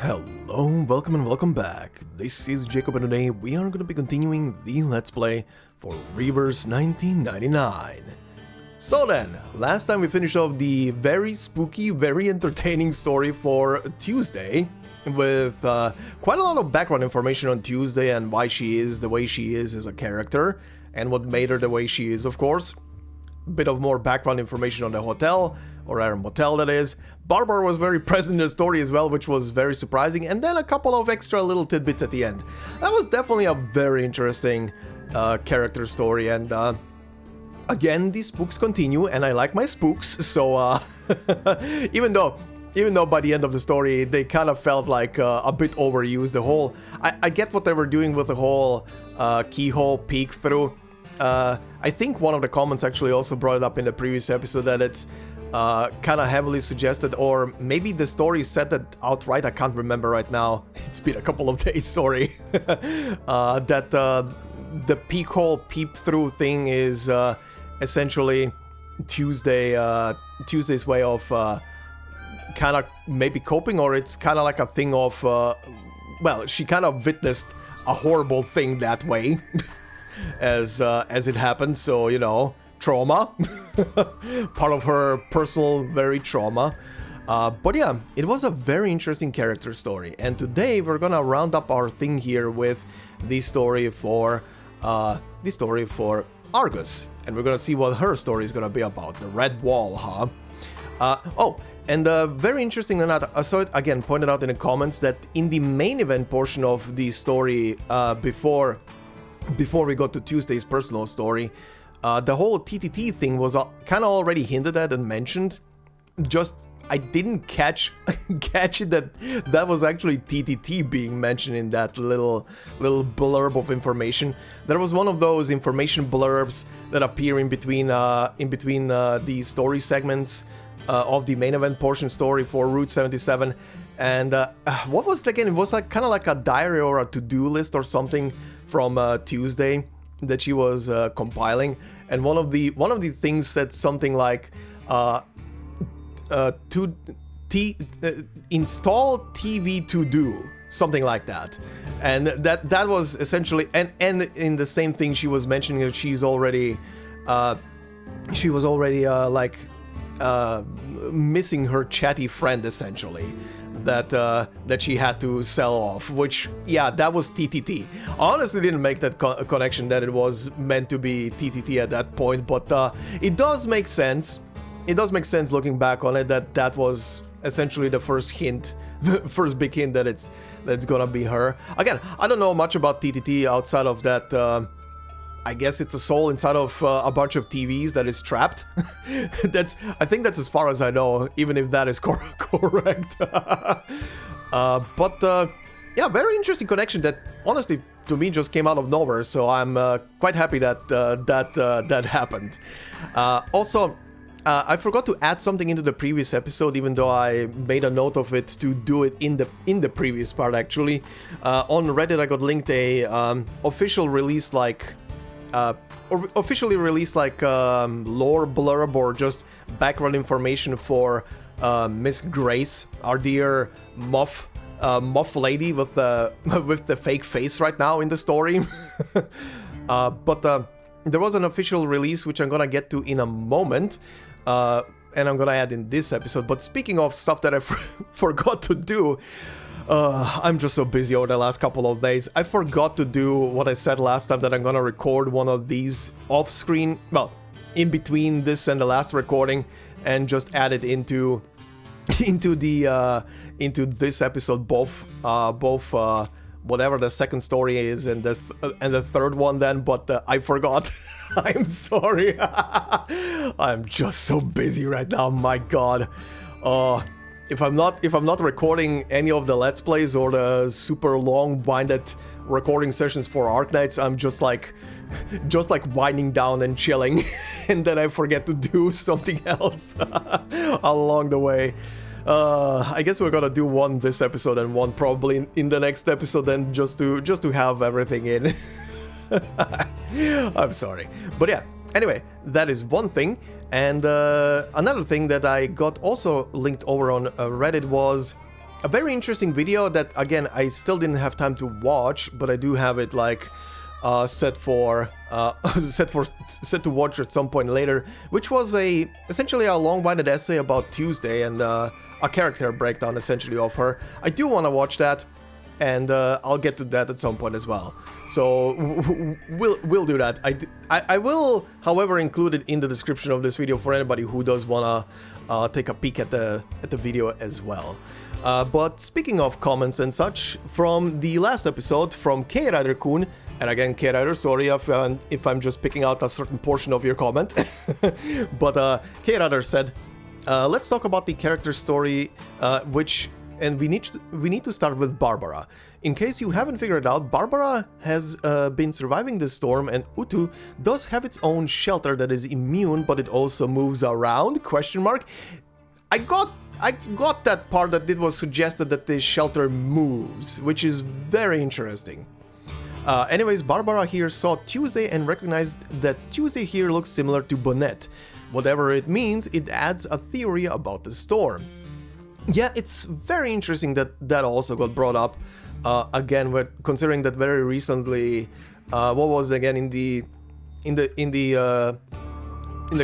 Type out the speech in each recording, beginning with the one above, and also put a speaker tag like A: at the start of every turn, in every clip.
A: Hello, welcome and welcome back. This is Jacob and today we are going to be continuing the Let's Play for Reverse 1999. So then, last time we finished off the very spooky, very entertaining story for Tuesday with quite a lot of background information on Tuesday and why she is the way she is as a character and what made her the way she is, of course. Bit of more background information on the hotel, or our motel that is. Barbara was very present in the story as well, which was very surprising, and then a couple of extra little tidbits at the end. That was definitely a very interesting character story, and again, these spooks continue, and I like my spooks, so even though by the end of the story they kind of felt like a bit overused, I get what they were doing with the whole keyhole peek through. I think one of the comments actually also brought it up in the previous episode that it's kind of heavily suggested, or maybe the story said that outright, I can't remember right now, it's been a couple of days, sorry, that the peek hole peep through thing is essentially Tuesday's way of kind of maybe coping, or it's kind of like a thing of, well, she kind of witnessed a horrible thing that way. as it happened, so, you know, trauma. Part of her personal, very trauma. But yeah, it was a very interesting character story, and today we're gonna round up our thing here with the story for Argus, and we're gonna see what her story is gonna be about. The Red Wall, huh? Oh, and very interesting that I saw it again pointed out in the comments that in the main event portion of the story, before we got to Tuesday's personal story, the whole TTT thing was kind of already hinted at and mentioned. Just I didn't catch it that was actually TTT being mentioned in that little blurb of information. There was one of those information blurbs that appear in between the story segments of the main event portion story for Route 77. And what was it again? It was like kind of like a diary or a to-do list or something from Tuesday that she was compiling, and one of the things said something like install TV to do, something like that, and that was essentially, and in the same thing she was mentioning that she was already missing her chatty friend essentially. That she had to sell off, which, yeah, that was TTT. I honestly didn't make that connection that it was meant to be TTT at that point, but it does make sense. It does make sense looking back on it that was essentially the first hint, the first big hint that it's gonna be her. Again, I don't know much about TTT outside of that. I guess it's a soul inside of a bunch of TVs that is trapped. I think that's as far as I know, even if that is correct. But yeah, very interesting connection that honestly to me just came out of nowhere. So I'm quite happy that that happened. Also, I forgot to add something into the previous episode, even though I made a note of it to do it in the previous part. Actually, on Reddit I got linked a officially released lore blurb or just background information for Miss Grace, our dear muff lady with the fake face right now in the story. But there was an official release which I'm gonna get to in a moment, and I'm gonna add in this episode. But speaking of stuff that I forgot to do, I'm just so busy over the last couple of days. I forgot to do what I said last time, that I'm gonna record one of these off screen, well, in between this and the last recording, and just add it into this episode, both whatever the second story is and the third one then, but I forgot. I'm sorry. I'm just so busy right now, my god. If I'm not recording any of the Let's Plays or the super long-winded recording sessions for Arcanists, I'm just like winding down and chilling, and then I forget to do something else along the way. I guess we're gonna do one this episode and one probably in the next episode, then just to have everything in. I'm sorry, but yeah. Anyway, that is one thing. And another thing that I got also linked over on Reddit was a very interesting video that, again, I still didn't have time to watch, but I do have it like set to watch at some point later, which was essentially a long-winded essay about Tuesday and a character breakdown essentially of her. I do want to watch that, and I'll get to that at some point as well. So we'll do that. I will, however, include it in the description of this video for anybody who does wanna take a peek at the video as well. But speaking of comments and such, from the last episode from K-Rider-kun, and again, K-Rider, sorry if I'm just picking out a certain portion of your comment, but K-Rider said, let's talk about the character story, and we need to start with Barbara. In case you haven't figured it out, Barbara has been surviving the storm, and Utu does have its own shelter that is immune, but it also moves around, question mark. I got that part that it was suggested that the shelter moves, which is very interesting. Anyways, Barbara here saw Tuesday and recognized that Tuesday here looks similar to Bonnet. Whatever it means, it adds a theory about the storm. Yeah, it's very interesting that that also got brought up. Again, considering that very recently, what was it again in the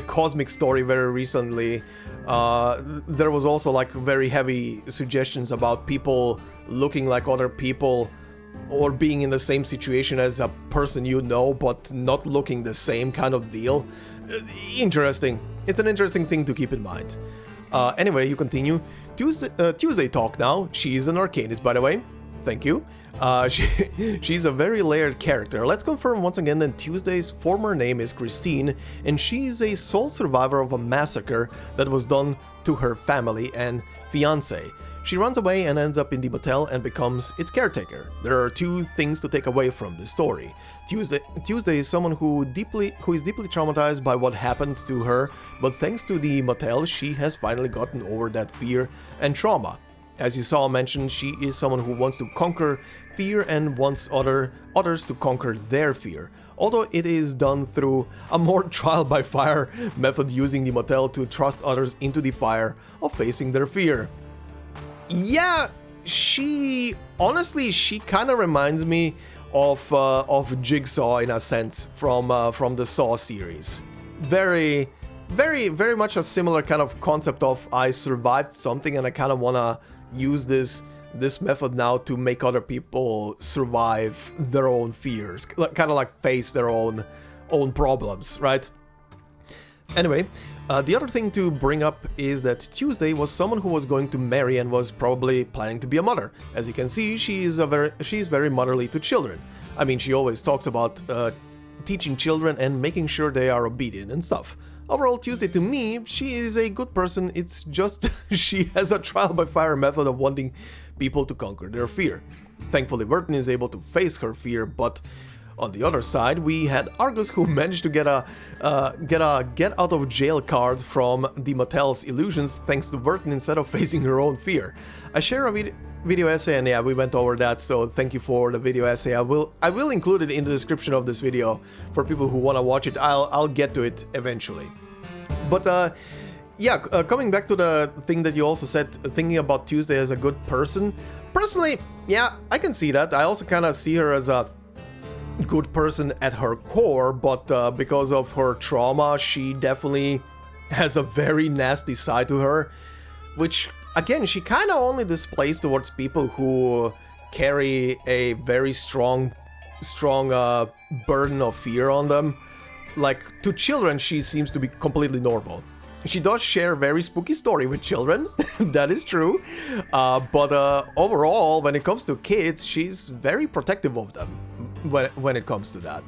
A: cosmic story very recently, there was also like very heavy suggestions about people looking like other people or being in the same situation as a person you know but not looking the same kind of deal. Interesting. It's an interesting thing to keep in mind. Anyway, you continue. Tuesday talk now. She's an Arcanist, by the way. Thank you. She's a very layered character. Let's confirm once again that Tuesday's former name is Christine, and she's a sole survivor of a massacre that was done to her family and fiance. She runs away and ends up in the motel and becomes its caretaker. There are two things to take away from this story. Tuesday is someone who is deeply traumatized by what happened to her, but thanks to the motel, she has finally gotten over that fear and trauma. As you saw mentioned, she is someone who wants to conquer fear and wants others to conquer their fear, although it is done through a more trial-by-fire method using the motel to thrust others into the fire of facing their fear. Yeah, she kind of reminds me of Jigsaw in a sense from the Saw series. Very much a similar kind of concept of I survived something and I kind of wanna use this method now to make other people survive their own fears, kind of like face their own problems, right? Anyway, the other thing to bring up is that Tuesday was someone who was going to marry and was probably planning to be a mother. As you can see, she's very motherly to children. I mean, she always talks about teaching children and making sure they are obedient and stuff. Overall, Tuesday to me, she is a good person, it's just she has a trial-by-fire method of wanting people to conquer their fear. Thankfully, Vertin is able to face her fear, but on the other side, we had Argus who managed to get a get-out-of-jail card from the motel's illusions thanks to Vertin instead of facing her own fear. I share a video essay, and yeah, we went over that, so thank you for the video essay. I will include it in the description of this video for people who want to watch it. I'll get to it eventually. But yeah, coming back to the thing that you also said, thinking about Tuesday as a good person. Personally, yeah, I can see that. I also kind of see her as a good person at her core, but because of her trauma, she definitely has a very nasty side to her, which, again, she kind of only displays towards people who carry a very strong burden of fear on them. Like, to children, she seems to be completely normal. She does share a very spooky story with children, that is true, but overall, when it comes to kids, she's very protective of them when it comes to that,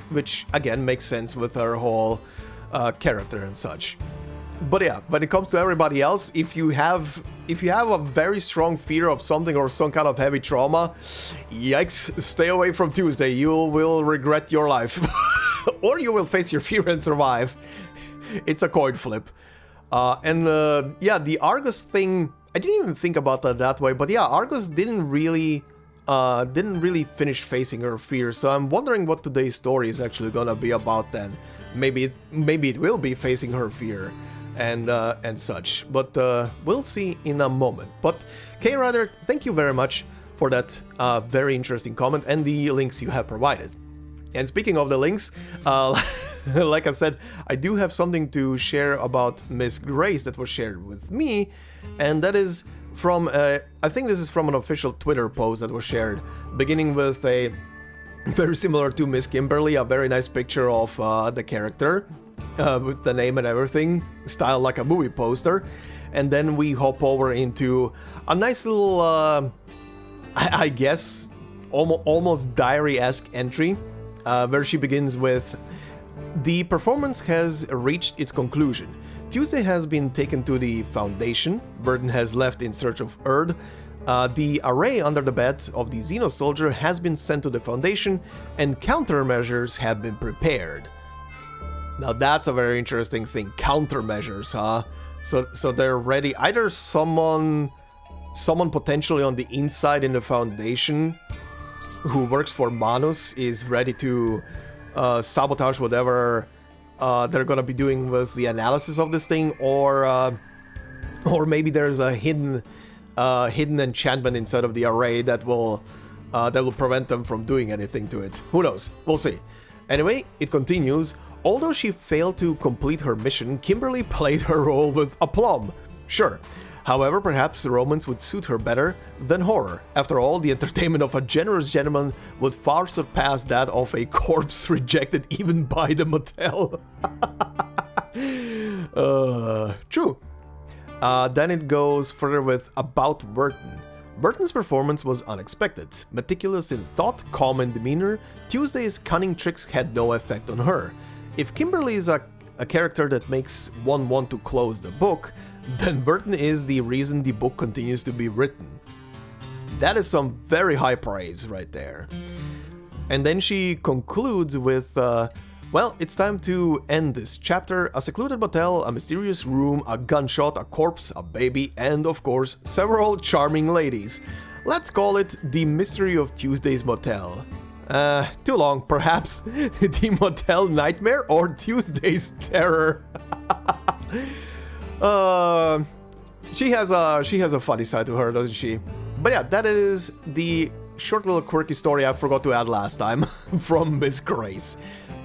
A: which again makes sense with her whole character and such. But yeah, when it comes to everybody else, if you have a very strong fear of something or some kind of heavy trauma, yikes, stay away from Tuesday, you will regret your life. Or you will face your fear and survive. It's a coin flip. Yeah, the Argus thing, I didn't even think about that way, but yeah, Argus didn't really finish facing her fear, so I'm wondering what today's story is actually gonna be about then. Maybe it will be facing her fear and such. But we'll see in a moment. But K-Rider, thank you very much for that very interesting comment and the links you have provided. And speaking of the links, like I said, I do have something to share about Miss Grace that was shared with me, and that is from, I think this is from an official Twitter post that was shared, beginning with a very similar to Miss Kimberly, a very nice picture of the character, with the name and everything, styled like a movie poster, and then we hop over into a nice little, I guess, almost diary-esque entry, where she begins with, "The performance has reached its conclusion. Tuesday has been taken to the Foundation, Vertin has left in search of Erd, the array under the bed of the Xeno soldier has been sent to the Foundation, and countermeasures have been prepared." Now that's a very interesting thing, countermeasures, huh? So they're ready, either someone potentially on the inside in the Foundation who works for Manus is ready to sabotage whatever they're gonna be doing with the analysis of this thing, or maybe there's a hidden enchantment inside of the array that will prevent them from doing anything to it. Who knows? We'll see. Anyway, it continues. Although she failed to complete her mission, Kimberly played her role with aplomb. Sure. However, perhaps romance would suit her better than horror. After all, the entertainment of a generous gentleman would far surpass that of a corpse rejected even by the motel. True. Then it goes further with about Vertin. Vertin's performance was unexpected. Meticulous in thought, calm in demeanor, Tuesday's cunning tricks had no effect on her. If Kimberly is a character that makes one want to close the book, then Vertin is the reason the book continues to be written. That is some very high praise right there. And then she concludes with, well, it's time to end this chapter. A secluded motel, a mysterious room, a gunshot, a corpse, a baby, and of course, several charming ladies. Let's call it the mystery of Tuesday's motel. Too long, perhaps. The motel nightmare or Tuesday's terror. She has a funny side to her, doesn't she? But yeah, that is the short little quirky story I forgot to add last time from Miss Grace.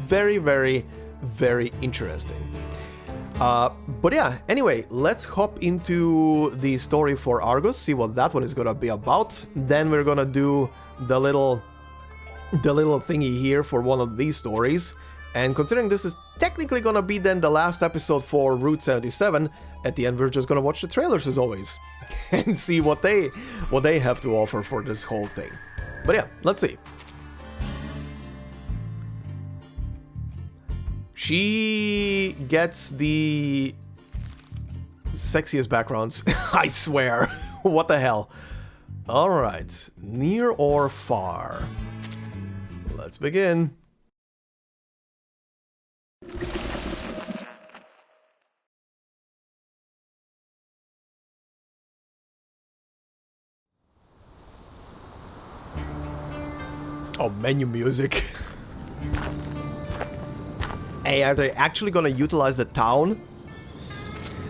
A: Very, very, very interesting. But yeah, anyway, let's hop into the story for Argus, see what that one is gonna be about. Then we're gonna do the little thingy here for one of these stories. And considering this is technically gonna be then the last episode for Route 77, at the end we're just gonna watch the trailers as always and see what they have to offer for this whole thing. But yeah, let's see. She gets the sexiest backgrounds, I swear. What the hell? Alright, near or far? Let's begin. Oh, menu music. Hey, are they actually gonna utilize the town?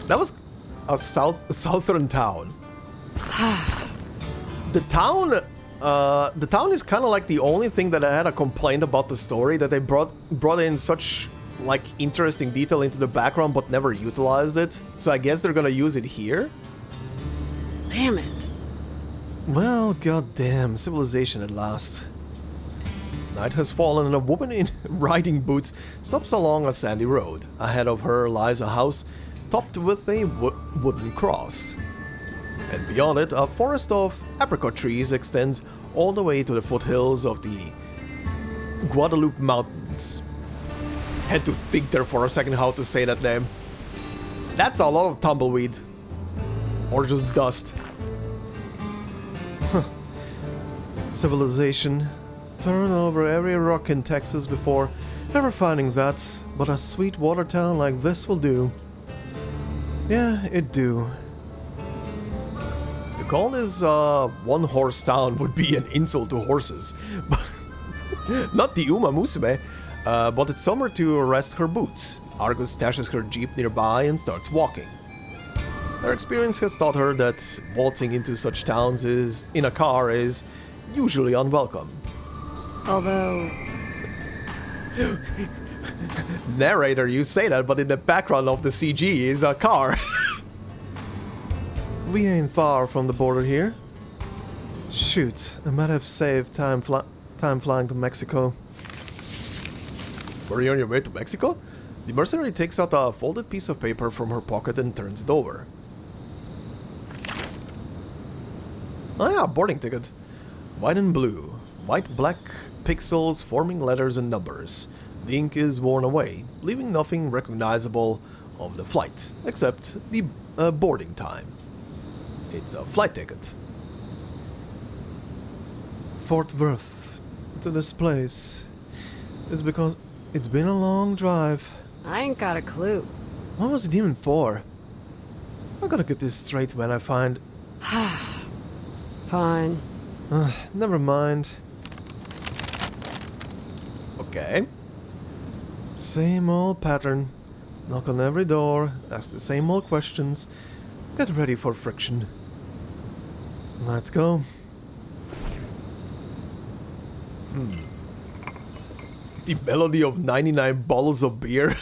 A: That was a southern town. The town is kind of like the only thing that I had a complaint about the story, that they brought in such like interesting detail into the background but never utilized it. So I guess they're gonna use it here.
B: Damn it.
A: Well, goddamn, civilization at last. Night has fallen and a woman in riding boots stops along a sandy road. Ahead of her lies a house topped with a wooden cross. And beyond it, a forest of apricot trees extends all the way to the foothills of the Guadalupe Mountains. Had to think there for a second how to say that name. That's a lot of tumbleweed. Or just dust. Civilization. Turn over every rock in Texas before ever finding that, but a sweet water town like this will do. Yeah, it do. To call this one-horse town would be an insult to horses. Not the Uma Musume, but it's somewhere to rest her boots. Argus stashes her jeep nearby and starts walking. Her experience has taught her that waltzing into such towns in a car is usually unwelcome.
B: Although...
A: Narrator, you say that, but in the background of the CG is a car. We ain't far from the border here. Shoot, I might have saved time flying to Mexico. Were you on your way to Mexico? The mercenary takes out a folded piece of paper from her pocket and turns it over. Oh yeah, boarding ticket. White and blue. White black pixels forming letters and numbers. The ink is worn away, leaving nothing recognizable of the flight, except the boarding time. It's a flight ticket. Fort Worth, to this place. It's because it's been a long drive.
B: I ain't got a clue.
A: What was it even for? I gotta get this straight when I find...
B: Fine.
A: Never mind. Okay. Same old pattern. Knock on every door, ask the same old questions. Get ready for friction. Let's go. The melody of 99 bottles of beer?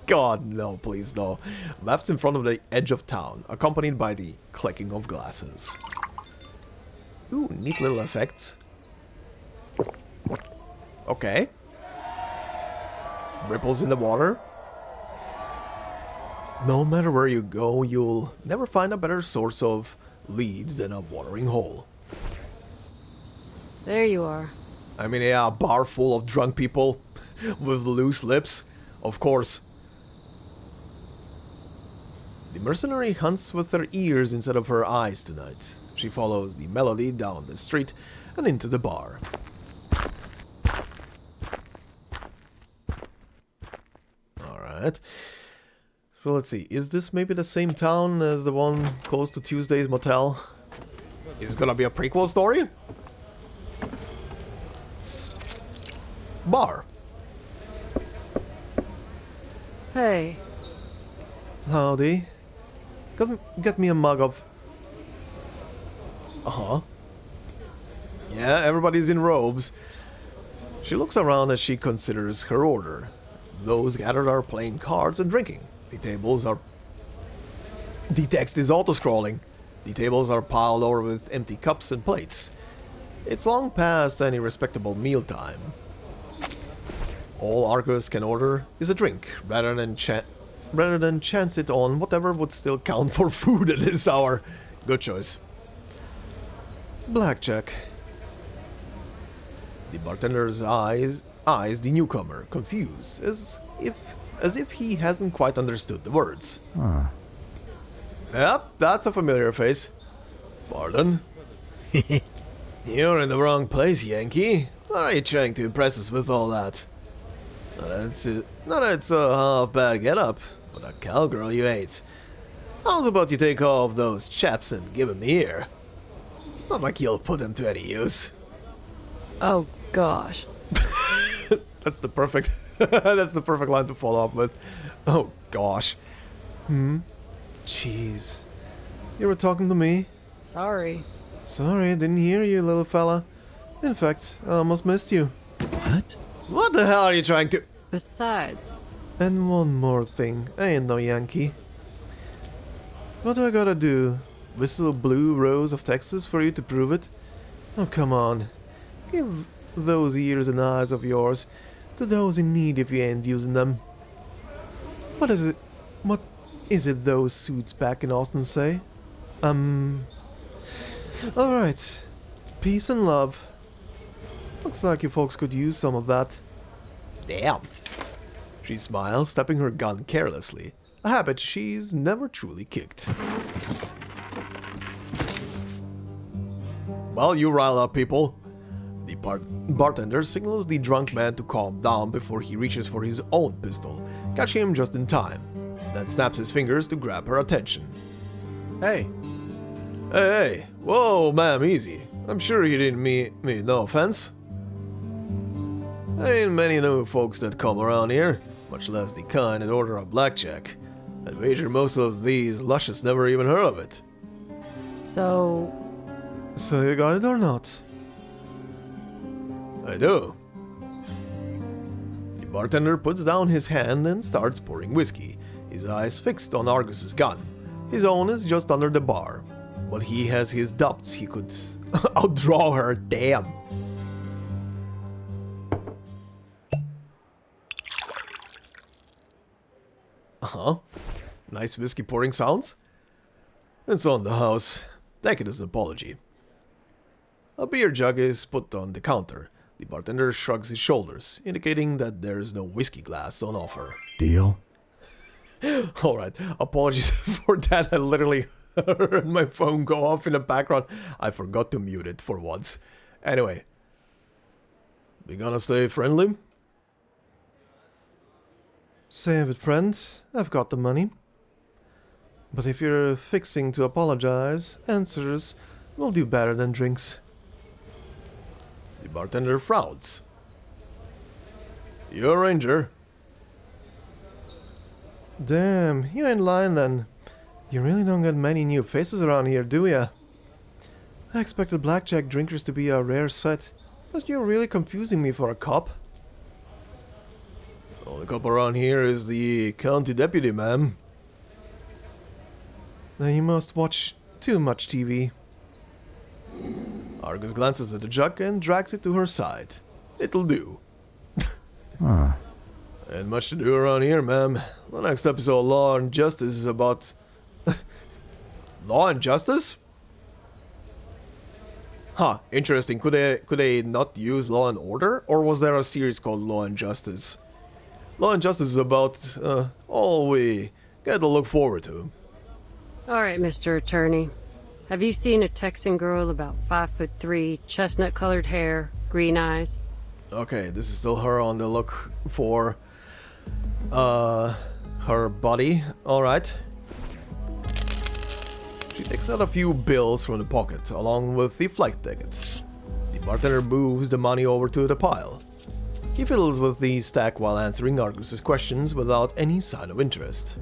A: God, no, please, no. Maps in front of the edge of town, accompanied by the clicking of glasses. Ooh, neat little effects. Okay. Ripples in the water. No matter where you go, you'll never find a better source of leads than a watering hole.
B: There you are.
A: I mean, yeah, a bar full of drunk people with loose lips, of course. The mercenary hunts with her ears instead of her eyes tonight. She follows the melody down the street and into the bar. Alright. So let's see, is this maybe the same town as the one close to Tuesday's motel? Is it gonna be a prequel story? Bar.
B: Hey.
A: Howdy. Get me a mug of... Uh-huh. Yeah, everybody's in robes. She looks around as she considers her order. Those gathered are playing cards and drinking. The tables are... The text is auto-scrolling. The tables are piled over with empty cups and plates. It's long past any respectable mealtime. All Argus can order is a drink, rather than chance it on whatever would still count for food at this hour. Good choice. Blackjack. The bartender's eyes the newcomer, confused, as if he hasn't quite understood the words. Yep, that's a familiar face. Pardon? You're in the wrong place, Yankee. What are you trying to impress us with all that? Not that it's a half bad get-up, but a cowgirl you ain't. How's about you take off those chaps and give 'em the ear? Not like you'll put them to any use.
B: Oh, gosh.
A: That's the perfect... that's the perfect line to follow up with. Oh, gosh. Jeez. You were talking to me?
B: Sorry.
A: Sorry, I didn't hear you, little fella. In fact, I almost missed you.
C: What?
A: What the hell are you trying to...
B: Besides,
A: And one more thing, I ain't no Yankee. What do I gotta do? Whistle Blue Rose of Texas for you to prove it? Oh, come on. Give those ears and eyes of yours to those in need if you ain't using them. What is it those suits back in Austin say? Alright. Peace and love. Looks like you folks could use some of that. Damn. She smiles, stepping her gun carelessly, a habit she's never truly kicked. Well, you rile up people. The bartender signals the drunk man to calm down before he reaches for his own pistol, catching him just in time, then snaps his fingers to grab her attention.
C: Hey.
A: Hey, whoa, ma'am, easy. I'm sure he didn't mean no offense. Ain't many new folks that come around here. much less the kind that order a blackjack. I'd wager most of these luscious never even heard of it.
B: So,
A: So you got it or not? I do. The bartender puts down his hand and starts pouring whiskey, his eyes fixed on Argus's gun. His own is just under the bar, but he has his doubts he could outdraw her, damn. Uh-huh. Nice whiskey pouring sounds. It's on the house. Take it as an apology. A beer jug is put on the counter. The bartender shrugs his shoulders, indicating that there is no whiskey glass on offer.
C: Deal?
A: Alright, apologies for that. I literally heard my phone go off in the background. I forgot to mute it for once. Anyway. We gonna stay friendly? Save it, friend. I've got the money. But if you're fixing to apologize, answers will do better than drinks. The bartender frowns. You're a ranger. Damn, you ain't lying then. You really don't get many new faces around here, do ya? I expected blackjack drinkers to be a rare sight, but you're really confusing me for a cop. The only cop around here is the county deputy, ma'am. Then you must watch too much TV. Argus glances at the jug and drags it to her side. It'll do.
C: Huh.
A: Ain't much to do around here, ma'am. The next episode of Law and Justice is about... Law and Justice? Huh, interesting. Could they not use Law and Order? Or was there a series called Law and Justice? Law and Justice is about all we get to look forward to.
B: alright, Mr. Attorney. Have you seen a Texan girl about 5'3", chestnut-colored hair, green eyes?
A: Okay, this is still her on the look for her body. Alright. She takes out a few bills from the pocket, along with the flight ticket. The bartender moves the money over to the pile. He fiddles with the stack while answering Argus's questions without any sign of interest.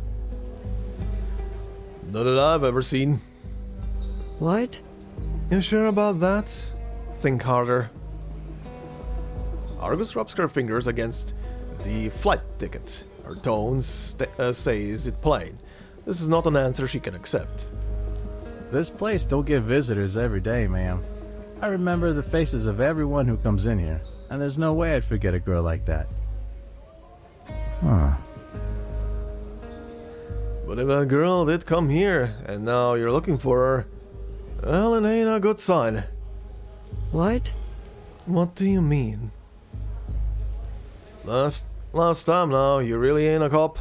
A: None that I've ever seen.
B: What?
A: You sure about that? Think harder. Argus rubs her fingers against the flight ticket. Her tone says it plain. This is not an answer she can accept.
C: This place don't get visitors every day, ma'am. I remember the faces of everyone who comes in here, and there's no way I'd forget a girl like that. Huh.
A: But if a girl did come here, and now you're looking for her, well, it ain't a good sign.
B: What?
A: What do you mean? Last time now, you really ain't a cop?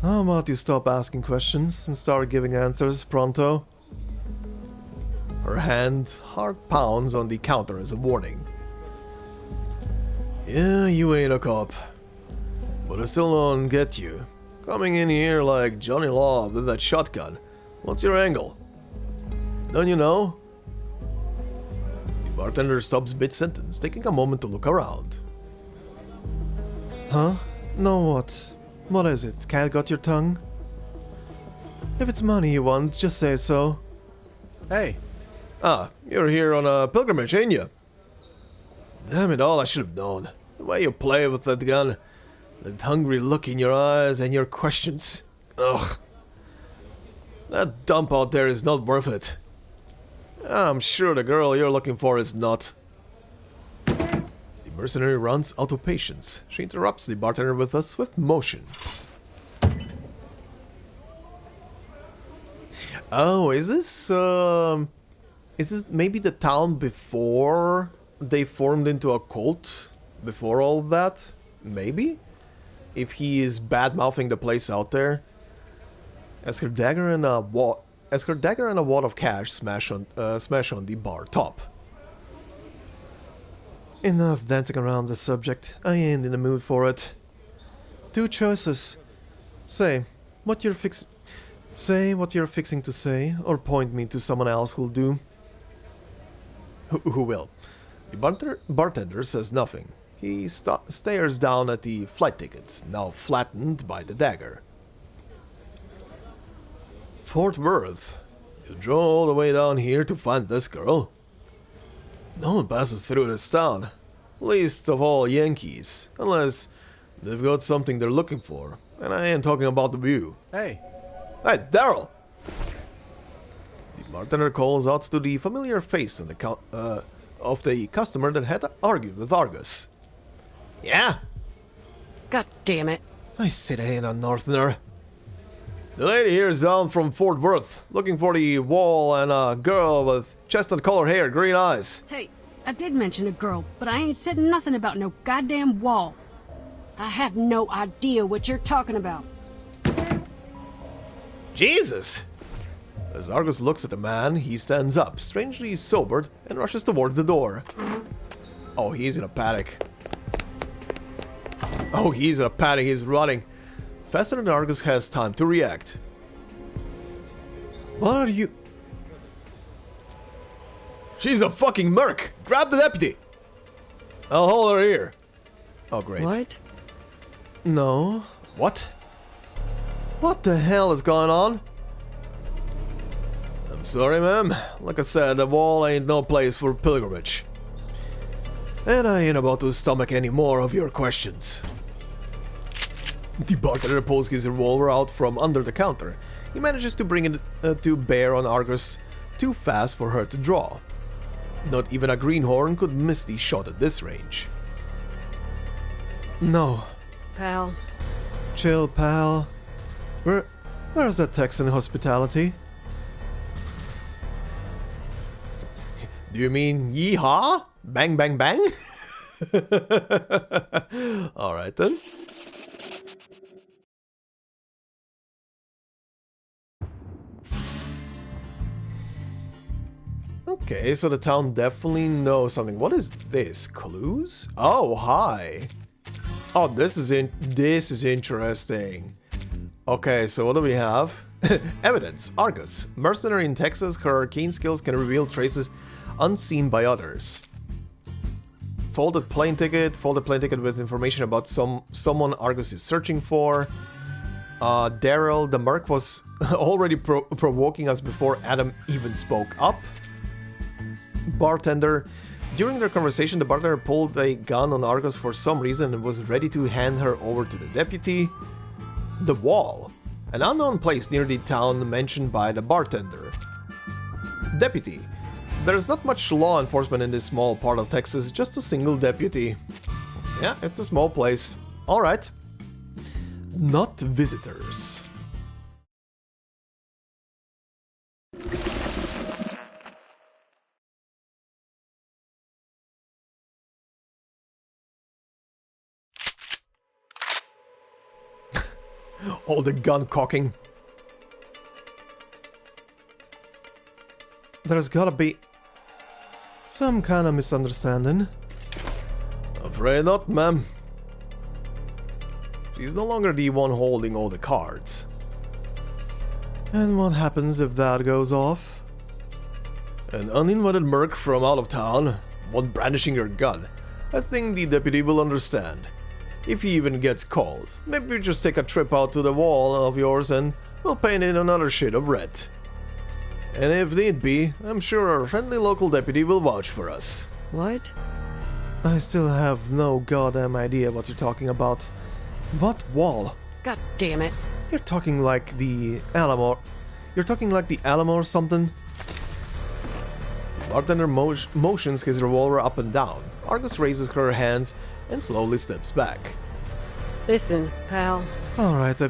A: How about you stop asking questions and start giving answers pronto? Her hand hard pounds on the counter as a warning. Yeah, you ain't a cop. But I still don't get you. Coming in here like Johnny Law with that shotgun. What's your angle? Don't you know? The bartender stops mid-sentence, taking a moment to look around. Huh? No what? What is it? Cat got your tongue? If it's money you want, just say so.
C: Hey,
A: Ah, you're here on a pilgrimage, ain't you? Damn it all, I should have known. The way you play with that gun, that hungry look in your eyes and your questions. Ugh. That dump out there is not worth it. I'm sure the girl you're looking for is not. The mercenary runs out of patience. She interrupts the bartender with a swift motion. Oh, is this maybe the town before they formed into a cult? Before all of that? Maybe? If he is bad-mouthing the place out there? As her dagger and a wad of cash smash on the bar top. Enough dancing around the subject. I ain't in the mood for it. Two choices. Say what you're fixing to say, or point me to someone else who'll do. Who will? The bartender says nothing. He stares down at the flight ticket, now flattened by the dagger. Fort Worth. You drove all the way down here to find this girl? No one passes through this town. Least of all Yankees. Unless they've got something they're looking for. And I ain't talking about the view.
C: Hey.
A: Hey, Daryl! The bartender calls out to the familiar face on the of the customer that had argued with Argus. Yeah?
B: God damn it.
A: I said I ain't a northerner. The lady here is down from Fort Worth, looking for the wall and a girl with chestnut-colored hair, green eyes.
B: Hey, I did mention a girl, but I ain't said nothing about no goddamn wall. I have no idea what you're talking about.
A: Jesus! As Argus looks at the man, he stands up, strangely sobered, and rushes towards the door. Oh, he's in a panic. Oh, he's in a panic, he's running. Faster than Argus has time to react. What are you... She's a fucking merc! Grab the deputy! I'll hold her here. Oh, great.
B: What?
A: No. What? What the hell is going on? I'm sorry, ma'am. Like I said, the wall ain't no place for pilgrimage. And I ain't about to stomach any more of your questions. The bartender pulls his revolver out from under the counter. He manages to bring it to bear on Argus too fast for her to draw. Not even a greenhorn could miss the shot at this range. No.
B: Pal.
A: Chill, pal. Where's that Texan hospitality? Do you mean yeehaw? Bang, bang, bang? Alright then. Okay, so the town definitely knows something. What is this? Clues? Oh, hi. Oh, this is interesting. Okay, so what do we have? Evidence. Argus. Mercenary in Texas, her arcane skills can reveal traces unseen by others. Folded plane ticket with information about someone Argus is searching for. Daryl, the merc, was already provoking us before Adam even spoke up. Bartender. During their conversation, the bartender pulled a gun on Argus for some reason and was ready to hand her over to the deputy. The wall. An unknown place near the town mentioned by the bartender. Deputy. There's not much law enforcement in this small part of Texas, just a single deputy. Yeah, it's a small place. Alright. Not visitors. All the gun cocking. There's gotta be some kind of misunderstanding. Afraid not, ma'am. She's no longer the one holding all the cards. And what happens if that goes off? An uninvited merc from out of town, one brandishing her gun. I think the deputy will understand. If he even gets called, maybe we just take a trip out to the wall of yours and we'll paint it another shade of red. And if need be, I'm sure our friendly local deputy will vouch for us.
B: What?
A: I still have no goddamn idea what you're talking about. What wall?
B: God damn it.
A: You're talking like the Alamo. You're talking like the Alamo or something? The bartender motions his revolver up and down. Argus raises her hands and slowly steps back.
B: Listen, pal.
A: Alright, I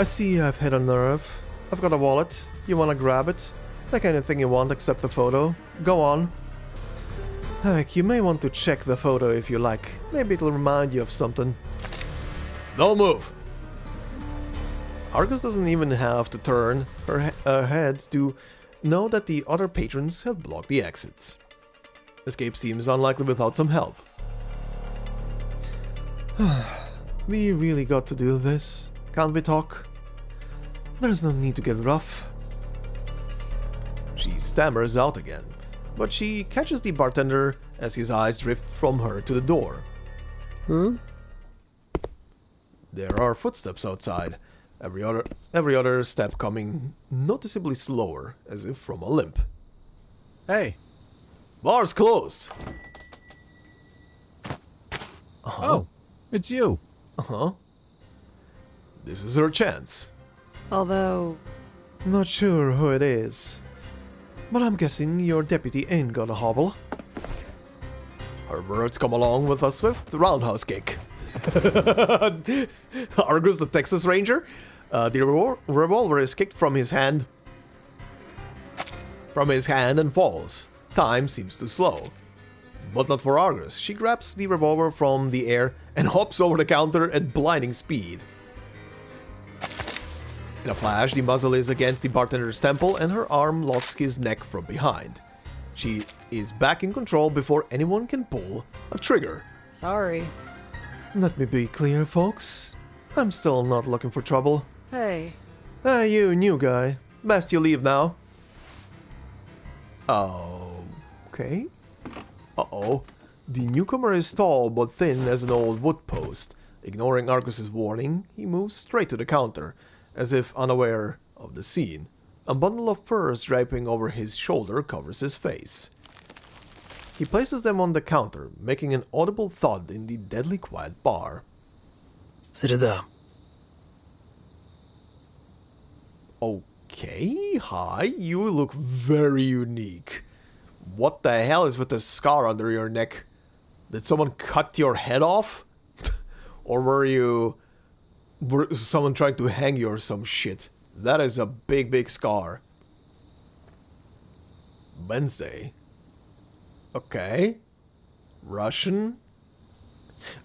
A: see I've hit a nerve. I've got a wallet. You wanna grab it? Take anything you want except the photo. Go on. Heck, you may want to check the photo if you like. Maybe it'll remind you of something. Don't move! Argus doesn't even have to turn her head to know that the other patrons have blocked the exits. Escape seems unlikely without some help. We really got to do this, can't we talk? There's no need to get rough. She stammers out again. but she catches the bartender as his eyes drift from her to the door. There are footsteps outside, every other step coming noticeably slower, as if from a limp.
C: Hey.
A: Bar's closed.
C: Oh, it's you.
A: This is her chance.
B: Although,
A: Not sure who it is, but I'm guessing your deputy ain't gonna hobble. Her words come along with a swift roundhouse kick. Argus, the Texas Ranger, the revolver is kicked from his hand. And falls. Time seems too slow. But not for Argus. She grabs the revolver from the air and hops over the counter at blinding speed. In a flash, the muzzle is against the bartender's temple and her arm locks his neck from behind. She is back in control before anyone can pull a trigger.
B: sorry.
A: Let me be clear, folks. I'm still not looking for trouble.
B: Hey,
A: You new guy. Best you leave now. Okay. Uh-oh. The newcomer is tall but thin as an old wood post. Ignoring Argus's warning, he moves straight to the counter, as if unaware of the scene. A bundle of furs draping over his shoulder covers his face. He places them on the counter, making an audible thud in the deadly quiet bar.
D: Среда.
A: Okay, hi, you look very unique. What the hell is with the scar under your neck? Did someone cut your head off? Or were someone trying to hang you or some shit? That is a big scar. Wednesday. Okay. Russian?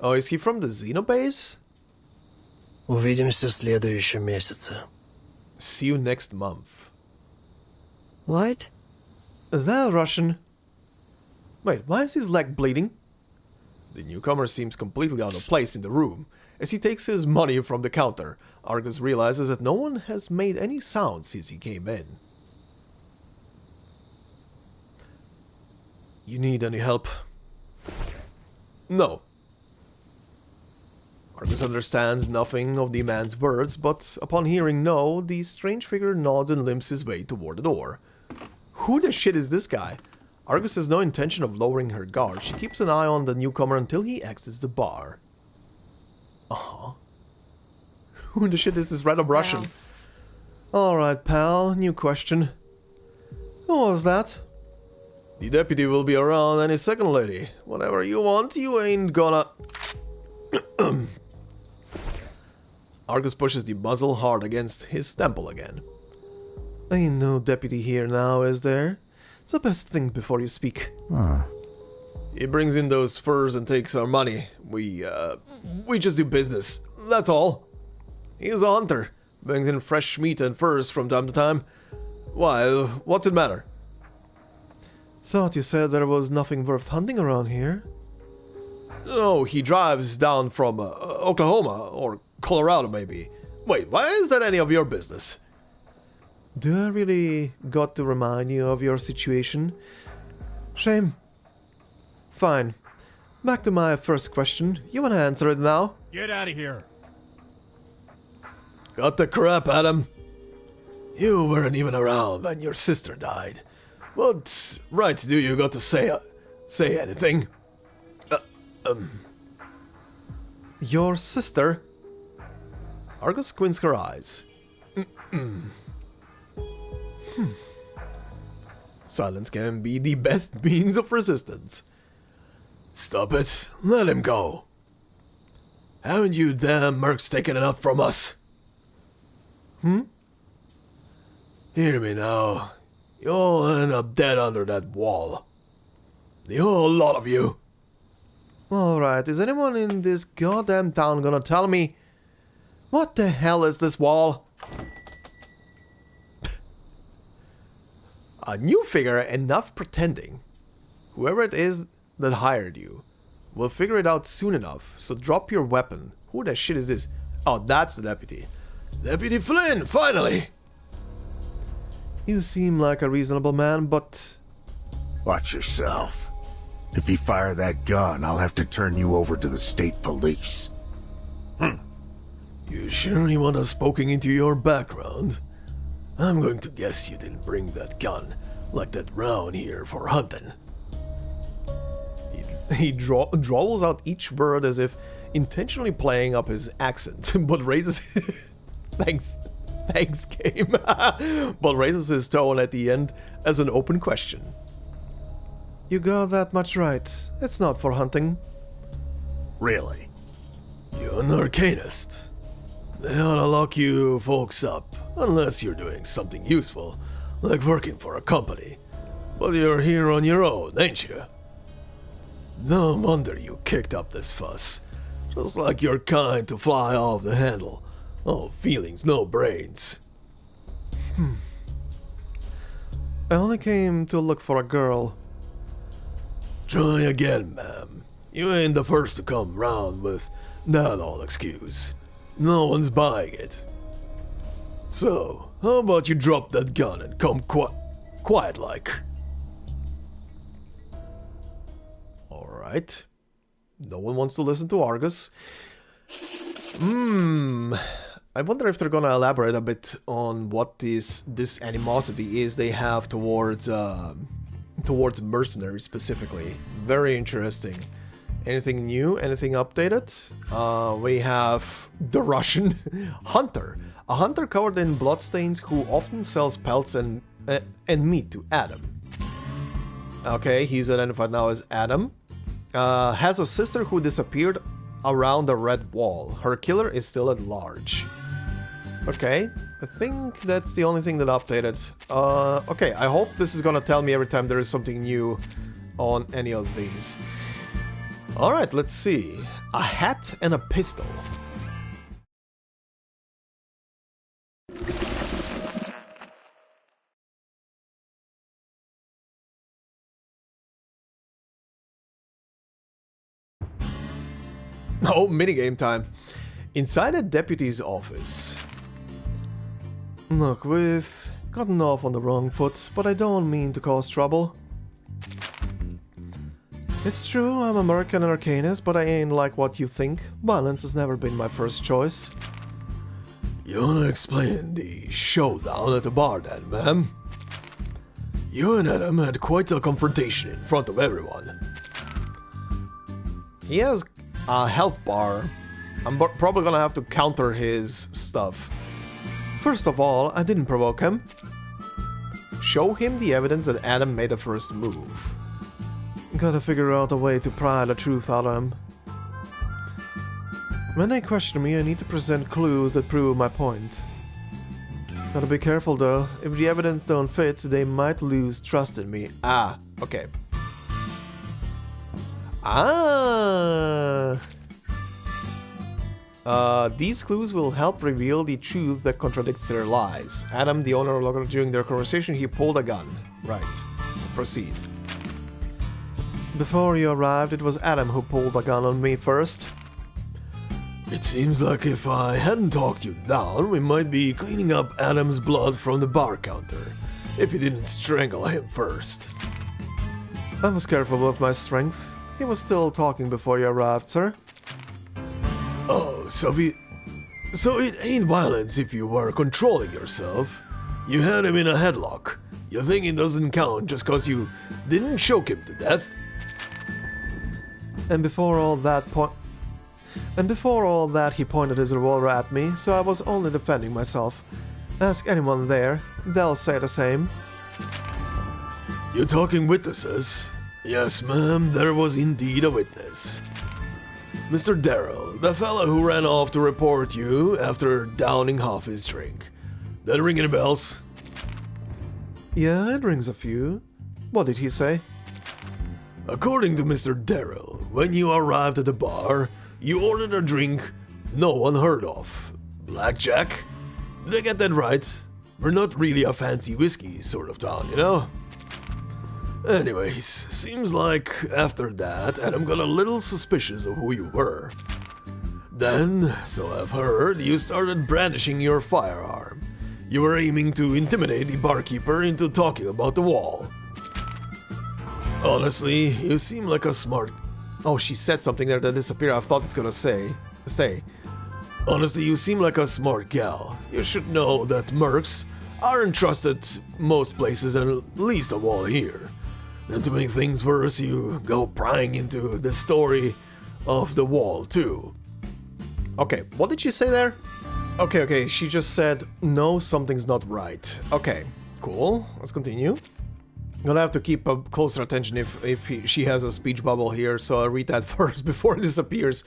A: Oh, is he from the Xenobase?
D: Увидимся в следующем месяце.
A: See you next month.
B: what?
A: Is that Russian? Wait, why is his leg bleeding? The newcomer seems completely out of place in the room. As he takes his money from the counter, Argus realizes that no one has made any sound since he came in. You need any help? No. Argus understands nothing of the man's words, but upon hearing no, the strange figure nods and limps his way toward the door. Who the shit is this guy? Argus has no intention of lowering her guard. She keeps an eye on the newcomer until he exits the bar. Who the shit is this random Russian? Alright, pal, new question. Who was that? The deputy will be around any second, lady. Whatever you want, you ain't gonna... Argus pushes the muzzle hard against his temple again. Ain't no deputy here now, is there? It's the best thing before you speak. He brings in those furs and takes our money. We just do business. That's all. He's a hunter. Brings in fresh meat and furs from time to time. Why, what's it matter? Thought you said there was nothing worth hunting around here. Oh, he drives down from Oklahoma, or Colorado maybe. Wait, why is that any of your business? Do I really got to remind you of your situation? Shame. Fine. Back to my first question. You wanna answer it now?
C: Get out of here.
A: Got the crap, Adam. You weren't even around when your sister died. What right do you got to say anything? Your sister? Argus squints her eyes. Silence can be the best means of resistance. Stop it. Let him go. Haven't you damn mercs taken enough from us? Hear me now. You'll end up dead under that wall. The whole lot of you. Alright, is anyone in this goddamn town gonna tell me what the hell is this wall? You figure enough pretending. Whoever it is that hired you will figure it out soon enough, so drop your weapon. Who the shit is this? Oh, that's the deputy. Deputy Flynn, finally! You seem like a reasonable man, but...
E: Watch yourself. If you fire that gun, I'll have to turn you over to the state police.
A: You sure you want us poking into your background? I'm going to guess you didn't bring that gun, like that round here, for hunting. He drawls out each word as if intentionally playing up his accent, but raises... Thanks, game. But raises his tone at the end as an open question. You got that much right. It's not for hunting.
E: Really?
A: You're an Arcanist. They ought to lock you folks up, unless you're doing something useful, like working for a company. But you're here on your own, ain't you? No wonder you kicked up this fuss. Just like you're kind to fly off the handle. Oh, feelings, no brains. I only came to look for a girl. Try again, ma'am. You ain't the first to come round with that old excuse. No one's buying it. So, how about you drop that gun and come quiet like? Alright. No one wants to listen to Argus. I wonder if they're gonna elaborate a bit on what this animosity is they have towards mercenaries specifically. Very interesting. Anything new? Anything updated? We have the Russian hunter. A hunter covered in bloodstains who often sells pelts and meat to Adam. Okay, he's identified now as Adam. Has a sister who disappeared around the red wall. Her killer is still at large. Okay, I think that's the only thing that updated. Okay, I hope this is gonna tell me every time there is something new on any of these. Alright, let's see. A hat and a pistol. Oh, minigame time. Inside a deputy's office. Look, we've gotten off on the wrong foot, but I don't mean to cause trouble. It's true, I'm American and Arcanist, but I ain't like what you think. Violence has never been my first choice. You wanna explain the showdown at the bar then, ma'am? You and Adam had quite a confrontation in front of everyone. He has a health bar. I'm probably gonna have to counter his stuff. First of all, I didn't provoke him. Show him the evidence that Adam made the first move. Gotta figure out a way to pry the truth out of him. When they question me, I need to present clues that prove my point. Gotta be careful though. If the evidence don't fit, they might lose trust in me. Ah, okay. These clues will help reveal the truth that contradicts their lies. Adam, the owner of Locker, during their conversation, he pulled a gun. Right. Proceed. Before you arrived, it was Adam who pulled a gun on me first. It seems like if I hadn't talked you down, we might be cleaning up Adam's blood from the bar counter, if you didn't strangle him first. I was careful with my strength. He was still talking before you arrived, sir. Oh, so it ain't violence if you were controlling yourself. You had him in a headlock. You think it doesn't count just cause you didn't choke him to death? And before all that, he pointed his revolver at me, so I was only defending myself. Ask anyone there, they'll say the same. You talking witnesses? Yes, ma'am, there was indeed a witness. Mr. Darrell, the fella who ran off to report you after downing half his drink. That ring any bells? Yeah, it rings a few. What did he say? According to Mr. Darrell, when you arrived at the bar, you ordered a drink no one heard of. Blackjack? Did I get that right? We're not really a fancy whiskey sort of town, you know? Anyways, seems like after that, Adam got a little suspicious of who you were. Then, so I've heard, you started brandishing your firearm. You were aiming to intimidate the barkeeper into talking about the wall. Honestly, you seem like a smart... Oh, she said something there that disappeared. I thought it's gonna stay. Honestly, you seem like a smart gal. You should know that mercs aren't trusted most places, and least of all here. And to make things worse, you go prying into the story of the wall, too. Okay, what did she say there? Okay, she just said, no, something's not right. Okay, cool, let's continue. I'm gonna have to keep a closer attention if she has a speech bubble here, so I'll read that first before it disappears.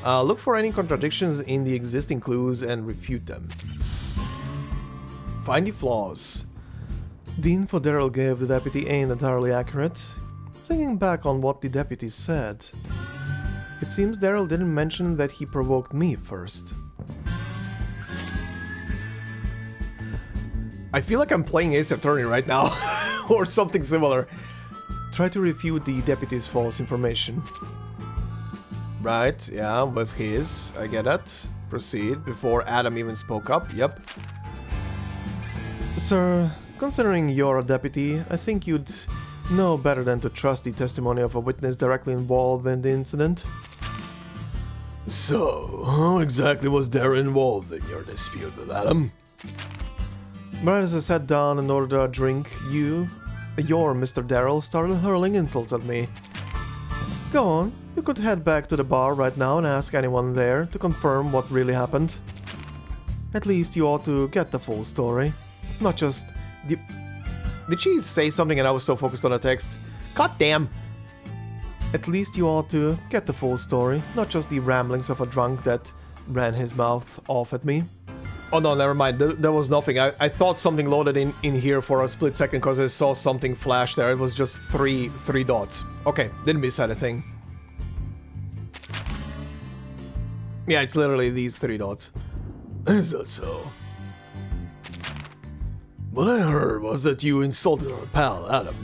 A: Look for any contradictions in the existing clues and refute them. Find the flaws. The info Daryl gave the deputy ain't entirely accurate. Thinking back on what the deputy said, it seems Daryl didn't mention that he provoked me first. I feel like I'm playing Ace Attorney right now, or something similar. Try to refute the deputy's false information. Right, yeah, with his, I get it. Proceed, before Adam even spoke up, yep. Sir, considering you're a deputy, I think you'd know better than to trust the testimony of a witness directly involved in the incident. So, how exactly was Darren involved in your dispute with Adam? Right as I sat down and ordered a drink, your Mr. Daryl started hurling insults at me. Go on, you could head back to the bar right now and ask anyone there to confirm what really happened. At least you ought to get the full story, not just the... Did she say something and I was so focused on the text? God damn! At least you ought to get the full story, not just the ramblings of a drunk that ran his mouth off at me. Oh no, never mind, there was nothing. I thought something loaded in here for a split second because I saw something flash there. It was just three dots. Okay, didn't miss anything. Yeah, it's literally these 3 dots. Is that so? What I heard was that you insulted our pal, Adam,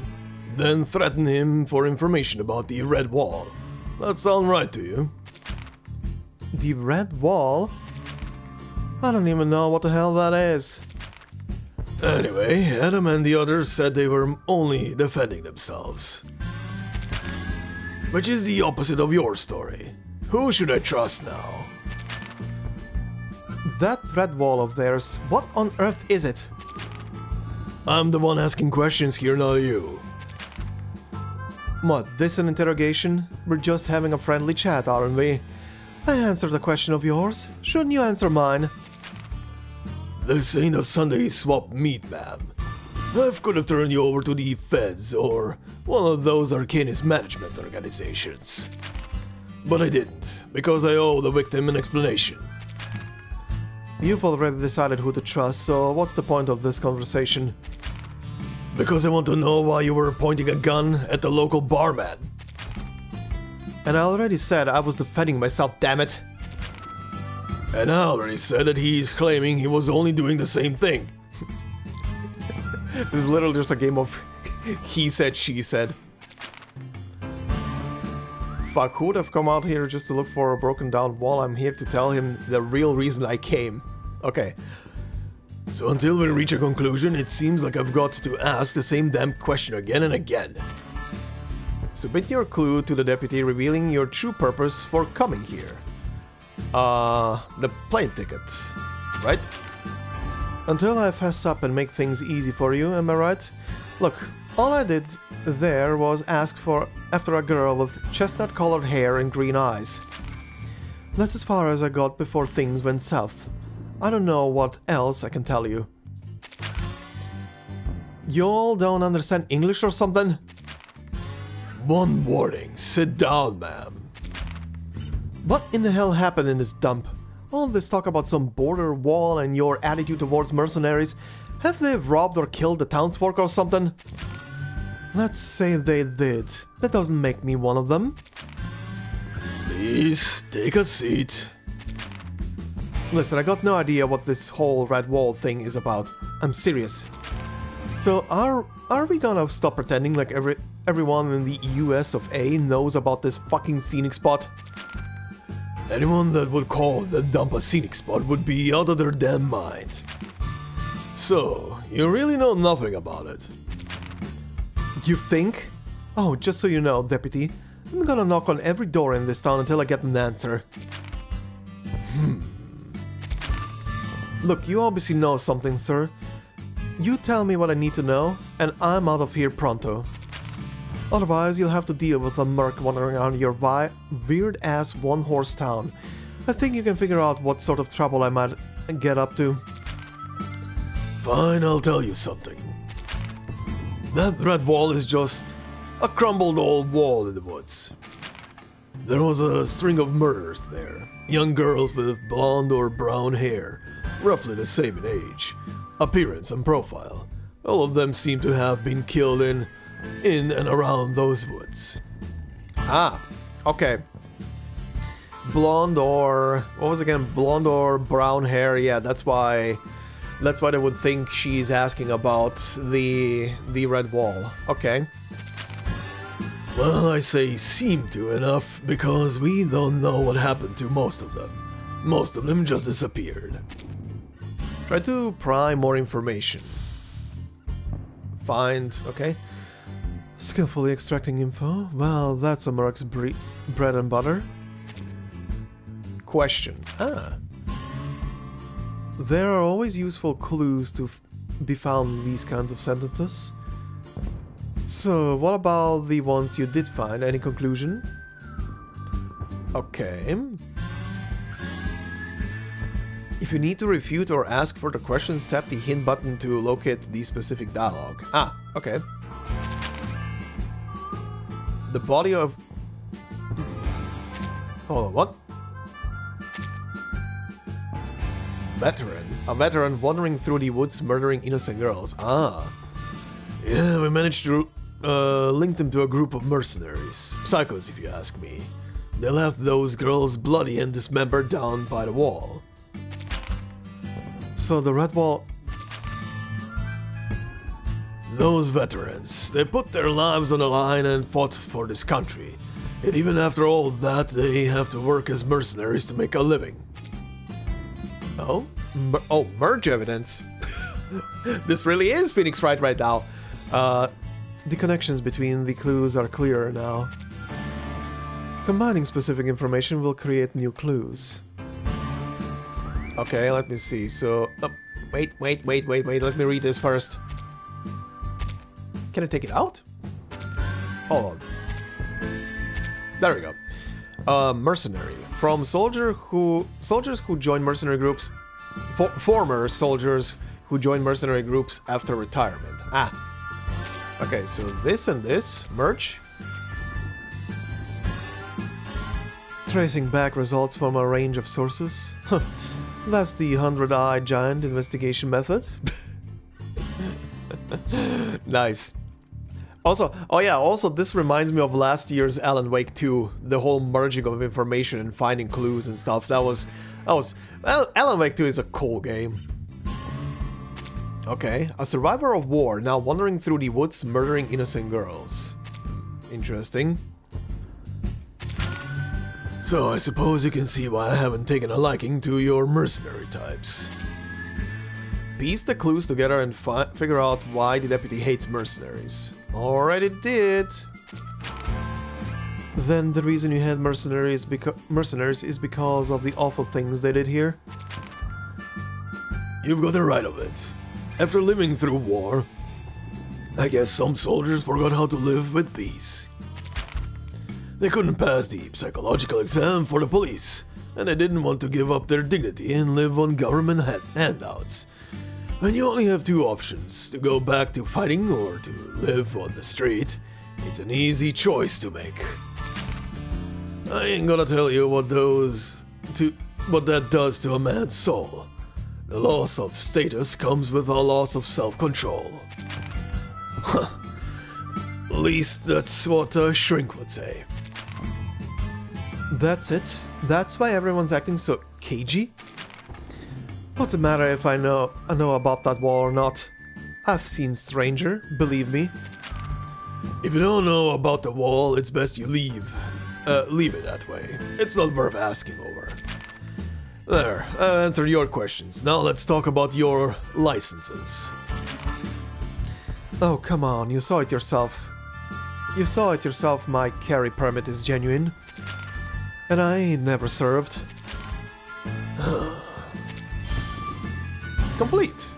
A: then threatened him for information about the Red Wall. That sound right to you? The Red Wall? I don't even know what the hell that is. Anyway, Adam and the others said they were only defending themselves. Which is the opposite of your story. Who should I trust now? That red wall of theirs, what on earth is it? I'm the one asking questions here, not you. What, this an interrogation? We're just having a friendly chat, aren't we? I answered a question of yours. Shouldn't you answer mine? This ain't a Sunday swap meet, ma'am. I could have turned you over to the feds or one of those Arcanist management organizations. But I didn't, because I owe the victim an explanation. You've already decided who to trust, so what's the point of this conversation? Because I want to know why you were pointing a gun at the local barman. And I already said I was defending myself, damn it. And I already said that he's claiming he was only doing the same thing. This is literally just a game of he said, she said. Fuck, who would have come out here just to look for a broken down wall? I'm here to tell him the real reason I came. Okay. So until we reach a conclusion, it seems like I've got to ask the same damn question again and again. Submit your clue to the deputy revealing your true purpose for coming here. The plane ticket, right? Until I fess up and make things easy for you, am I right? Look, all I did there was ask after a girl with chestnut-colored hair and green eyes. That's as far as I got before things went south. I don't know what else I can tell you. You all don't understand English or something? One warning, sit down, ma'am. What in the hell happened in this dump? All this talk about some border wall and your attitude towards mercenaries. Have they robbed or killed the townsfolk or something? Let's say they did. That doesn't make me one of them. Please, take a seat. Listen, I got no idea what this whole red wall thing is about. I'm serious. So are we gonna stop pretending like everyone in the US of A knows about this fucking scenic spot? Anyone that would call the dump a scenic spot would be out of their damn mind. So, you really know nothing about it? You think? Oh, just so you know, Deputy, I'm gonna knock on every door in this town until I get an answer. Look, you obviously know something, sir. You tell me what I need to know, and I'm out of here pronto. Otherwise, you'll have to deal with a merc wandering around your weird-ass one-horse town. I think you can figure out what sort of trouble I might get up to. Fine, I'll tell you something. That red wall is just a crumbled old wall in the woods. There was a string of murders there. Young girls with blonde or brown hair, roughly the same in age, appearance and profile. All of them seem to have been killed in and around those woods. Ah, okay. Blonde or... what was it again? Blonde or brown hair, yeah, that's why they would think she's asking about the red wall. Okay. Well, I say seem to enough, because we don't know what happened to most of them. Most of them just disappeared. Try to pry more information. Find, okay. Skillfully extracting info. Well, that's a merc's bread and butter. Question. Ah. There are always useful clues to be found in these kinds of sentences. So, what about the ones you did find? Any conclusion? Okay. If you need to refute or ask further questions, tap the hint button to locate the specific dialogue. Ah, okay. The body of... hold on, what? Veteran. A veteran wandering through the woods murdering innocent girls. Ah. Yeah, we managed to link them to a group of mercenaries. Psychos, if you ask me. They left those girls bloody and dismembered down by the wall. So the red wall... those veterans, they put their lives on the line and fought for this country. And even after all that, they have to work as mercenaries to make a living. Oh? Oh, merge evidence. This really is Phoenix Wright right now. The connections between the clues are clearer now. Combining specific information will create new clues. Okay, let me see. So, wait. Let me read this first. Can I take it out? Hold on. There we go. Mercenary. From soldiers who join mercenary groups, former soldiers who join mercenary groups after retirement. Ah. Okay, so this and this merge. Tracing back results from a range of sources. Huh. That's the 100-eyed giant investigation method. Nice. Also, oh yeah, also this reminds me of last year's Alan Wake 2, the whole merging of information and finding clues and stuff. Well, Alan Wake 2 is a cool game. Okay, a survivor of war now wandering through the woods murdering innocent girls. Interesting. So I suppose you can see why I haven't taken a liking to your mercenary types. Piece the clues together and figure out why the deputy hates mercenaries. Alright, it did. Then the reason you had mercenaries is because of the awful things they did here? You've got the right of it. After living through war, I guess some soldiers forgot how to live with peace. They couldn't pass the psychological exam for the police, and they didn't want to give up their dignity and live on government handouts. When you only have two options, to go back to fighting or to live on the street, it's an easy choice to make. I ain't gonna tell you what that does to a man's soul. The loss of status comes with a loss of self-control. Huh. At least that's what a shrink would say. That's it? That's why everyone's acting so cagey? What's the matter if I know about that wall or not? I've seen stranger, believe me. If you don't know about the wall, it's best you leave it that way. It's not worth asking over. There, I answered your questions. Now let's talk about your licenses. Oh, come on, you saw it yourself. You saw it yourself, my carry permit is genuine. And I ain't never served. Complete!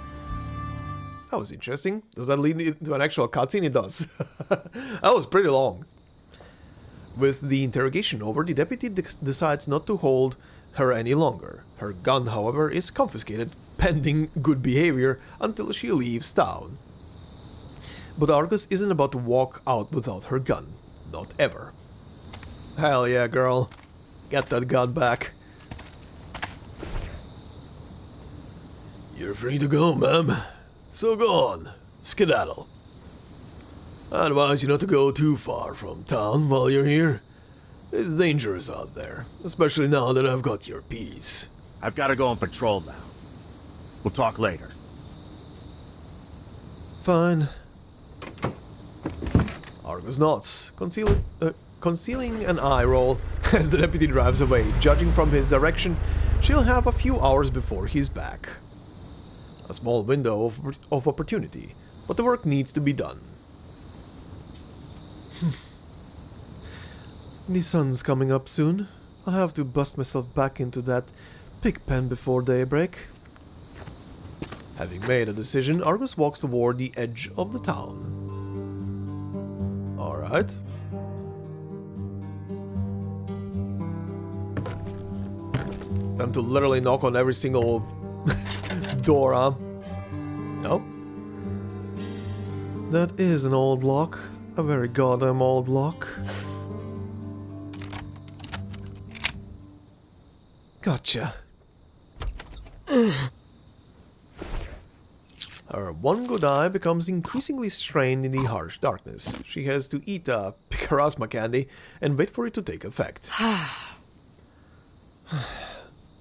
A: That was interesting. Does that lead to an actual cutscene? It does. That was pretty long. With the interrogation over, the deputy decides not to hold her any longer. Her gun, however, is confiscated, pending good behavior, until she leaves town. But Argus isn't about to walk out without her gun. Not ever. Hell yeah, girl. Get that gun back. You're free to go, ma'am. So go on. Skedaddle. I advise you not to go too far from town while you're here. It's dangerous out there, especially now that I've got your piece.
E: I've got to go on patrol now. We'll talk later.
A: Fine. Argus nods, concealing an eye roll as the deputy drives away. Judging from his direction, she'll have a few hours before he's back. A small window of opportunity, but the work needs to be done. The sun's coming up soon. I'll have to bust myself back into that pig pen before daybreak. Having made a decision, Argus walks toward the edge of the town. Alright. Time to literally knock on every single door, huh? No? That is an old lock. A very goddamn old lock. Gotcha. Her one good eye becomes increasingly strained in the harsh darkness. She has to eat a picarasma candy and wait for it to take effect.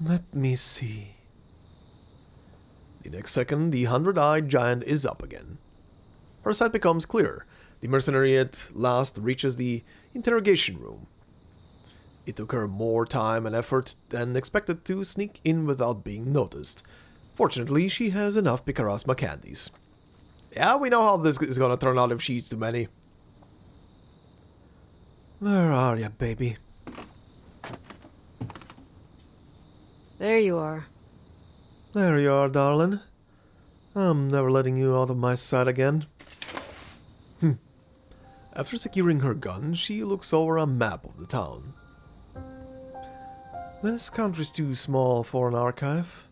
A: Let me see. The next second, the 100-eyed giant is up again. Her sight becomes clearer. The mercenary at last reaches the interrogation room. It took her more time and effort than expected to sneak in without being noticed. Fortunately, she has enough picarasma candies. Yeah, we know how this is gonna turn out if she eats too many. Where are ya, baby?
B: There you are.
A: There you are, darling. I'm never letting you out of my sight again. After securing her gun, she looks over a map of the town. This country's too small for an archive.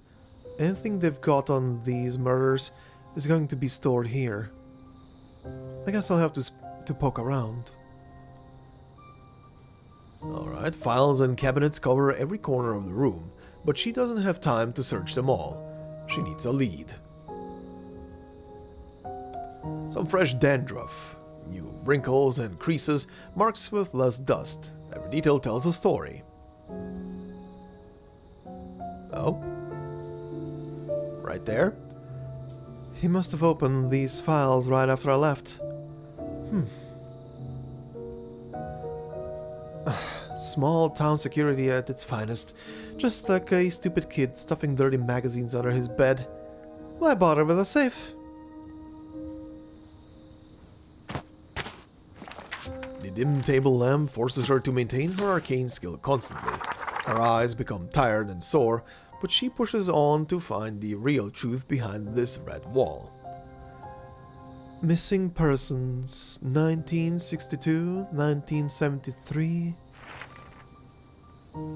A: Anything they've got on these murders is going to be stored here. I guess I'll have to poke around. Alright, files and cabinets cover every corner of the room, but she doesn't have time to search them all. She needs a lead. Some fresh dandruff, new wrinkles and creases, marks with less dust. Every detail tells a story. Oh? Right there? He must have opened these files right after I left. Small town security at its finest. Just like a stupid kid stuffing dirty magazines under his bed. Why bother with a safe? The dim table lamp forces her to maintain her arcane skill constantly. Her eyes become tired and sore, but she pushes on to find the real truth behind this red wall. Missing persons, 1962, 1973.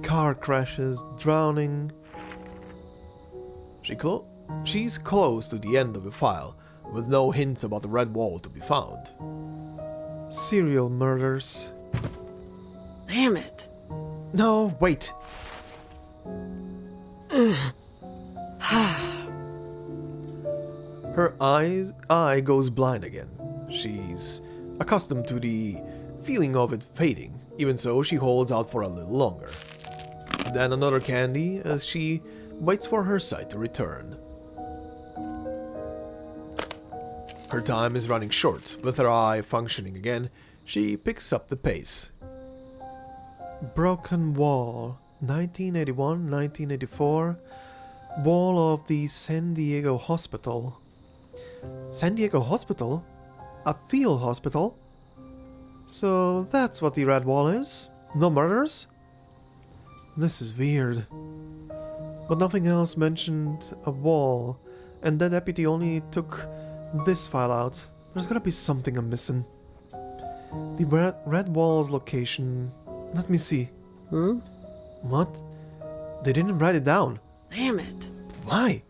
A: Car crashes, drowning. She's close to the end of the file, with no hints about the red wall to be found. Serial murders.
B: Damn it.
A: No, wait. Her eye goes blind again. She's accustomed to the feeling of it fading. Even so, she holds out for a little longer. Then another candy as she waits for her sight to return. Her time is running short. With her eye functioning again, she picks up the pace. Broken wall, 1981, 1984. Wall of the San Diego Hospital. San Diego Hospital? A field hospital? So that's what the red wall is? No murders? This is weird. But nothing else mentioned a wall, and that deputy only took this file out. There's gotta be something I'm missing. The red wall's location... Let me see.
B: Hmm?
A: What? They didn't write it down.
B: Damn it.
A: Why?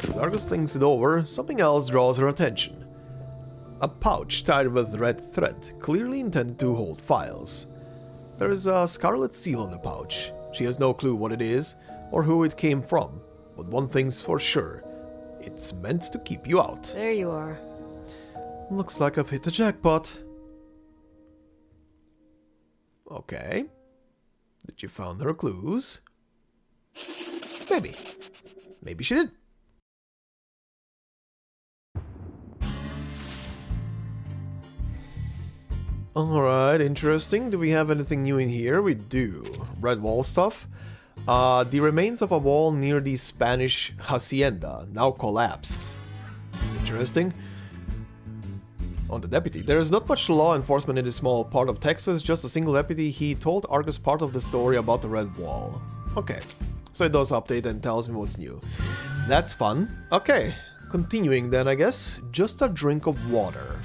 A: As Argus thinks it over, something else draws her attention. A pouch tied with red thread, clearly intended to hold files. There is a scarlet seal on the pouch. She has no clue what it is, or who it came from, but one thing's for sure. It's meant to keep you out.
B: There you are.
A: Looks like I've hit the jackpot. Okay. Did you find her clues? Maybe. Maybe she did. Alright, interesting. Do we have anything new in here? We do. Red wall stuff. The remains of a wall near the Spanish hacienda, now collapsed. Interesting. On the deputy. There is not much law enforcement in this small part of Texas, just a single deputy. He told Argus part of the story about the red wall. Okay. So it does update and tells me what's new. That's fun. Okay. Continuing then, I guess. Just a drink of water.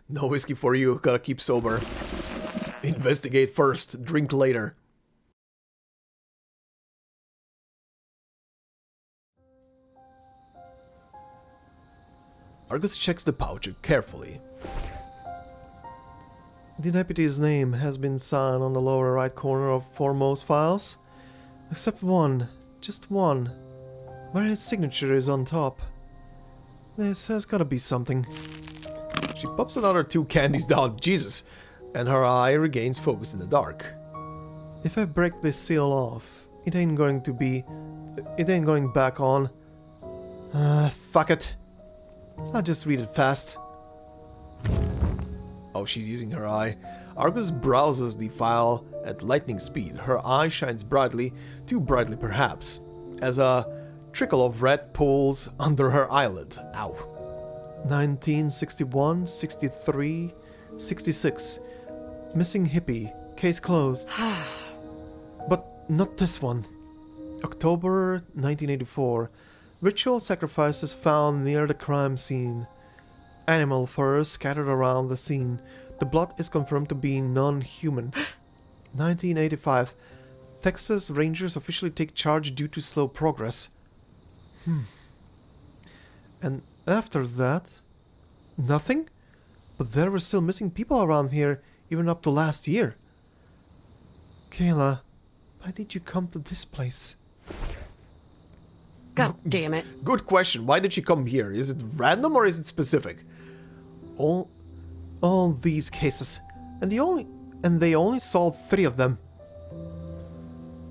A: No whiskey for you, gotta keep sober. Investigate first, drink later. Argus checks the pouch carefully. The deputy's name has been signed on the lower right corner of foremost files. Except one, just one, where his signature is on top. This has gotta be something. She pops another 2 candies down, Jesus, and her eye regains focus in the dark. If I break this seal off, it ain't going back on. Fuck it. I'll just read it fast. Oh, she's using her eye. Argus browses the file at lightning speed. Her eye shines brightly, too brightly perhaps, as a trickle of red pools under her eyelid. Ow. 1961, 63, 66. Missing hippie. Case closed. But not this one. October 1984. Ritual sacrifices found near the crime scene. Animal fur scattered around the scene. The blood is confirmed to be non-human. 1985. Texas Rangers officially take charge due to slow progress. And after that, nothing? But there were still missing people around here, even up to last year. Kayla, why did you come to this place?
B: God damn it.
A: Good question. Why did she come here? Is it random or is it specific? All these cases, and they only solved 3 of them.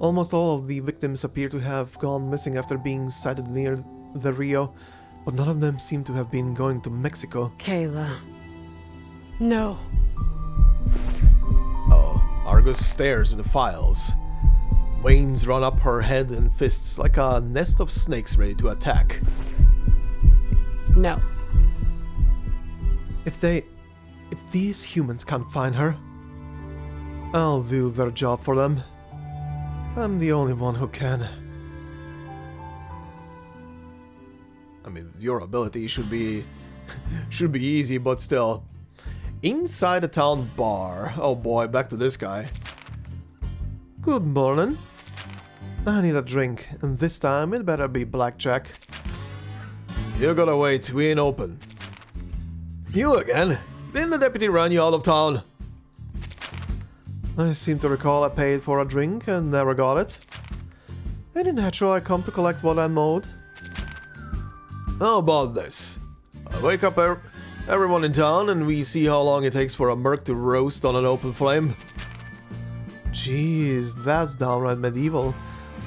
A: Almost all of the victims appear to have gone missing after being sighted near the Rio, but none of them seem to have been going to Mexico.
B: Kayla. No.
A: Oh, Argus stares at the files. Veins run up her head and fists like a nest of snakes ready to attack.
B: No.
A: If these humans can't find her, I'll do their job for them. I'm the only one who can. I mean, your ability should be easy, but still. Inside a town bar. Oh boy, back to this guy. Good morning. I need a drink, and this time it better be blackjack. You gotta wait, we ain't open. You again? Didn't the deputy run you out of town? I seem to recall I paid for a drink and never got it. Ain't it natural I come to collect what I'm owed? How about this? I wake up everyone in town and we see how long it takes for a merc to roast on an open flame. Jeez, that's downright medieval.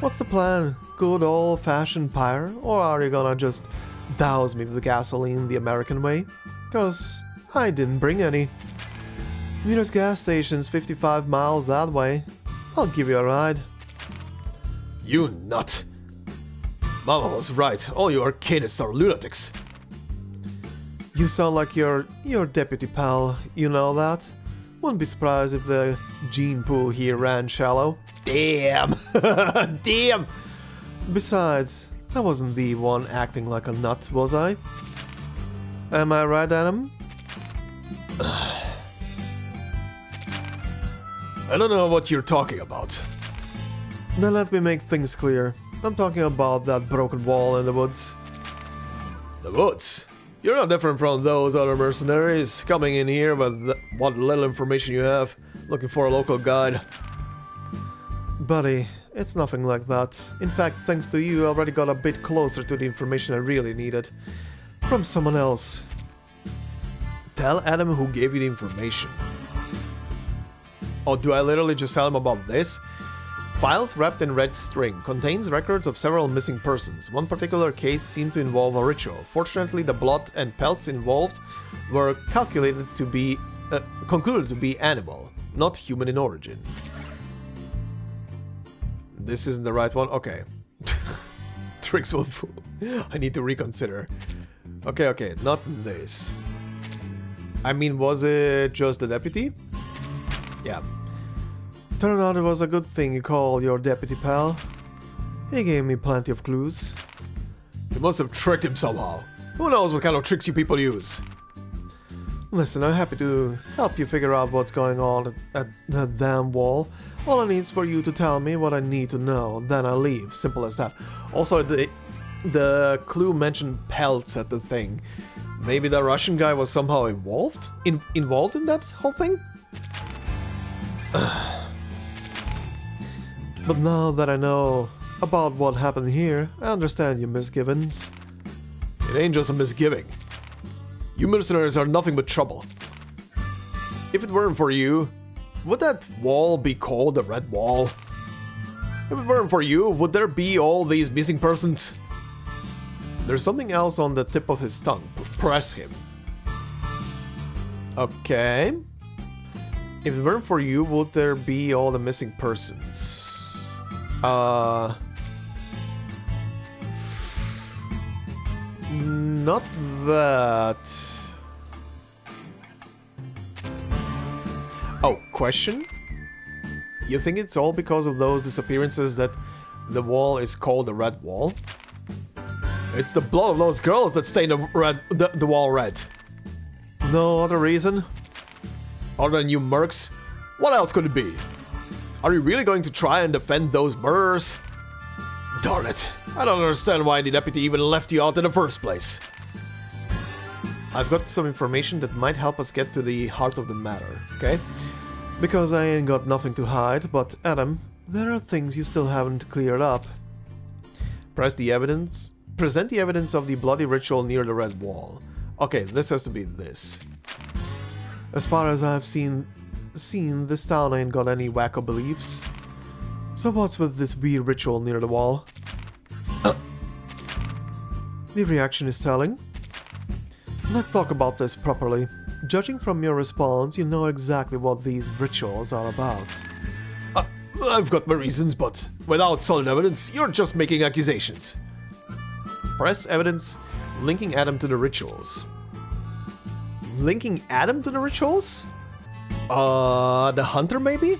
A: What's the plan? Good old-fashioned pyre? Or are you gonna just douse me with gasoline the American way? 'Cause I didn't bring any. Nearest gas station's 55 miles that way. I'll give you a ride. You nut! Mama was right, all you Arcanists are lunatics. You sound like your deputy pal, you know that? Wouldn't be surprised if the gene pool here ran shallow. Damn! Damn! Besides, I wasn't the one acting like a nut, was I? Am I right, Adam? I don't know what you're talking about. Then let me make things clear. I'm talking about that broken wall in the woods. The woods? You're not different from those other mercenaries, coming in here with what little information you have, looking for a local guide. Buddy, it's nothing like that. In fact, thanks to you, I already got a bit closer to the information I really needed. From someone else. Tell Adam who gave you the information. Oh, do I literally just tell him about this? Files wrapped in red string contains records of several missing persons. One particular case seemed to involve a ritual. Fortunately, the blood and pelts involved were concluded to be animal, not human in origin. This isn't the right one? Okay. Tricks will fool. I need to reconsider. Okay, not this. I mean, was it just the deputy? Yeah. Turned out it was a good thing you called your deputy pal. He gave me plenty of clues. You must have tricked him somehow. Who knows what kind of tricks you people use? Listen, I'm happy to help you figure out what's going on at that damn wall. All I need is for you to tell me what I need to know, then I leave. Simple as that. Also, the clue mentioned pelts at the thing. Maybe the Russian guy was somehow involved in that whole thing? But now that I know about what happened here, I understand your misgivings. It ain't just a misgiving. You mercenaries are nothing but trouble. If it weren't for you, would that wall be called the Red Wall? If it weren't for you, would there be all these missing persons? There's something else on the tip of his tongue. Press him. Okay. If it weren't for you, would there be all the missing persons? Not that. Oh, question? You think it's all because of those disappearances that the wall is called the Red Wall? It's the blood of those girls that stain the wall red. No other reason? Other than you mercs? What else could it be? Are you really going to try and defend those murderers? Darn it. I don't understand why the deputy even left you out in the first place. I've got some information that might help us get to the heart of the matter, okay? Because I ain't got nothing to hide, but Adam, there are things you still haven't cleared up. Present the evidence of the bloody ritual near the Red Wall. Okay, this has to be this. As far as I've seen, this town ain't got any wacko beliefs. So what's with this weird ritual near the wall? The reaction is telling. Let's talk about this properly. Judging from your response, you know exactly what these rituals are about. I've got my reasons, but without solid evidence, you're just making accusations. Press evidence linking Adam to the rituals. Linking Adam to the rituals? The hunter maybe?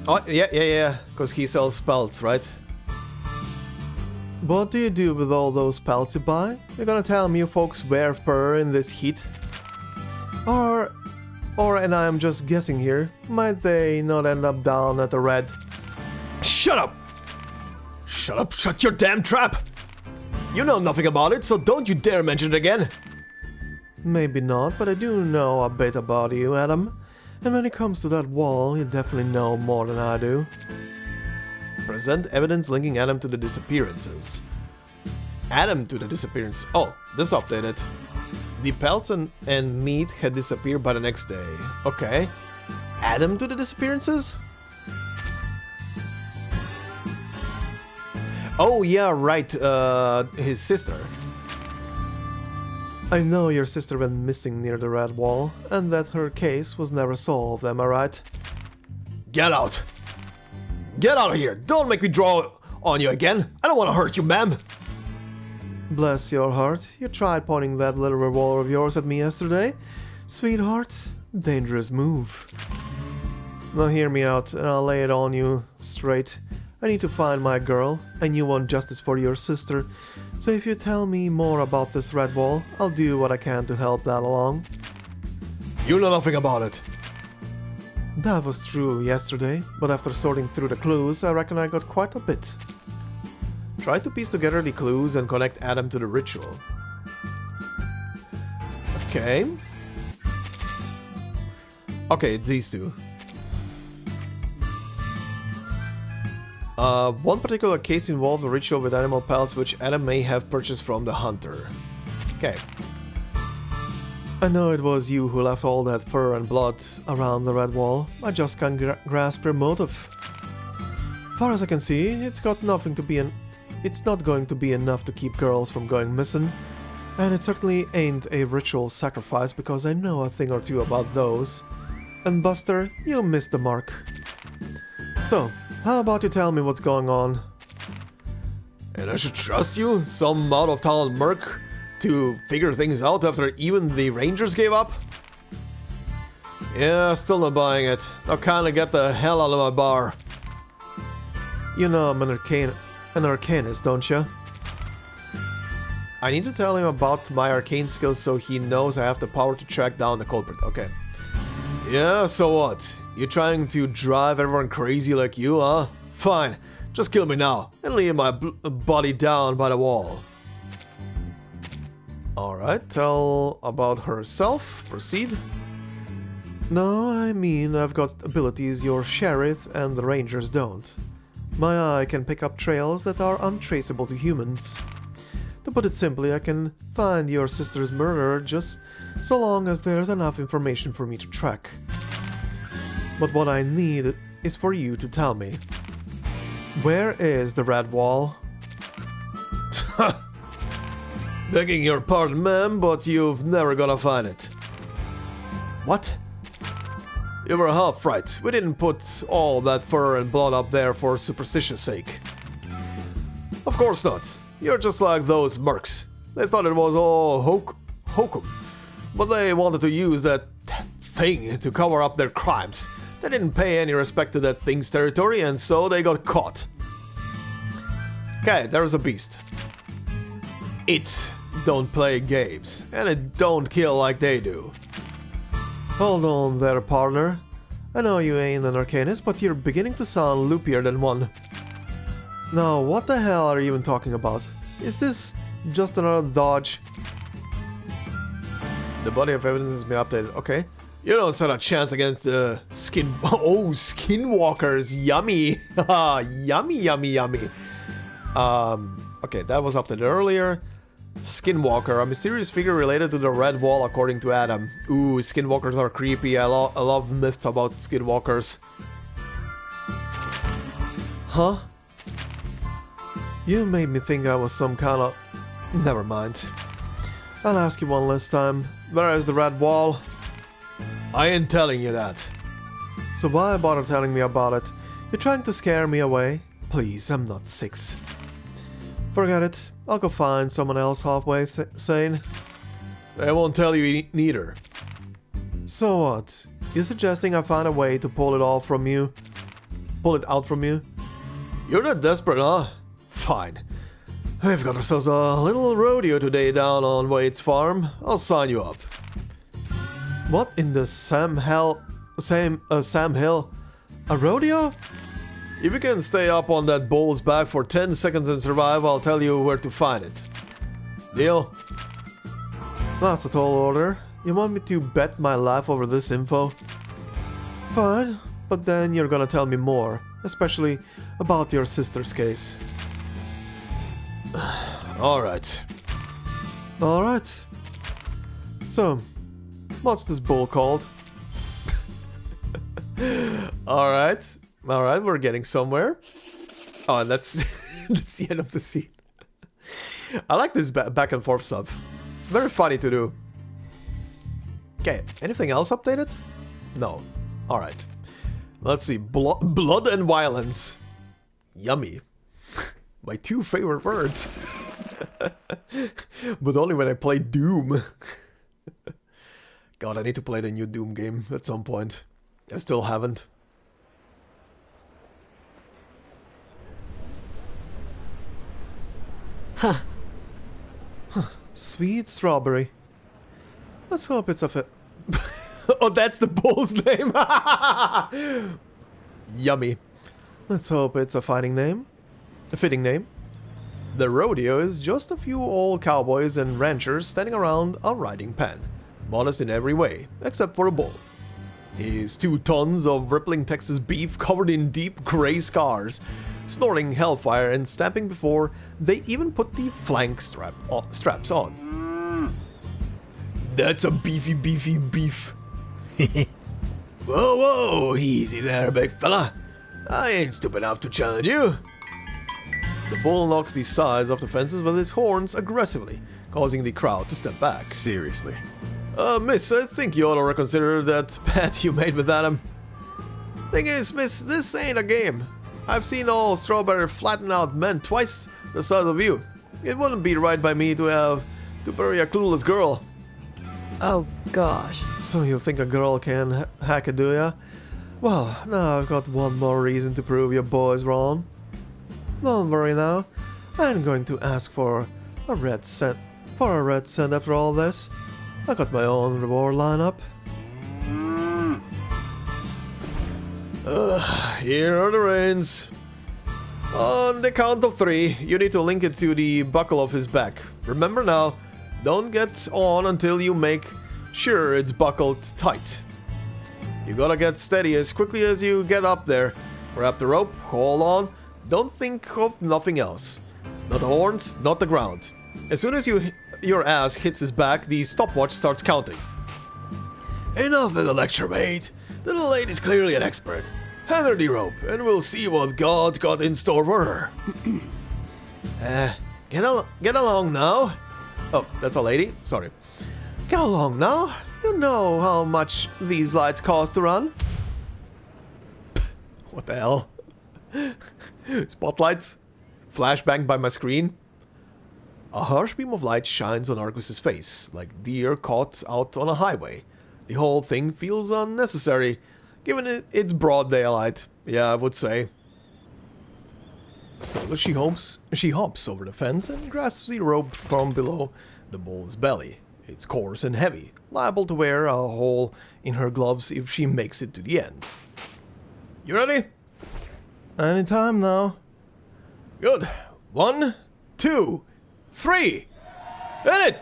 A: Oh, yeah, because he sells pelts, right? What do you do with all those pelts you buy? You're gonna tell me you folks wear fur in this heat? Or, and I'm just guessing here, might they not end up down at the Red? Shut up! Shut up, shut your damn trap! You know nothing about it, so don't you dare mention it again! Maybe not, but I do know a bit about you, Adam. And when it comes to that wall, you definitely know more than I do. Present evidence linking Adam to the disappearances. Adam to the disappearance. Oh, this updated. The pelts and meat had disappeared by the next day. Okay. Adam to the disappearances? Oh yeah, right, his sister. I know your sister went missing near the Red Wall, and that her case was never solved, am I right? Get out! Get out of here! Don't make me draw on you again! I don't want to hurt you, ma'am! Bless your heart, you tried pointing that little revolver of yours at me yesterday. Sweetheart, dangerous move. Now hear me out and I'll lay it on you straight. I need to find my girl, and you want justice for your sister. So if you tell me more about this red wall, I'll do what I can to help that along. You know nothing about it. That was true yesterday, but after sorting through the clues, I reckon I got quite a bit. Try to piece together the clues and connect Adam to the ritual. Okay. Okay, it's these two. One particular case involved a ritual with animal pelts which Adam may have purchased from the hunter. Okay. I know it was you who left all that fur and blood around the red wall. I just can't grasp your motive. Far as I can see, it's not going to be enough to keep girls from going missing. And it certainly ain't a ritual sacrifice because I know a thing or two about those. And Buster, you missed the mark. So, how about you tell me what's going on? And I should trust you, some out-of-town merc, to figure things out after even the Rangers gave up? Yeah, still not buying it. Now kinda get the hell out of my bar. You know I'm an Arcanist, don't you? I need to tell him about my arcane skills so he knows I have the power to track down the culprit. Okay. Yeah, so what? You trying to drive everyone crazy like you, huh? Fine, just kill me now and leave my body down by the wall. Alright, tell about herself. Proceed. No, I mean I've got abilities your sheriff and the Rangers don't. My eye can pick up trails that are untraceable to humans. To put it simply, I can find your sister's murderer just so long as there's enough information for me to track. But what I need is for you to tell me. Where is the red wall? Begging your pardon, ma'am, but you've never gonna find it. What? You were half right. We didn't put all that fur and blood up there for superstition's sake. Of course not. You're just like those mercs. They thought it was all hokum. But they wanted to use that thing to cover up their crimes. They didn't pay any respect to that thing's territory, and so they got caught. Okay, there's a beast. It don't play games, and it don't kill like they do. Hold on there, partner. I know you ain't an Arcanist, but you're beginning to sound loopier than one. Now, what the hell are you even talking about? Is this just another dodge? The body of evidence has been updated. Okay. You don't stand a chance against the skinwalkers. Yummy. Yummy, yummy, yummy. Okay, that was updated earlier. Skinwalker, a mysterious figure related to the Red Wall according to Adam. Ooh, skinwalkers are creepy. I love myths about skinwalkers. Huh? You made me think I was some kind of... Never mind. I'll ask you one last time. Where is the Red Wall? I ain't telling you that. So why bother telling me about it? You're trying to scare me away? Please, I'm not 6. Forget it. I'll go find someone else halfway sane. I won't tell you neither. So what? You're suggesting I find a way to pull it out from you? You're not desperate, huh? Fine. We've got ourselves a little rodeo today down on Wade's farm. I'll sign you up. What in the Sam Hill? A rodeo? If you can stay up on that bull's back for 10 seconds and survive, I'll tell you where to find it. Deal? That's a tall order. You want me to bet my life over this info? Fine, but then you're gonna tell me more, especially about your sister's case. Alright. Alright. So, what's this bull called? Alright. Alright, we're getting somewhere. Oh, and that's, that's the end of the scene. I like this back and forth stuff. Very funny to do. Okay, anything else updated? No. Alright. Let's see. Blood and violence. Yummy. My 2 favorite words. But only when I play Doom. God, I need to play the new Doom game at some point. I still haven't.
B: Huh.
A: Sweet strawberry. Let's hope it's a fit. Oh, that's the bull's name. Yummy. Let's hope it's a fitting name. The rodeo is just a few old cowboys and ranchers standing around a riding pen, modest in every way, except for a bull. He's 2 tons of rippling Texas beef covered in deep gray scars, snorting hellfire and stamping before they even put the flank straps on. That's a beefy beef. Whoa, whoa, easy there, big fella. I ain't stupid enough to challenge you. The bull knocks the sides of the fences with his horns aggressively, causing the crowd to step back.
C: Seriously.
A: Miss, I think you ought to reconsider that bet you made with Adam. Thing is, miss, this ain't a game. I've seen all strawberry flatten out men twice the size of you. It wouldn't be right by me to have to bury a clueless girl.
B: Oh, gosh.
A: So you think a girl can hack it, do ya? Well, now I've got one more reason to prove your boy's wrong. Don't worry now. I'm going to ask for a red cent. After all this. I got my own reward lineup. Here are the reins. On the count of 3, you need to link it to the buckle of his back. Remember now, don't get on until you make sure it's buckled tight. You gotta get steady as quickly as you get up there. Grab the rope, hold on, don't think of nothing else. Not the horns, not the ground. As soon as your ass hits his back, the stopwatch starts counting. Enough of the lecture, mate. The little lady's clearly an expert. Hand her the rope, and we'll see what God's got in store for her. Get along now. Oh, that's a lady? Sorry. Get along now. You know how much these lights cost to run? What the hell? Spotlights? Flashbang by my screen? A harsh beam of light shines on Argus's face, like deer caught out on a highway. The whole thing feels unnecessary, given its broad daylight. Yeah, I would say. So she hops over the fence and grasps the rope from below the bull's belly. It's coarse and heavy, liable to wear a hole in her gloves if she makes it to the end. You ready? Anytime now. Good. 1, 2, 3. Hit it!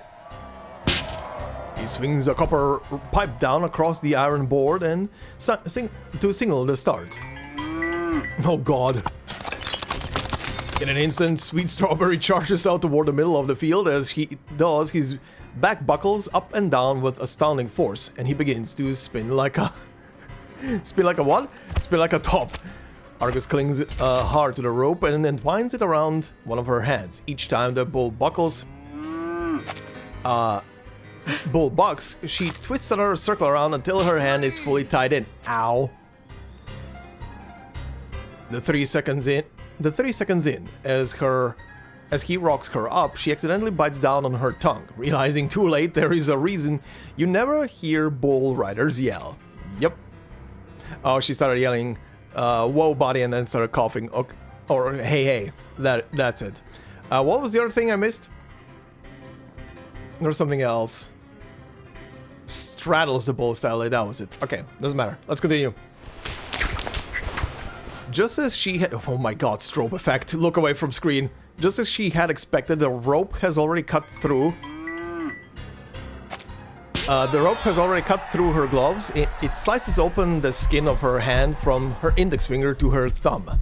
A: He swings a copper pipe down across the iron board and to signal the start. Oh god. In an instant, Sweet Strawberry charges out toward the middle of the field. As he does, his back buckles up and down with astounding force, and he begins to spin like a... spin like a what? Spin like a top. Argus clings hard to the rope and then twines it around one of her hands. Each time the bull bucks, she twists another circle around until her hand is fully tied in. Ow. The 3 seconds in, as he rocks her up, she accidentally bites down on her tongue, realizing too late there is a reason you never hear bull riders yell. Yep. Oh, she started yelling, whoa buddy, and then started coughing. Okay. Or hey, that's it. What was the other thing I missed? There's something else. Straddles the bull style, that was it. Okay, doesn't matter. Let's continue. Just as she had... Oh my god, strobe effect. Look away from screen. Just as she had expected, the rope has already cut through. Her gloves. It slices open the skin of her hand from her index finger to her thumb.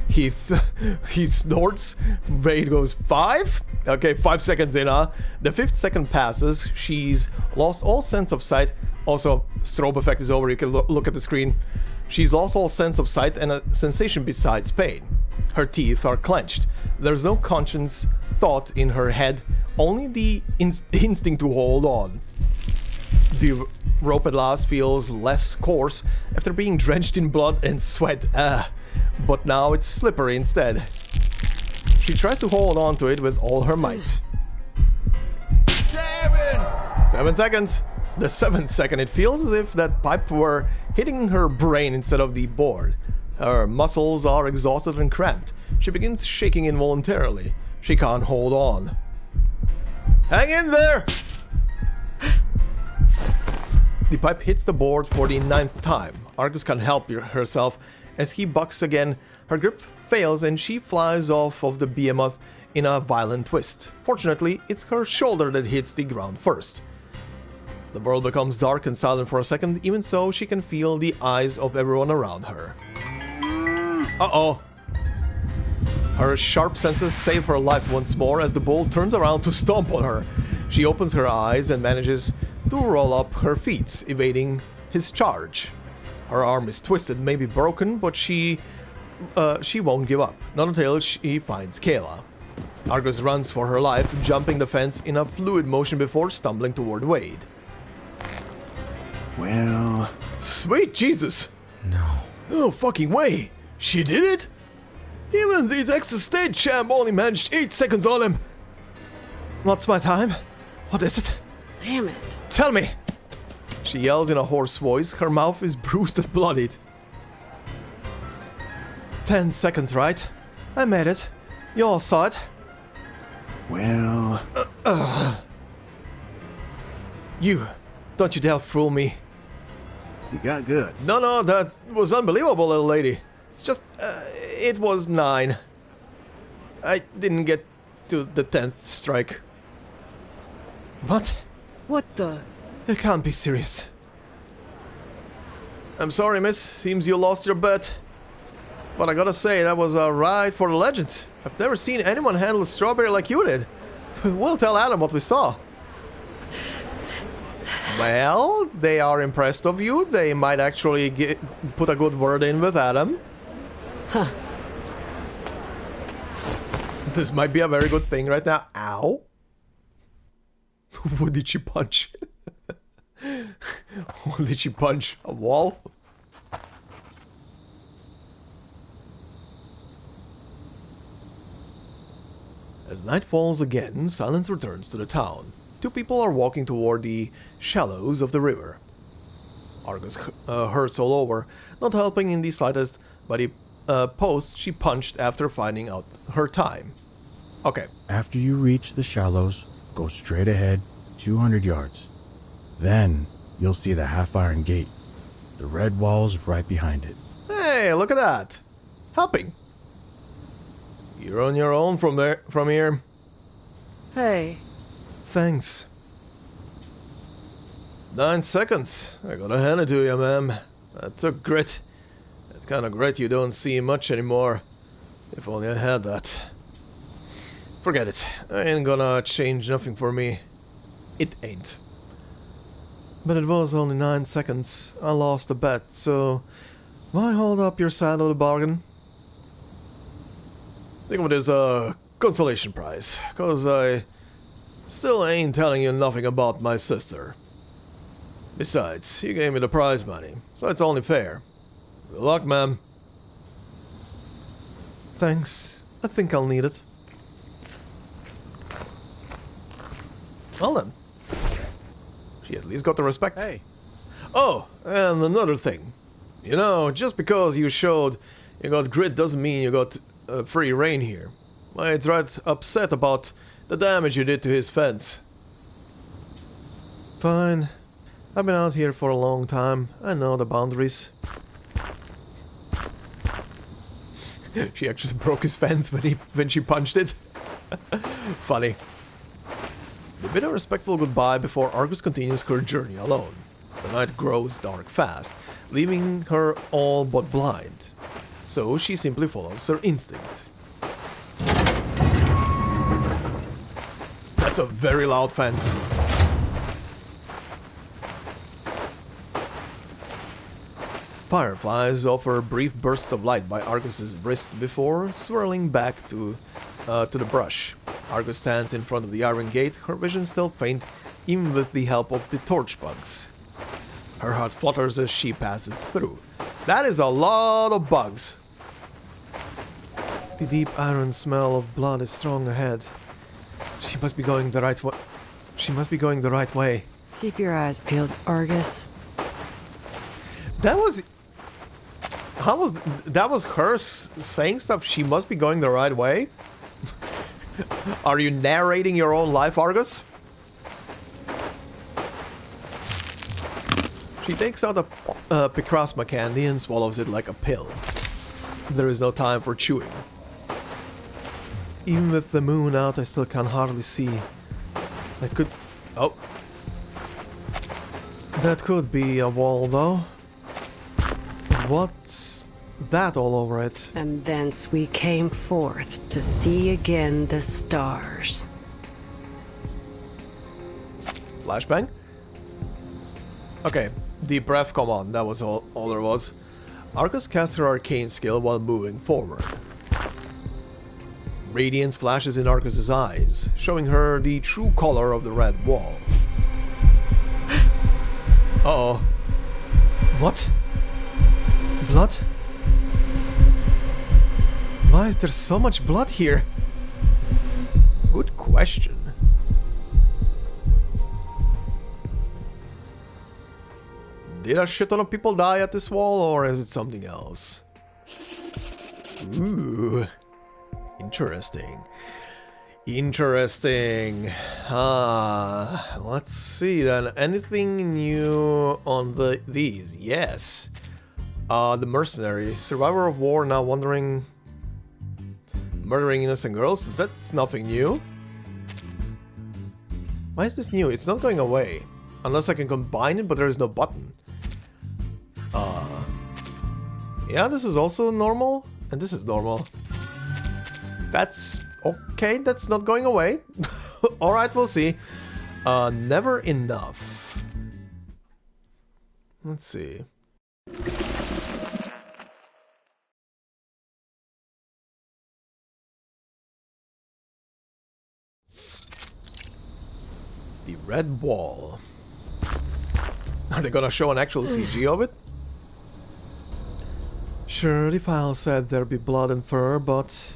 A: He snorts. Wait, goes 5? Okay, 5 seconds in, huh? The 5th second passes. She's lost all sense of sight. Also, strobe effect is over. You can look at the screen. She's lost all sense of sight and a sensation besides pain. Her teeth are clenched. There's no conscious thought in her head, only the instinct to hold on. The rope at last feels less coarse after being drenched in blood and sweat. But now it's slippery instead. She tries to hold on to it with all her might. 7 seconds. The 7th second, it feels as if that pipe were hitting her brain instead of the board. Her muscles are exhausted and cramped. She begins shaking involuntarily. She can't hold on. Hang in there! The pipe hits the board for the 9th time. Argus can't help herself as he bucks again. Her grip fails and she flies off of the behemoth in a violent twist. Fortunately, it's her shoulder that hits the ground first. The world becomes dark and silent for a second, even so she can feel the eyes of everyone around her. Uh-oh. Her sharp senses save her life once more as the bull turns around to stomp on her. She opens her eyes and manages to roll up her feet, evading his charge. Her arm is twisted, maybe broken, but she won't give up, not until she finds Kayla. Argus runs for her life, jumping the fence in a fluid motion before stumbling toward Wade.
E: Well...
A: Sweet Jesus!
D: No.
A: No fucking way! She did it? Even the Texas State champ only managed 8 seconds on him! What's my time? What is it?
B: Damn it.
A: Tell me! She yells in a hoarse voice, her mouth is bruised and bloodied. 10 seconds, right? I made it. You all saw it.
E: Well...
A: Don't you dare fool me.
E: You got guts.
A: No, that was unbelievable, little lady. It's just, it was 9. I didn't get to the 10th strike. What?
B: What the?
A: You can't be serious. I'm sorry, miss. Seems you lost your bet. But I gotta say, that was a ride for the legends. I've never seen anyone handle a strawberry like you did. We'll tell Adam what we saw. Well, they are impressed of you. They might actually put a good word in with Adam.
B: Huh.
A: This might be a very good thing right now. Ow. What did she punch? What did she punch? A wall? As night falls again, silence returns to the town. 2 people are walking toward the shallows of the river. Argus hurts all over, not helping in the slightest by the post she punched after finding out her time. Okay.
C: After you reach the shallows, go straight ahead 200 yards. Then you'll see the half-iron gate. The red wall's right behind it.
A: Hey, look at that. Helping. You're on your own from here.
B: Hey.
A: Thanks. 9 seconds. I gotta hand it to you, ma'am. That took grit. That kind of grit you don't see much anymore. If only I had that. Forget it. I ain't gonna change nothing for me. It ain't. But it was only 9 seconds. I lost the bet, so why hold up your side of the bargain? Think of it as a consolation prize, cause I still ain't telling you nothing about my sister. Besides, you gave me the prize money, so it's only fair. Good luck, ma'am. Thanks. I think I'll need it. Well then. She at least got the respect.
C: Hey.
A: Oh, and another thing. You know, just because you showed you got grit doesn't mean you got free reign here. I'd right upset about the damage you did to his fence. Fine. I've been out here for a long time. I know the boundaries. She actually broke his fence when she punched it. Funny. They bid a respectful goodbye before Argus continues her journey alone. The night grows dark fast, leaving her all but blind. So she simply follows her instinct. That's a very loud fence. Fireflies offer brief bursts of light by Argus's wrist before swirling back to the brush. Argus stands in front of the iron gate, her vision still faint, even with the help of the torch bugs. Her heart flutters as she passes through. That is a lot of bugs. The deep iron smell of blood is strong ahead. She must be going the right way. She must be going the right way.
B: Keep your eyes peeled, Argus.
A: That was... How was... That was her saying stuff? She must be going the right way? Are you narrating your own life, Argus? She takes out a Picrasma candy and swallows it like a pill. There is no time for chewing. Even with the moon out, I still can hardly see. That could... Oh. That could be a wall, though. What's that all over it?
B: And thence we came forth to see again the stars.
A: Flashbang? Okay, deep breath, come on, that was all there was. Arcus casts her arcane skill while moving forward. Radiance flashes in Arcus's eyes, showing her the true color of the red wall. Uh-oh. What? Blood? Why is there so much blood here? Good question. Did a shit ton of people die at this wall, or is it something else? Ooh. Interesting. Interesting. Let's see then. Anything new on these? Yes. The mercenary. Survivor of war now wandering... Murdering innocent girls? That's nothing new. Why is this new? It's not going away. Unless I can combine it, but there is no button. Yeah, this is also normal. And this is normal. That's okay, that's not going away. Alright, we'll see. Never enough. Let's see. The red wall. Are they gonna show an actual CG of it? Sure, the file said there'd be blood and fur, but...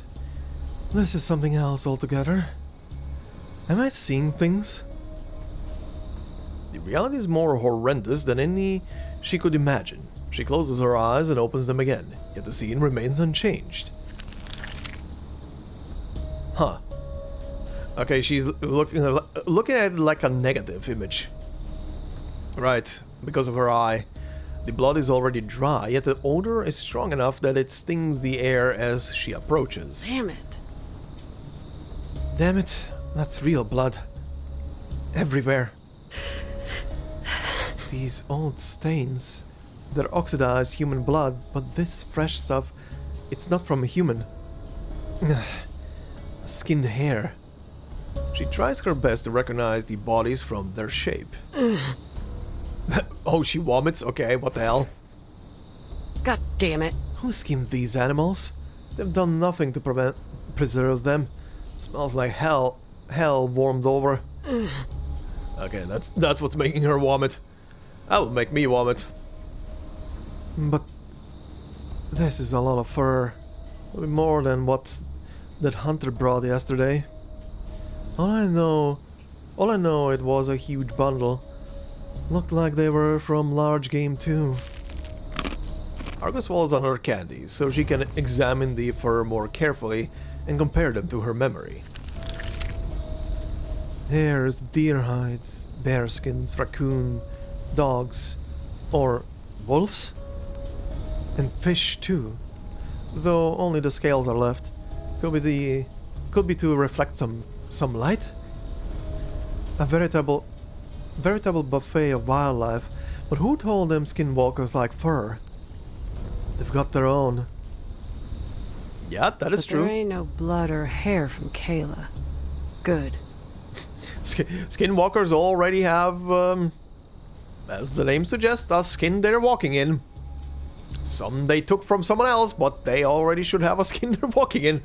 A: this is something else altogether. Am I seeing things? The reality is more horrendous than any she could imagine. She closes her eyes and opens them again, yet the scene remains unchanged. Huh. Okay, she's looking at it like a negative image. Right, because of her eye. The blood is already dry, yet the odor is strong enough that it stings the air as she approaches.
B: Damn it.
A: Damn it, that's real blood. Everywhere. These old stains. They're oxidized human blood, but this fresh stuff, it's not from a human. Skinned hair. She tries her best to recognize the bodies from their shape. Oh, she vomits? Okay, what the hell?
B: God damn it.
A: Who skinned these animals? They've done nothing to preserve them. Smells like hell warmed over. Okay, that's what's making her vomit. That would make me vomit. But this is a lot of fur. More than what that hunter brought yesterday. All I know it was a huge bundle. Looked like they were from large game too. Argus falls on her candy, so she can examine the fur more carefully and compare them to her memory. Hares, deer hides, bearskins, raccoon, dogs, or wolves? And fish too, though only the scales are left. Could be to reflect some light? A veritable buffet of wildlife, but who told them skinwalkers like fur? They've got their own. Yeah, that is true.
B: There ain't no blood or hair from Kayla. Good.
A: Skinwalkers already have, as the name suggests, a skin they're walking in. Some they took from someone else, but they already should have a skin they're walking in.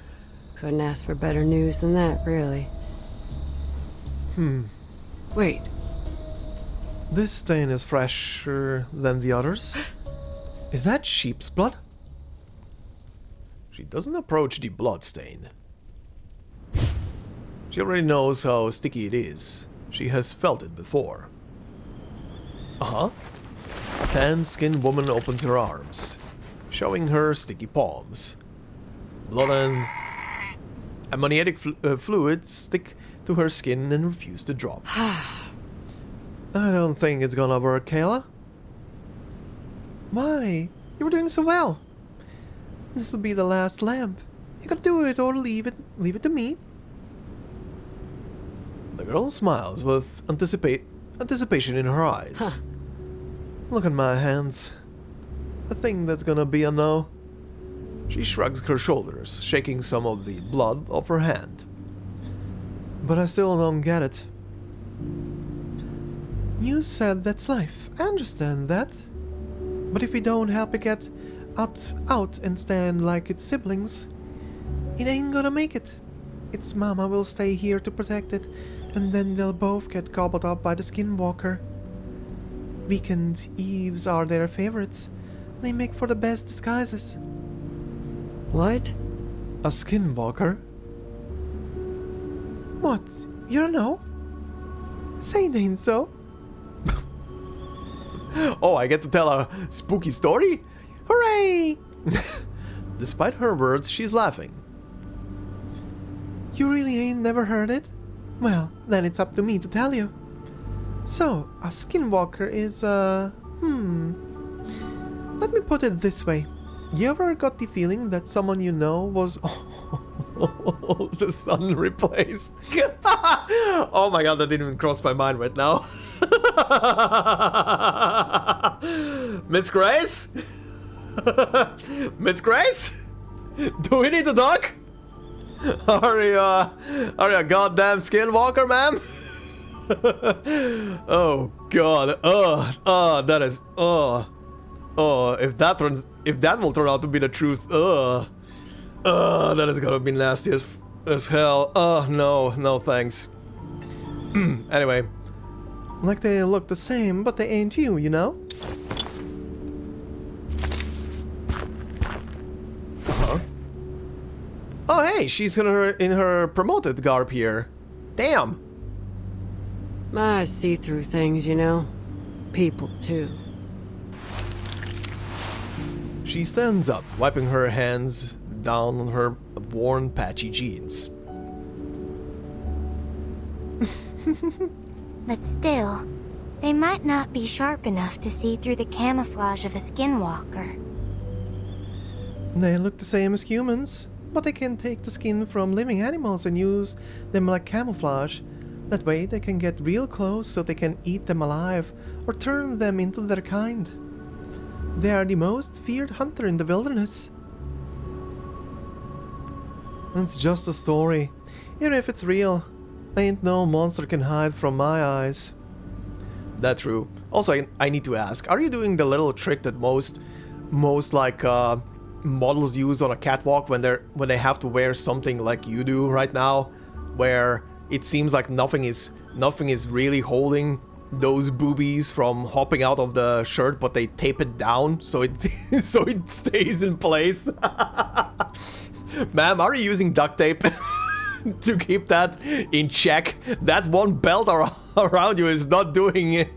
B: Couldn't ask for better news than that, really. Wait.
A: This stain is fresher than the others. Is that sheep's blood? She doesn't approach the bloodstain. She already knows how sticky it is. She has felt it before. A tan-skinned woman opens her arms, showing her sticky palms. Blood and amniotic fluid stick to her skin and refuse to drop. I don't think it's gonna work, Kayla. Why? You were doing so well. This will be the last lamp. You can do it or leave it to me. The girl smiles with anticipation in her eyes. Look at my hands. I think that's gonna be a no. She shrugs her shoulders, shaking some of the blood off her hand. But I still don't get it. You said that's life. I understand that. But if we don't help it get out and stand like its siblings, it ain't gonna make it. Its mama will stay here to protect it, and then they'll both get gobbled up by the skinwalker. Weekend Eves are their favorites. They make for the best disguises.
B: What?
A: A skinwalker? What? You don't know? Say it ain't so. Oh, I get to tell a spooky story? Hooray! Despite her words, she's laughing. You really ain't never heard it? Well, then it's up to me to tell you. So, a skinwalker is, let me put it this way. You ever got the feeling that someone you know was... the sun replaced? Oh my god, that didn't even cross my mind right now. Miss Grace? Miss Grace? Do we need to talk? Are you a goddamn skinwalker, ma'am? Oh god, that is, if that will turn out to be the truth, that is gonna be nasty as hell. No thanks. Anyway, like they look the same, but they ain't you, you know? Oh hey, she's in her promoted garb here. Damn.
B: I see through things, you know. People, too.
A: She stands up, wiping her hands down on her worn, patchy jeans.
F: But still, they might not be sharp enough to see through the camouflage of a skinwalker.
A: They look the same as humans, but they can take the skin from living animals and use them like camouflage. That way they can get real close so they can eat them alive or turn them into their kind. They are the most feared hunter in the wilderness. It's just a story. Even if it's real, ain't no monster can hide from my eyes. That's true. Also, I need to ask, are you doing the little trick that most like models use on a catwalk when they have to wear something like you do right now, where it seems like nothing is really holding those boobies from hopping out of the shirt, but they tape it down so it so it stays in place. Ma'am, are you using duct tape to keep that in check? That one belt around you is not doing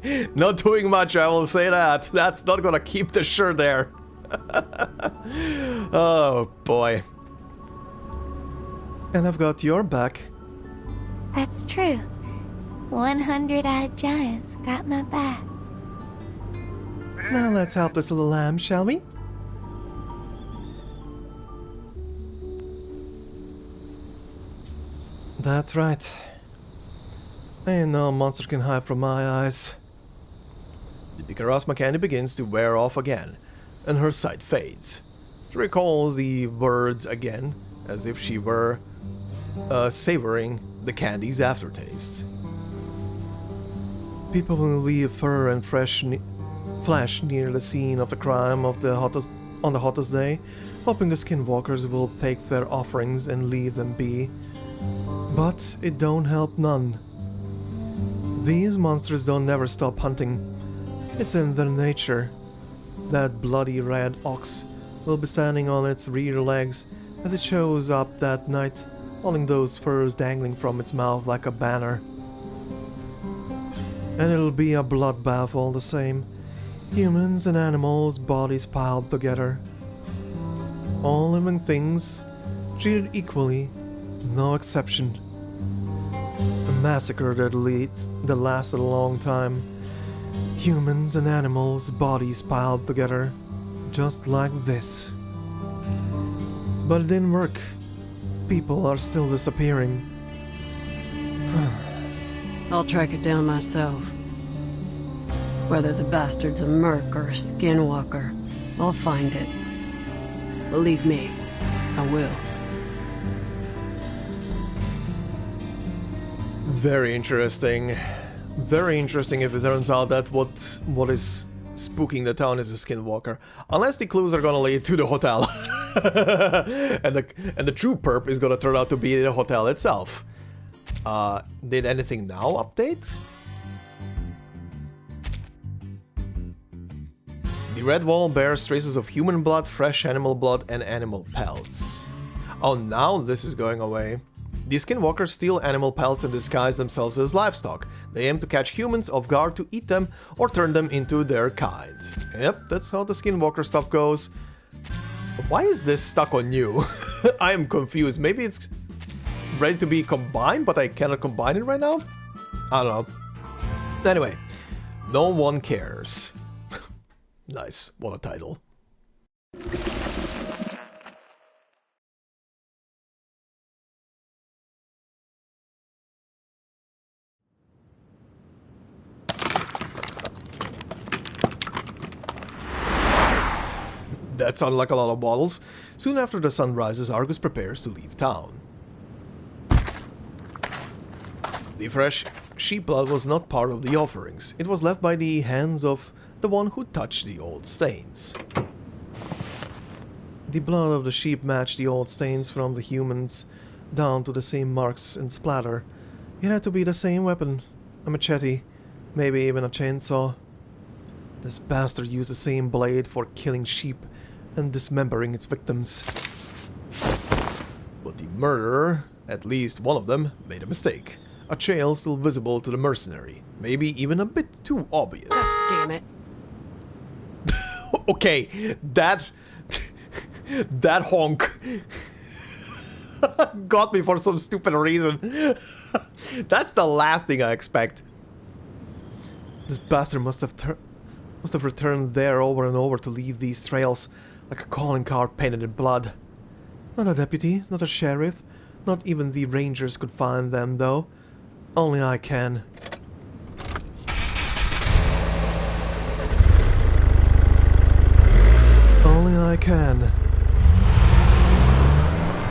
A: much, I will say that. That's not gonna keep the shirt there. Oh boy. And I've got your back.
F: That's true. 100-eyed giants got my back.
A: Now let's help this little lamb, shall we? That's right. Ain't no monster can hide from my eyes. The Picarasma candy begins to wear off again, and her sight fades. She recalls the words again, as if she were savoring the candy's aftertaste. People will leave fur and flesh near the scene of the crime on the hottest day, hoping the skinwalkers will take their offerings and leave them be. But it don't help none. These monsters don't never stop hunting. It's in their nature. That bloody red ox will be standing on its rear legs as it shows up that night, holding those furs dangling from its mouth like a banner. And it'll be a bloodbath all the same. Humans and animals, bodies piled together. All living things treated equally, no exception. A massacre that lasted a long time. Humans and animals, bodies piled together, just like this. But it didn't work. People are still disappearing.
B: I'll track it down myself. Whether the bastard's a merc or a skinwalker, I'll find it. Believe me, I will.
A: Very interesting. Very interesting if it turns out that what is spooking the town is a skinwalker. Unless the clues are gonna lead to the hotel. and the true perp is gonna turn out to be the hotel itself. Did anything now update? The red wall bears traces of human blood, fresh animal blood, and animal pelts. Oh, now this is going away. The skinwalkers steal animal pelts and disguise themselves as livestock. They aim to catch humans off guard to eat them or turn them into their kind. Yep, that's how the skinwalker stuff goes. Why is this stuck on you? I am confused. Maybe it's ready to be combined, but I cannot combine it right now? I don't know. Anyway, no one cares. Nice, what a title. That sounded like a lot of bottles. Soon after the sun rises, Argus prepares to leave town. The fresh sheep blood was not part of the offerings. It was left by the hands of the one who touched the old stains. The blood of the sheep matched the old stains from the humans, down to the same marks and splatter. It had to be the same weapon, a machete, maybe even a chainsaw. This bastard used the same blade for killing sheep and dismembering its victims. But the murderer, at least one of them, made a mistake. A trail still visible to the mercenary, maybe even a bit too obvious.
B: Damn it.
A: Okay, that honk got me for some stupid reason. That's the last thing I expect. This bastard must have returned there over and over to leave these trails, like a calling card painted in blood. Not a deputy, not a sheriff, not even the rangers could find them, though. Only I can. Only I can.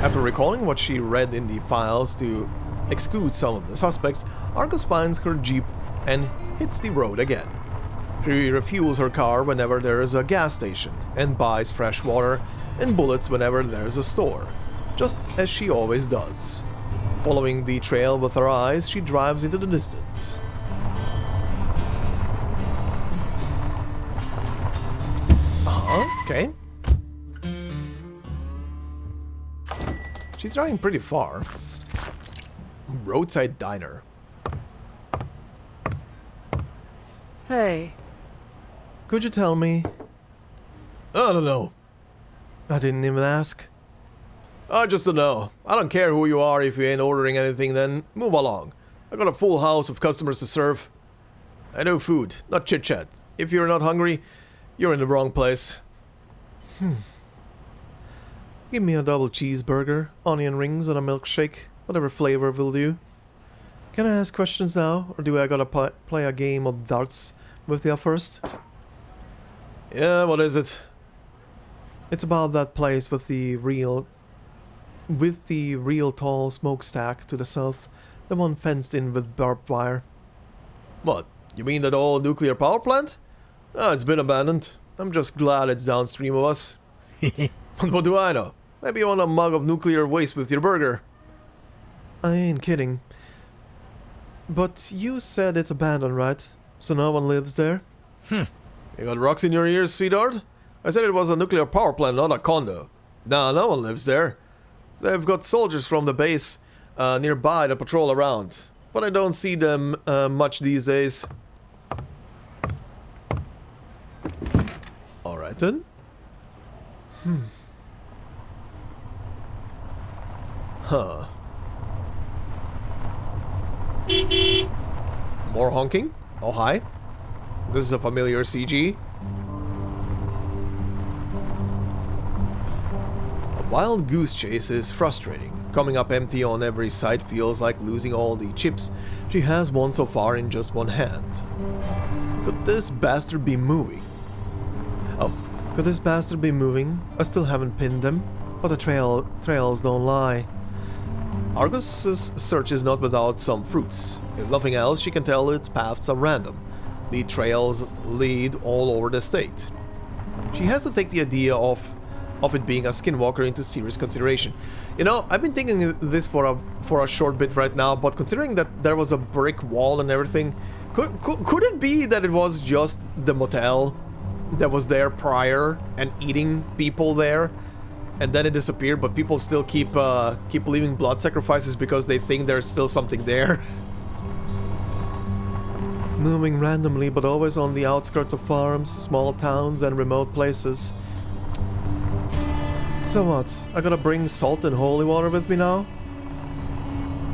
A: After recalling what she read in the files to exclude some of the suspects, Argus finds her jeep and hits the road again. She refuels her car whenever there is a gas station and buys fresh water and bullets whenever there's a store, just as she always does. Following the trail with her eyes, she drives into the distance. Okay. She's driving pretty far. Roadside diner.
B: Hey.
A: Could you tell me? I don't know. I didn't even ask. Just to know. I don't care who you are. If you ain't ordering anything, then move along. I got a full house of customers to serve. I know food, not chit-chat. If you're not hungry, you're in the wrong place. Give me a double cheeseburger, onion rings, and a milkshake. Whatever flavor will do. Can I ask questions now, or do I gotta play a game of darts with you first? Yeah, what is it? It's about that place with the real tall smokestack to the south, the one fenced in with barbed wire. What? You mean that old nuclear power plant? It's been abandoned. I'm just glad it's downstream of us. But what do I know? Maybe you want a mug of nuclear waste with your burger. I ain't kidding. But you said it's abandoned, right? So no one lives there? You got rocks in your ears, sweetheart? I said it was a nuclear power plant, not a condo. Nah, no one lives there. they've got soldiers from the base nearby that patrol around, but I don't see them much these days. Alright then. Huh. More honking? Oh, hi. This is a familiar CG. A wild goose chase is frustrating. Coming up empty on every side feels like losing all the chips she has won so far in just one hand. Could this bastard be moving? Oh, could this bastard be moving? I still haven't pinned them, but the trails don't lie. Argus's search is not without some fruits. If nothing else, she can tell its paths are random. The trails lead all over the state. She has to take the idea of it being a skinwalker into serious consideration. You know, I've been thinking this for a short bit right now, but considering that there was a brick wall and everything, could it be that it was just the motel that was there prior and eating people there? And then it disappeared, but people still keep leaving blood sacrifices because they think there's still something there. Moving randomly, but always on the outskirts of farms, small towns, and remote places. So what? I gotta bring salt and holy water with me now?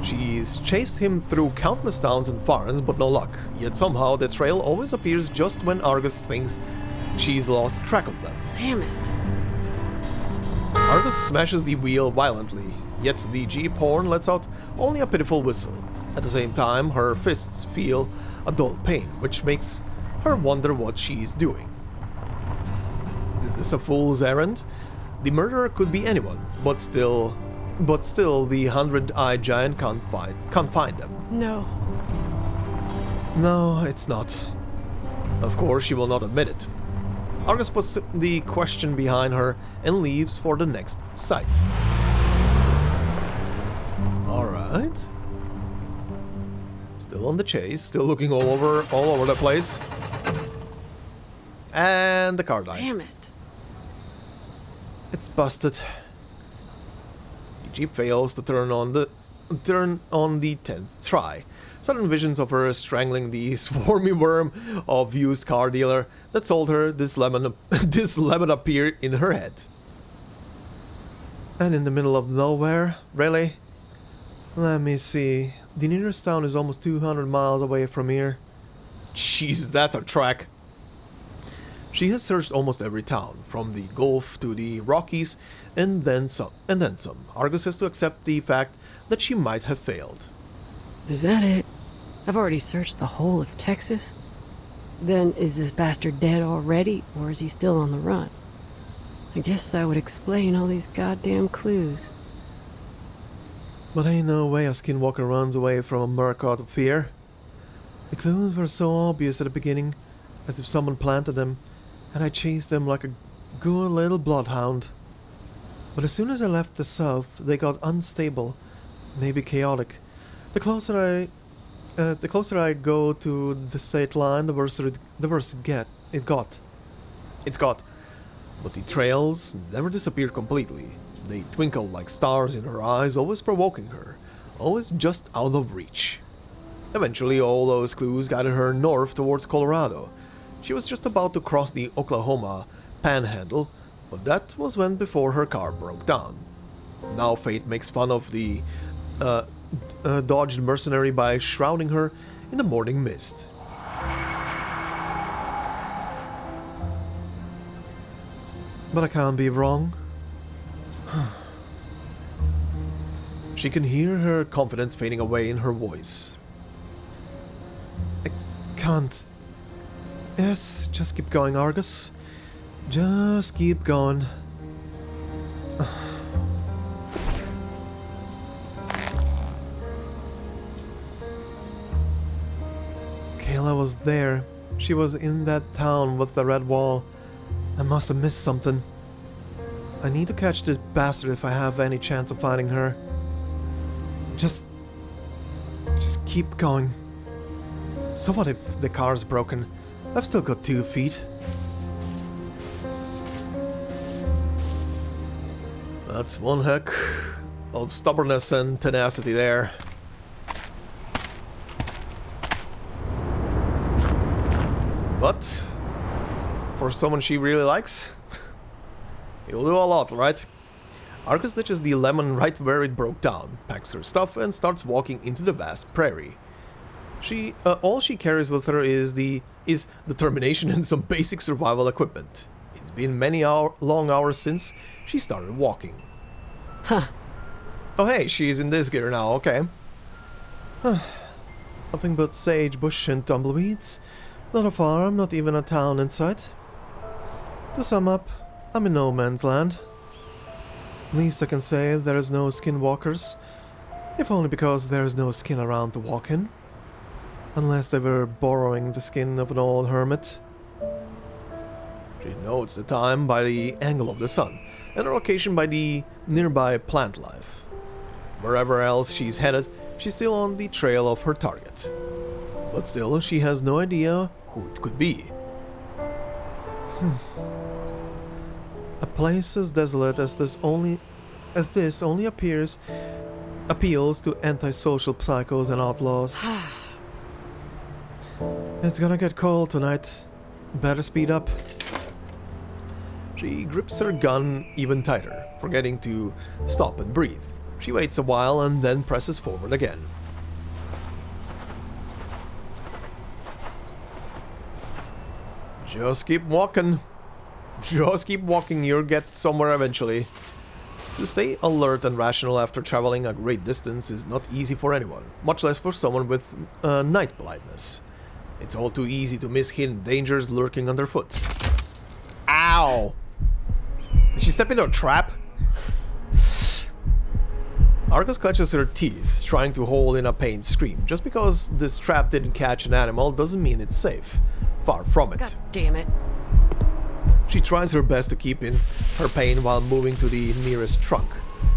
A: She's chased him through countless towns and farms, but no luck. Yet somehow the trail always appears just when Argus thinks she's lost track of them.
B: Damn it.
A: Argus smashes the wheel violently, yet the jeep horn lets out only a pitiful whistle. At the same time, her fists feel a dull pain, which makes her wonder what she's doing. Is this a fool's errand? The murderer could be anyone, but still the 100-eyed giant can't find them.
B: No.
A: No, it's not. Of course, she will not admit it. Argus puts the question behind her and leaves for the next site. Alright. Still on the chase, still looking all over the place. And the car died.
B: Damn it.
A: It's busted. The jeep fails to turn on the 10th try. Sudden visions of her strangling the swarmy worm of used car dealer that sold her this lemon appear in her head. And in the middle of nowhere, really? Let me see. The nearest town is almost 200 miles away from here. Jeez, that's a trek. She has searched almost every town, from the Gulf to the Rockies, and then some. Argus has to accept the fact that she might have failed.
B: Is that it? I've already searched the whole of Texas. Then is this bastard dead already, or is he still on the run? I guess that would explain all these goddamn clues.
A: But ain't no way a skinwalker runs away from a merc out of fear. The clues were so obvious at the beginning, as if someone planted them, and I chased them like a good little bloodhound. But as soon as I left the south, they got unstable, maybe chaotic. The closer I go to the state line, the worse it got. But the trails never disappeared completely. They twinkled like stars in her eyes, always provoking her, always just out of reach. Eventually, all those clues guided her north towards Colorado. She was just about to cross the Oklahoma panhandle, but that was when before her car broke down. Now fate makes fun of the dodged mercenary by shrouding her in the morning mist. But I can't be wrong. She can hear her confidence fading away in her voice. I can't. Yes, just keep going, Argus. Just keep going. Kayla was there. She was in that town with the red wall. I must have missed something. I need to catch this bastard if I have any chance of finding her. Just keep going. So what if the car's broken? I've still got 2 feet. That's one of stubbornness and tenacity there. But for someone she really likes, it'll do a lot, right? Arcus ditches the lemon right where it broke down, packs her stuff, and starts walking into the vast prairie. All she carries with her is determination and some basic survival equipment. It's been many long hours since she started walking.
B: Huh.
A: Oh hey, she's in this gear now, okay. Nothing but sagebush and tumbleweeds. Not a farm, not even a town in sight. To sum up, I'm in no man's land. Least I can say, there is no skinwalkers. If only because there is no skin around to walk in. Unless they were borrowing the skin of an old hermit. She notes the time by the angle of the sun, and her location by the nearby plant life. Wherever else she's headed, she's still on the trail of her target. But still, she has no idea who it could be. A place as desolate as this only appeals to antisocial psychos and outlaws. It's gonna get cold tonight. Better speed up. She grips her gun even tighter, forgetting to stop and breathe. She waits a while and then presses forward again. Just keep walking. Just keep walking, you'll get somewhere eventually. To stay alert and rational after traveling a great distance is not easy for anyone, much less for someone with night blindness. It's all too easy to miss hidden dangers lurking underfoot. Ow! Did she step into a trap? Arcus clutches her teeth, trying to hold in a pained scream. Just because this trap didn't catch an animal doesn't mean it's safe. Far from it.
B: God damn it.
A: She tries her best to keep in her pain while moving to the nearest trunk.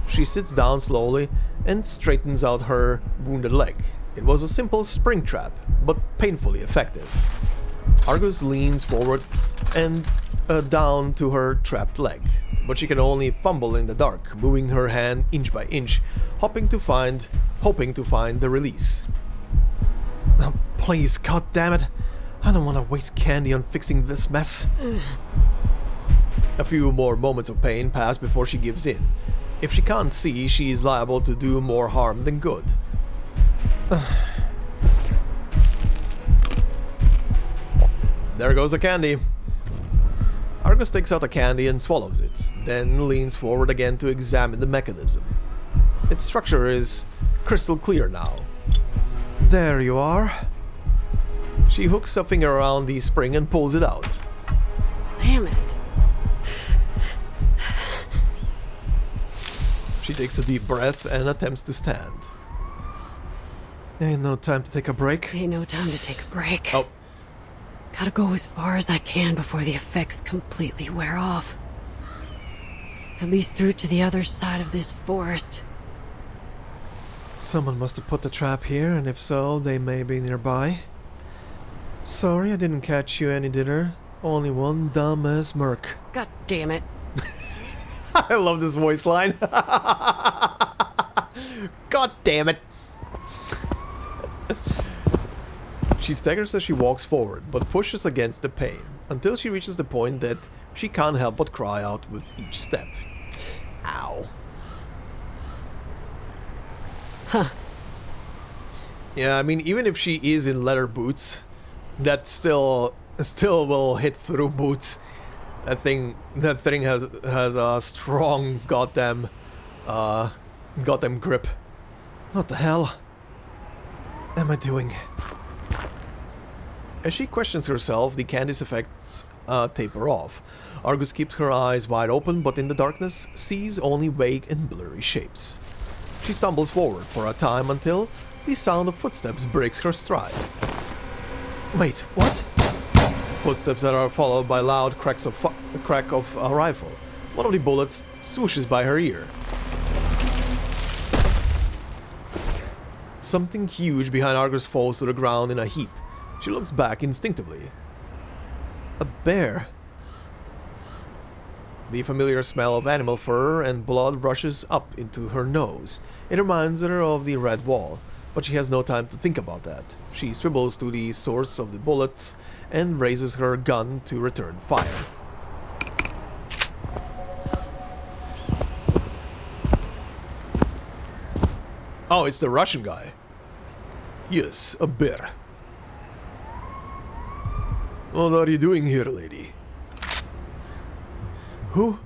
A: She sits down slowly and straightens out her wounded leg. It was a simple spring trap, but painfully effective. Argus leans forward and down to her trapped leg, but she can only fumble in the dark, moving her hand inch by inch, hoping to find the release. Now, please, goddammit, I don't want to waste candy on fixing this mess. A few more moments of pain pass before she gives in. If she can't see, she is liable to do more harm than good. There goes a candy. Argus takes out a candy and swallows it, then leans forward again to examine the mechanism. Its structure is crystal clear now. There you are. She hooks a finger around the spring and pulls it out.
B: Damn it.
A: She takes a deep breath and attempts to stand. Ain't no time to take a break.
B: Ain't no time to take a break.
A: Oh.
B: Gotta go as far as I can before the effects completely wear off. At least through to the other side of this forest.
A: Someone must have put the trap here, and if so, they may be nearby. Sorry I didn't catch you any dinner. Only one dumbass merc.
B: God damn it.
A: I love this voice line. God damn it. She staggers as she walks forward, but pushes against the pain, until she reaches the point that she can't help but cry out with each step. Ow.
B: Huh.
A: Yeah, I mean, even if she is in leather boots, that still will hit through boots. That thing has a strong goddamn grip. What the hell am I doing? As she questions herself, the candy's effects taper off. Argus keeps her eyes wide open, but in the darkness sees only vague and blurry shapes. She stumbles forward for a time until the sound of footsteps breaks her stride. Wait, what? Footsteps that are followed by loud crack of a rifle. One of the bullets swooshes by her ear. Something huge behind Argus falls to the ground in a heap. She looks back instinctively. A bear. The familiar smell of animal fur and blood rushes up into her nose. It reminds her of the red wall, but she has no time to think about that. She swivels to the source of the bullets and raises her gun to return fire. Oh, it's the Russian guy. Yes, a bear. What are you doing here, lady? Who?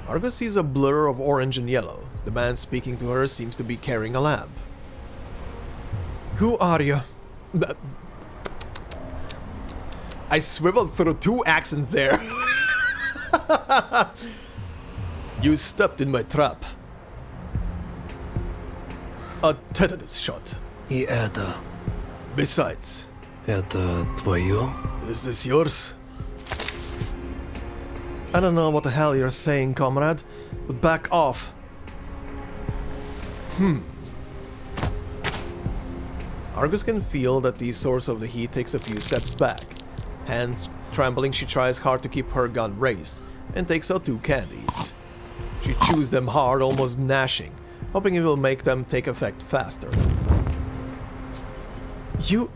A: Argus sees a blur of orange and yellow. The man speaking to her seems to be carrying a lamp. Who are you? I swiveled through 2 accents there. You stepped in my trap. A tetanus shot.
D: И это...
A: Besides,
D: Это твое?
A: is this yours? I don't know what the hell you're saying, comrade, but back off. Argus can feel that the source of the heat takes a few steps back. Hands trembling, she tries hard to keep her gun raised, and takes out 2 candies. She chews them hard, almost gnashing, hoping it will make them take effect faster. You...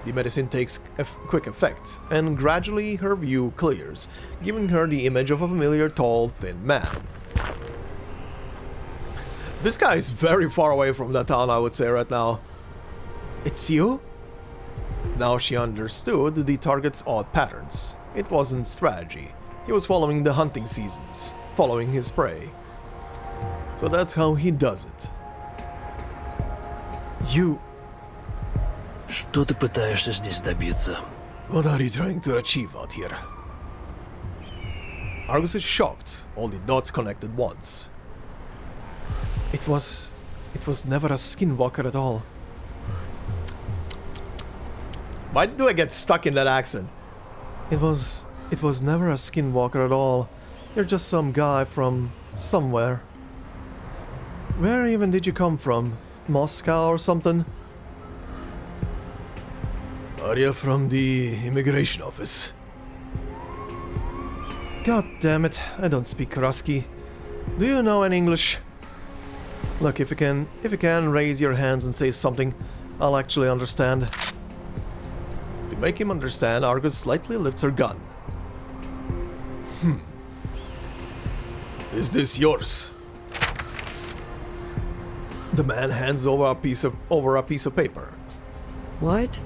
A: The medicine takes quick effect, and gradually her view clears, giving her the image of a familiar tall, thin man. This guy is very far away from that town, I would say, right now. It's you? Now she understood the target's odd patterns. It wasn't strategy. He was following the hunting seasons, following his prey. So that's how he does it. You...
D: Что ты пытаешься здесь добиться?
A: What are you trying to achieve out here? Argus is shocked, all the dots connected once. It was never a skinwalker at all. Why do I get stuck in that accent? It was never a skinwalker at all. You're just some guy from somewhere. Where even did you come from? Moscow or something? Are you from the immigration office? God damn it, I don't speak Ruski. Do you know any English? Look, if you can raise your hands and say something, I'll actually understand. To make him understand, Argus slightly lifts her gun. Is this yours? The man hands over a piece of paper.
B: What?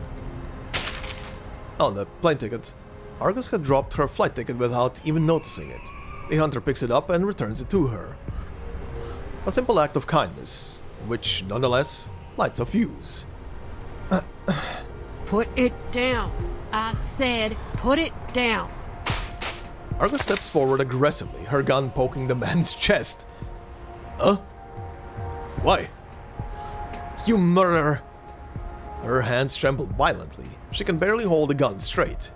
A: Oh, the plane ticket. Argus had dropped her flight ticket without even noticing it. The hunter picks it up and returns it to her. A simple act of kindness, which nonetheless lights a fuse.
B: Put it down. I said put it down.
A: Argus steps forward aggressively, her gun poking the man's chest. Huh? Why? You murderer! Her hands tremble violently. She can barely hold the gun straight.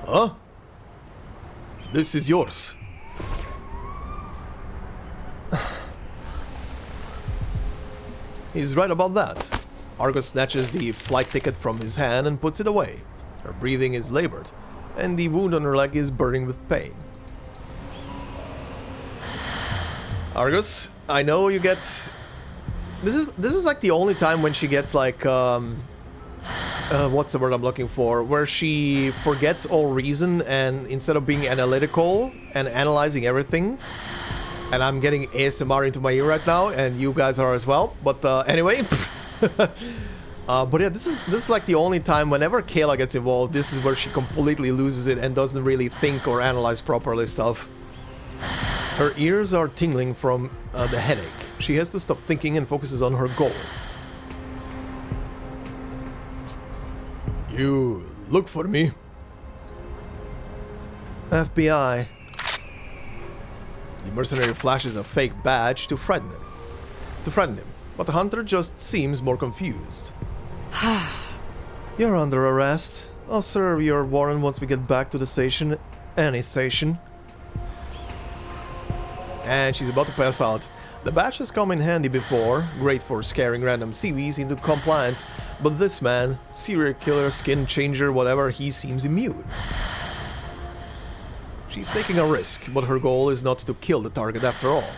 A: Huh? This is yours. He's right about that. Argus snatches the flight ticket from his hand and puts it away. Her breathing is labored, and the wound on her leg is burning with pain. Argus, I know you get... This is like the only time when she gets like, what's the word I'm looking for? Where she forgets all reason and instead of being analytical and analyzing everything, and I'm getting ASMR into my ear right now, and you guys are as well, but anyway. But yeah, this is like the only time whenever Kayla gets involved, this is where she completely loses it and doesn't really think or analyze properly stuff. Her ears are tingling from the headache. She has to stop thinking and focuses on her goal. You look for me? FBI. The mercenary flashes a fake badge to frighten him, but the hunter just seems more confused. You're under arrest. I'll serve your warrant once we get back to the station. Any station. And she's about to pass out. The badge has come in handy before, great for scaring random CVs into compliance, but this man, serial killer, skin changer, whatever, he seems immune. She's taking a risk, but her goal is not to kill the target after all.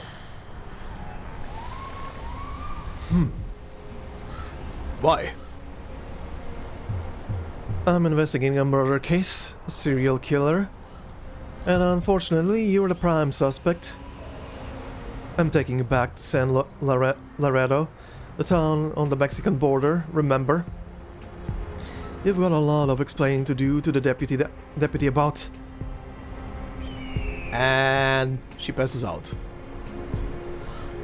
A: Why? I'm investigating a murder case, a serial killer, and unfortunately you're the prime suspect. I'm taking you back to San Laredo, the town on the Mexican border, remember? You've got a lot of explaining to do to the deputy about. And she passes out.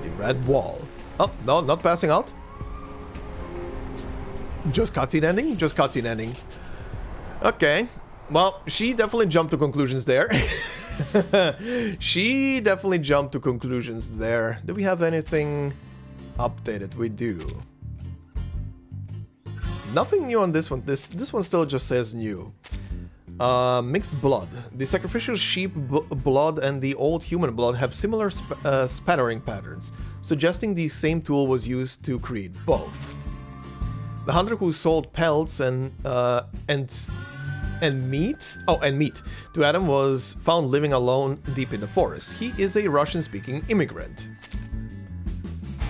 A: The red wall. Oh, no, not passing out. Just cutscene ending? Just cutscene ending. Okay. Well, she definitely jumped to conclusions there. She definitely jumped to conclusions there. Do we have anything updated? We do. Nothing new on this one. This one still just says new. Mixed blood. The sacrificial sheep blood and the old human blood have similar spattering patterns, suggesting the same tool was used to create both. The hunter who sold pelts and meat to Adam was found living alone deep in the forest. He is a Russian-speaking immigrant.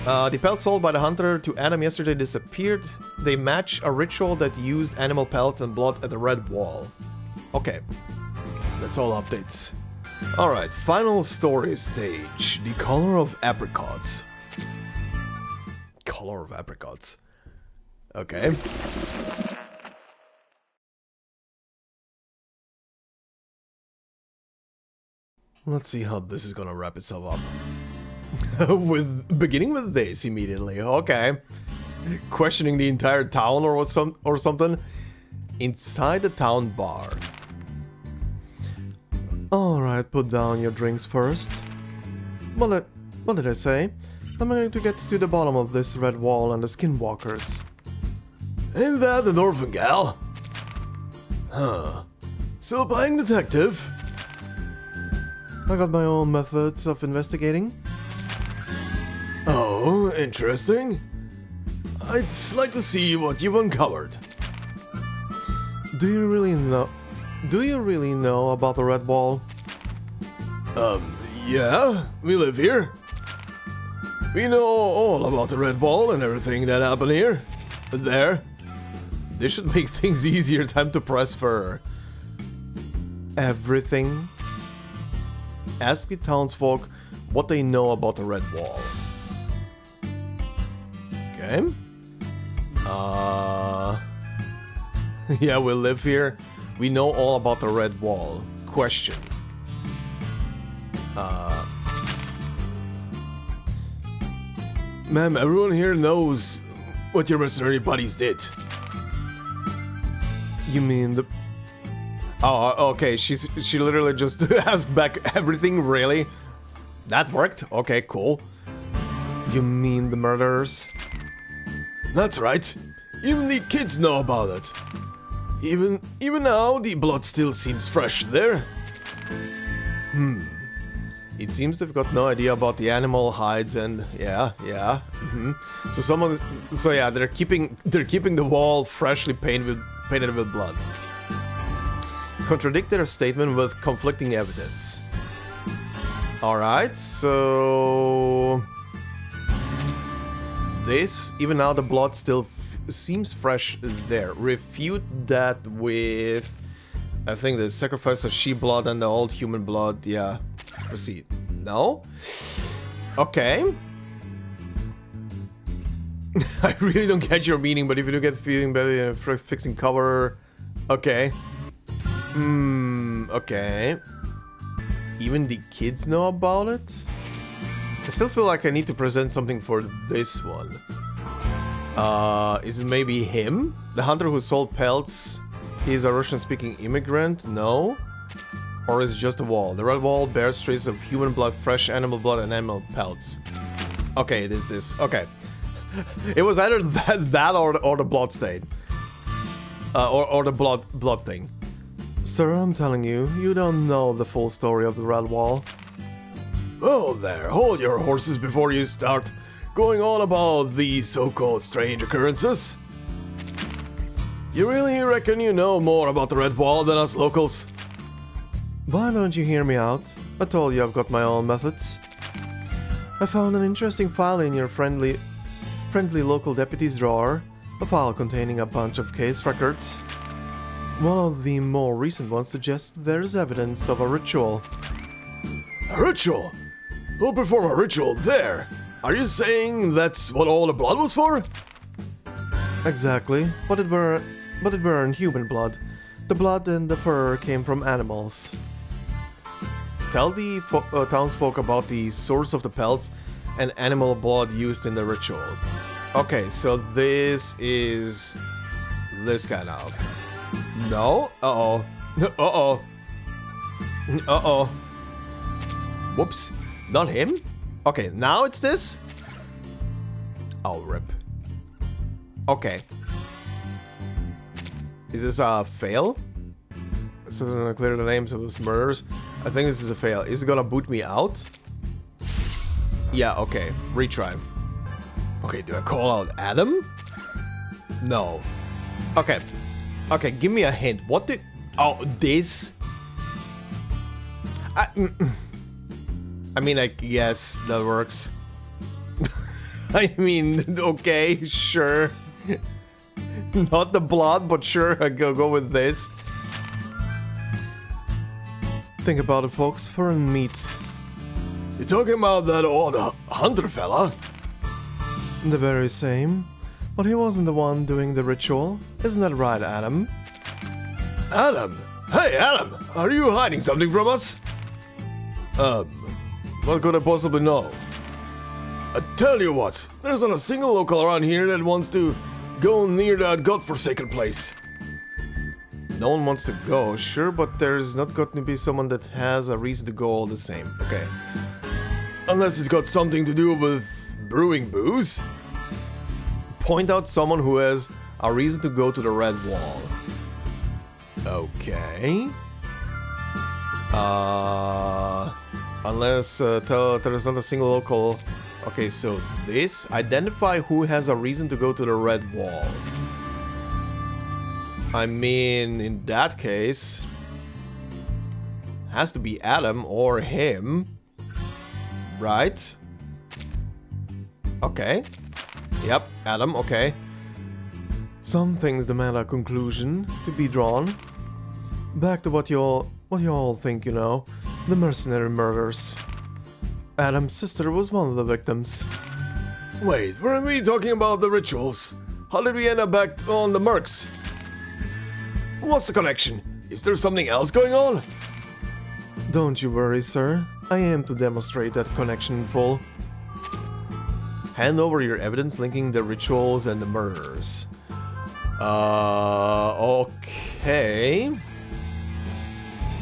A: The pelts sold by the hunter to Adam yesterday disappeared. They match a ritual that used animal pelts and blood at the red wall. Okay, that's all updates. Alright, final story stage. The color of apricots. Color of apricots. Okay. Let's see how this is gonna wrap itself up. Beginning with this immediately, okay. Questioning the entire town or something. Inside the town bar. Alright, put down your drinks first. What did I say? I'm going to get to the bottom of this red wall and the skinwalkers. Ain't that an orphan gal? Huh. Still playing detective? I got my own methods of investigating. Oh, interesting. I'd like to see what you've uncovered. Do you really know about the red wall? Yeah, we live here. We know all about the red wall and everything that happened here. There. This should make things easier. Time to press for everything. Ask the townsfolk what they know about the red wall. Okay. Yeah, we live here. We know all about the red wall. Question. Ma'am, everyone here knows what your mercenary buddies did. You mean the... Oh, okay, she literally just asked back everything, really? That worked? Okay, cool. You mean the murderers? That's right. Even the kids know about it. Even now, the blood still seems fresh there. It seems they've got no idea about the animal hides and yeah. So yeah, they're keeping the wall freshly painted with blood. Contradict their statement with conflicting evidence. Alright, so this, even now the blood still seems fresh there. Refute that with, I think, the sacrifice of sheep blood and the old human blood. Yeah, proceed. No? Okay. I really don't get your meaning, but if you do get feeling better for fixing cover, okay. Okay. Even the kids know about it? I still feel like I need to present something for this one. Is it maybe him? The hunter who sold pelts? He's a Russian-speaking immigrant? No? Or is it just a wall? The red wall bears traces of human blood, fresh animal blood, and animal pelts. Okay, it is this. Okay. It was either that or the blood stain. Or the blood thing. Sir, I'm telling you, you don't know the full story of the red wall. Oh there, hold your horses before you start going on about these so-called strange occurrences. You really reckon you know more about the red wall than us locals? Why don't you hear me out? I told you I've got my own methods. I found an interesting file in your friendly local deputy's drawer. A file containing a bunch of case records. One of the more recent ones suggests there's evidence of a ritual. A ritual? Who performed a ritual there? Are you saying that's what all the blood was for? Exactly, but it weren't human blood. The blood and the fur came from animals. Tell the townsfolk about the source of the pelts and animal blood used in the ritual. Okay, so this is this guy now. No? Uh-oh. Uh-oh. Uh-oh. Whoops. Not him? Okay, now it's this? Oh, rip. Okay. Is this a fail? So I'm gonna clear the names of those murders. I think this is a fail. Is it gonna boot me out? Yeah, okay. Retry. Okay, do I call out Adam? No. Okay. Okay, give me a hint. What did... Oh, this? I mean, I guess that works. I mean, okay, sure. Not the blood, but sure, I'll go with this. Think about it, folks. Fur and meat. You talking about that old hunter fella? The very same. But he wasn't the one doing the ritual. Isn't that right, Adam? Adam? Hey, Adam! Are you hiding something from us? What could I possibly know? I tell you what, there's not a single local around here that wants to go near that godforsaken place. No one wants to go, sure, but there's not going to be someone that has a reason to go all the same. Okay. Unless it's got something to do with brewing booze? Point out someone who has a reason to go to the Red Wall. Okay. Unless there's not a single local... Okay, so this, identify who has a reason to go to the Red Wall. I mean, in that case, has to be Adam or him, right? Okay. Yep, Adam, okay. Some things demand a conclusion to be drawn. Back to what you all think, you know, the mercenary murders. Adam's sister was one of the victims. Wait, weren't we talking about the rituals? How did we end up back on the mercs? What's the connection? Is there something else going on? Don't you worry, sir. I aim to demonstrate that connection in full. Hand over your evidence linking the rituals and the murders. Okay.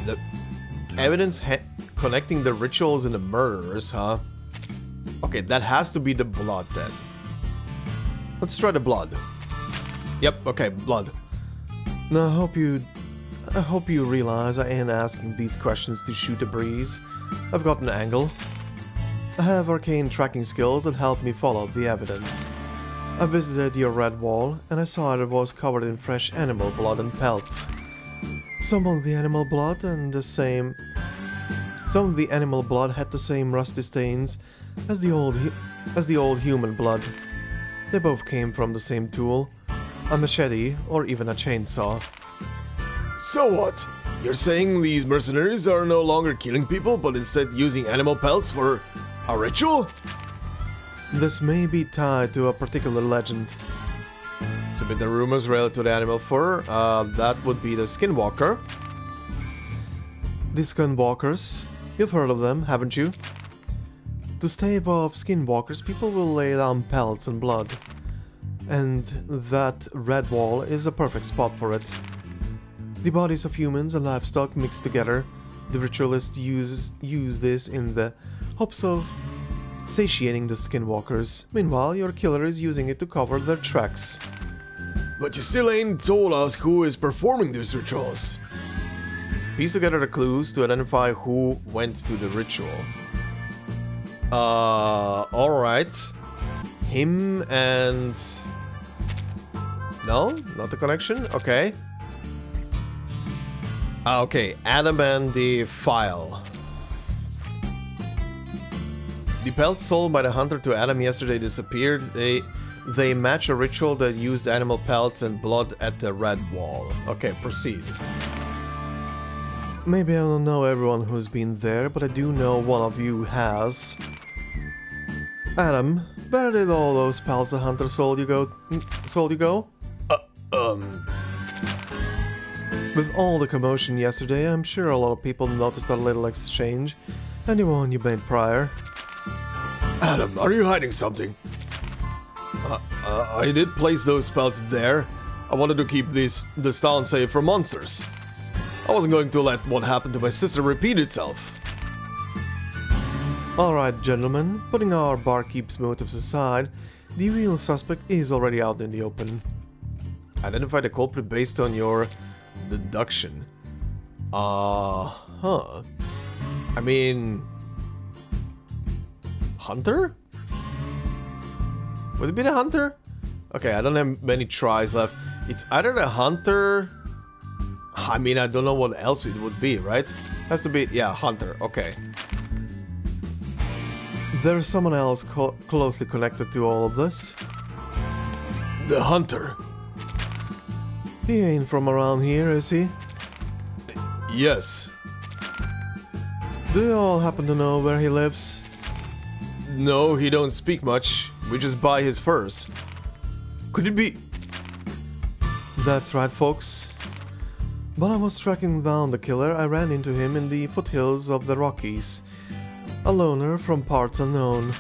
A: The evidence connecting the rituals and the murders, huh? Okay, that has to be the blood then. Let's try the blood. Yep, okay, blood. Now, I hope you realize I ain't asking these questions to shoot a breeze. I've got an angle. I have arcane tracking skills that help me follow the evidence. I visited your Red Wall, and I saw it was covered in fresh animal blood and pelts. Some of the animal blood had the same rusty stains as the old human blood. They both came from the same tool, a machete or even a chainsaw. So what? You're saying these mercenaries are no longer killing people, but instead using animal pelts for a ritual? This may be tied to a particular legend. Submit the rumors related to the animal fur. That would be the skinwalker. The skinwalkers. You've heard of them, haven't you? To stave off skinwalkers, people will lay down pelts and blood. And that Red Wall is a perfect spot for it. The bodies of humans and livestock mixed together. The ritualists use this in the hopes of satiating the skinwalkers. Meanwhile, your killer is using it to cover their tracks. But you still ain't told us who is performing these rituals. Piece together the clues to identify who went to the ritual. Alright. Him and... No? Not the connection? Okay. Okay, Adam and the file. The pelts sold by the hunter to Adam yesterday disappeared. They match a ritual that used animal pelts and blood at the red wall. Okay, proceed. Maybe I don't know everyone who's been there, but I do know one of you has. Adam, where did all those pelts the hunter sold you go? With all the commotion yesterday, I'm sure a lot of people noticed our little exchange. Anyone you made prior? Adam, are you hiding something? I did place those pelts there. I wanted to keep this town safe from monsters. I wasn't going to let what happened to my sister repeat itself. Alright, gentlemen, putting our barkeep's motives aside, the real suspect is already out in the open. Identify the culprit based on your deduction. I mean... Hunter? Would it be the hunter? Okay, I don't have many tries left. It's either the hunter... I mean, I don't know what else it would be, right? Has to be... yeah, hunter, okay. There's someone else closely connected to all of this. The hunter. He ain't from around here, is he? Yes. Do you all happen to know where he lives? No, he don't speak much. We just buy his furs. Could it be... That's right, folks. While I was tracking down the killer, I ran into him in the foothills of the Rockies. A loner from parts unknown.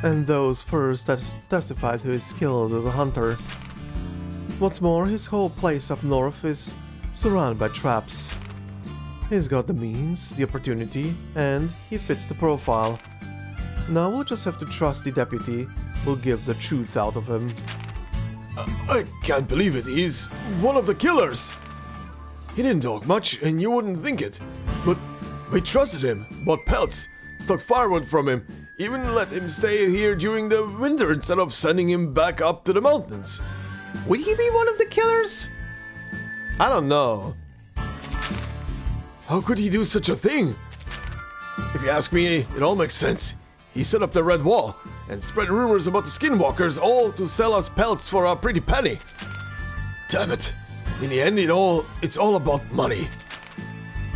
A: And those furs testify to his skills as a hunter. What's more, his whole place up north is surrounded by traps. He's got the means, the opportunity, and he fits the profile. Now we'll just have to trust the deputy will give the truth out of him. I can't believe it, he's one of the killers! He didn't talk much, and you wouldn't think it. But we trusted him, bought pelts, stocked firewood from him, even let him stay here during the winter instead of sending him back up to the mountains. Would he be one of the killers? I don't know. How could he do such a thing? If you ask me, it all makes sense. He set up the red wall and spread rumors about the skinwalkers, all to sell us pelts for a pretty penny. Damn it. In the end, it's all about money.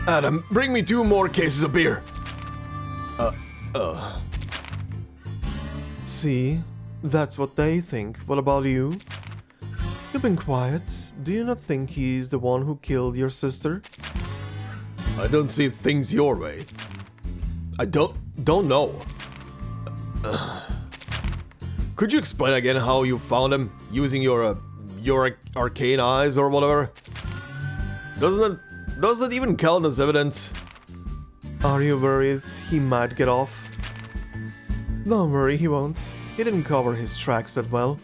A: Adam, bring me 2 more cases of beer. See? That's what they think. What about you? You've been quiet. Do you not think he's the one who killed your sister? I don't see things your way. I don't know. Could you explain again how you found him using your arcane eyes or whatever? Doesn't it even count as evidence? Are you worried he might get off? Don't worry, he won't. He didn't cover his tracks that well.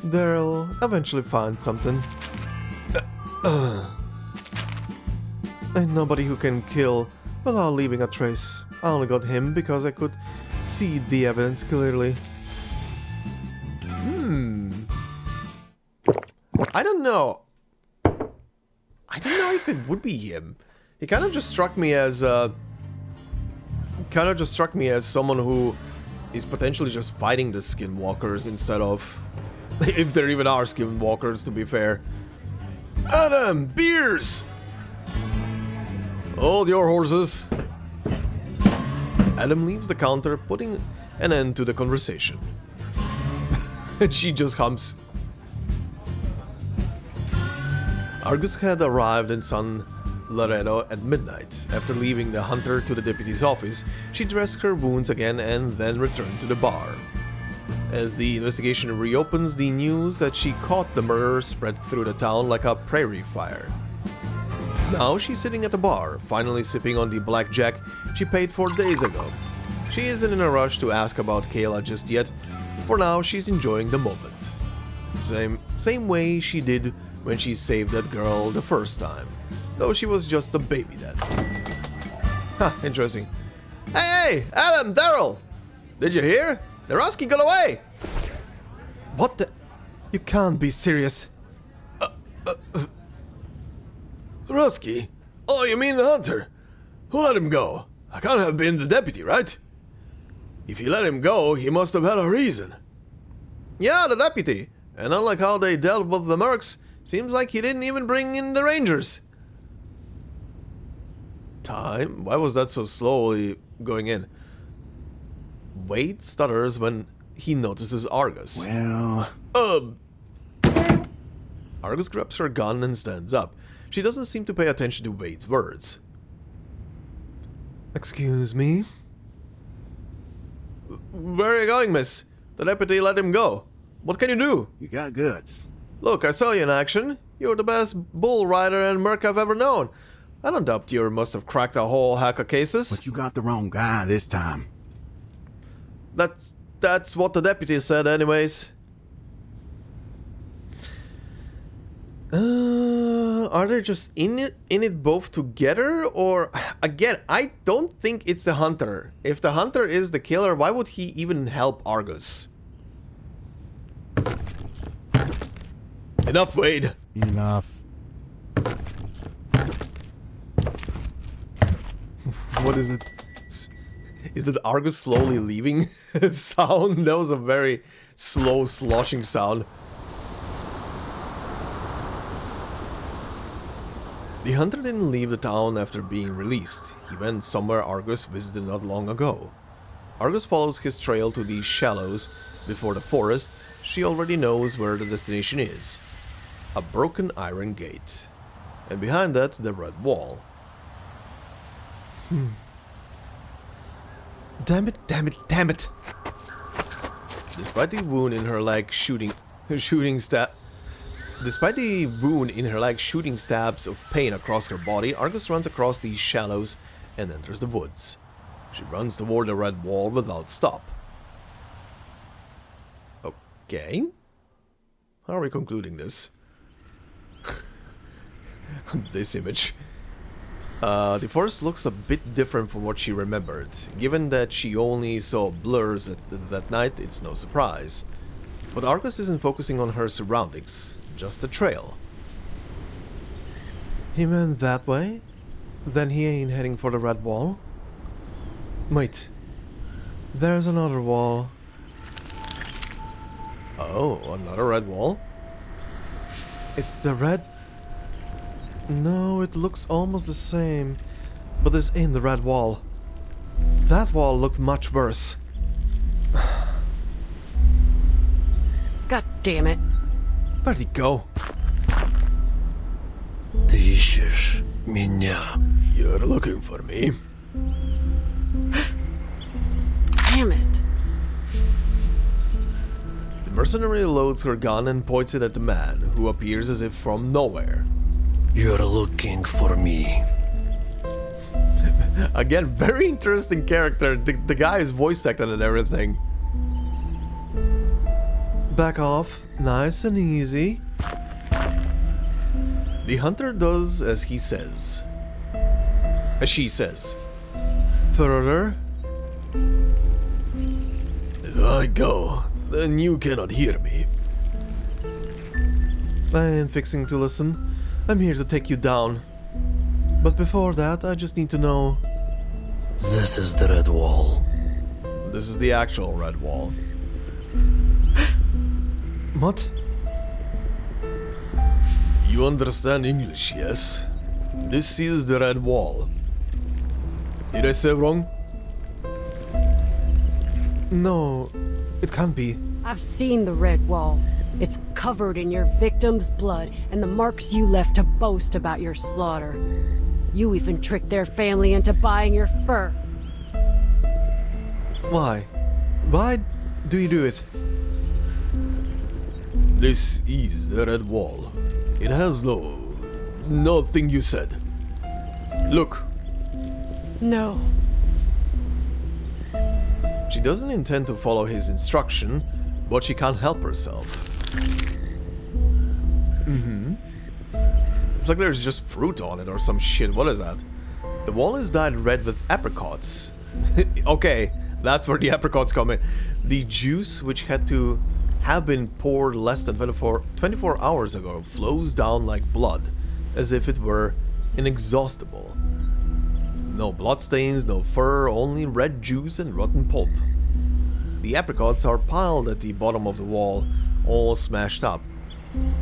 A: They'll eventually find something. Ain't nobody who can kill without leaving a trace. I only got him because I could see the evidence clearly. I don't know. I don't know if it would be him. He kind of just struck me as someone who is potentially just fighting the skinwalkers instead of, if there even are skinwalkers, to be fair. Adam, beers! Hold your horses. Adam leaves the counter, putting an end to the conversation. And she just hums. Argus had arrived in San Laredo at midnight. After leaving the hunter to the deputy's office, she dressed her wounds again and then returned to the bar. As the investigation reopens, the news that she caught the murderer spread through the town like a prairie fire. Now she's sitting at the bar, finally sipping on the blackjack she paid for days ago. She isn't in a rush to ask about Kayla just yet. For now, she's enjoying the moment. Same way she did when she saved that girl the first time, though she was just a baby then. Ha, interesting. Hey, Adam, Daryl! Did you hear? The Rusky got away! What the? You can't be serious. Rusky? Oh, you mean the hunter? Who let him go? I can't have been the deputy, right? If he let him go, he must have had a reason. Yeah, the deputy. And unlike how they dealt with the mercs, seems like he didn't even bring in the rangers. Time? Why was that so slowly going in? Wade stutters when he notices Argus.
E: Well...
A: Argus grabs her gun and stands up. She doesn't seem to pay attention to Wade's words. Excuse me? Where are you going, miss? The deputy let him go. What can you do?
E: You got guts.
A: Look, I saw you in action. You're the best bull rider and merc I've ever known. I don't doubt you must have cracked a whole hack of cases.
E: But you got the wrong guy this time.
A: That's what the deputy said anyways. Are they just in it both together? Or, again, I don't think it's the hunter. If the hunter is the killer, why would he even help Argus? Enough, Wade.
C: Enough.
A: What is it? Is that Argus slowly leaving sound? That was a very slow sloshing sound. The hunter didn't leave the town after being released. He went somewhere Argus visited not long ago. Argus follows his trail to the shallows before the forest. She already knows where the destination is. A broken iron gate. And behind that, the red wall. Damn it, damn it, damn it! Despite the wound in her leg Despite the wound in her leg shooting stabs of pain across her body, Argus runs across these shallows and enters the woods. She runs toward the red wall without stop. Okay. How are we concluding this? This image. The forest looks a bit different from what she remembered. Given that she only saw blurs that night, it's no surprise. But Argus isn't focusing on her surroundings, just the trail. He went that way? Then he ain't heading for the red wall? Wait, there's another wall. Oh, another red wall? It's the red... No, it looks almost the same, but it's in the red wall. That wall looked much worse.
B: God damn it.
A: Where'd he go?
D: Ты ищешь меня.
A: You're looking for me.
B: Damn it.
A: The mercenary loads her gun and points it at the man, who appears as if from nowhere.
D: You're looking for me.
A: Again, very interesting character. The guy is voice acted and everything. Back off, nice and easy. The hunter does as he says. As she says. Further. If I go, then you cannot hear me. I ain't fixing to listen. I'm here to take you down. But before that, I just need to know...
D: This is the red wall.
A: This is the actual red wall. What? You understand English, yes? This is the red wall. Did I say wrong? No, it can't be.
B: I've seen the red wall. It's covered in your victim's blood and the marks you left to boast about your slaughter. You even tricked their family into buying your fur.
A: Why? Why do you do it? This is the red wall. It has nothing you said. Look.
B: No.
A: She doesn't intend to follow his instruction, but she can't help herself. It's like there's just fruit on it or some shit. What is that? The wall is dyed red with apricots. Okay, that's where the apricots come in. The juice, which had to have been poured less than 24 hours ago, flows down like blood, as if it were inexhaustible. No bloodstains, no fur, only red juice and rotten pulp. The apricots are piled at the bottom of the wall, all smashed up,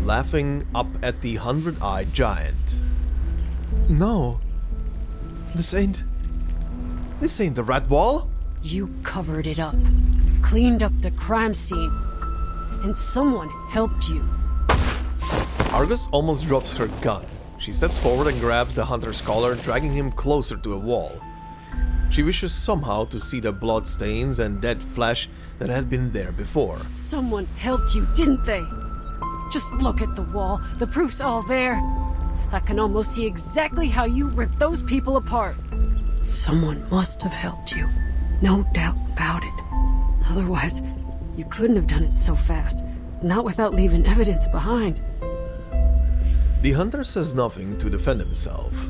A: laughing up at the 100-eyed giant. No. This ain't the red wall?
B: You covered it up, cleaned up the crime scene, and someone helped you.
A: Argus almost drops her gun. She steps forward and grabs the hunter's collar, dragging him closer to a wall. She wishes somehow to see the blood stains and dead flesh that had been there before.
B: Someone helped you, didn't they? Just look at the wall. The proof's all there. I can almost see exactly how you ripped those people apart. Someone must have helped you. No doubt about it. Otherwise, you couldn't have done it so fast. Not without leaving evidence behind.
A: The hunter says nothing to defend himself.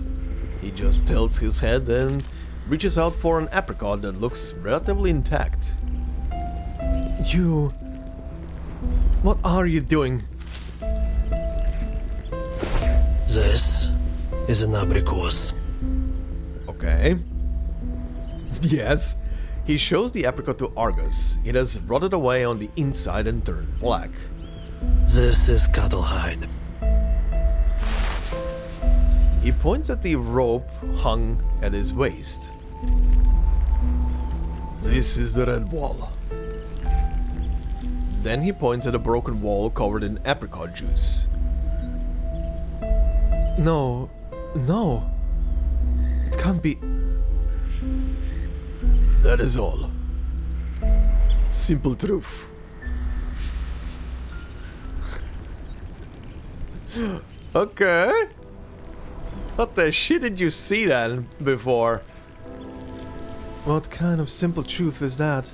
A: He just tilts his head and reaches out for an apricot that looks relatively intact. You... What are you doing?
D: This is an abricos.
A: Okay. Yes. He shows the apricot to Argus. It has rotted away on the inside and turned black.
D: This is cattle hide.
A: He points at the rope hung at his waist. This is the red wall. Then he points at a broken wall covered in apricot juice. No. It can't be. That is all. Simple truth. Okay. What the shit did you see then before? What kind of simple truth is that?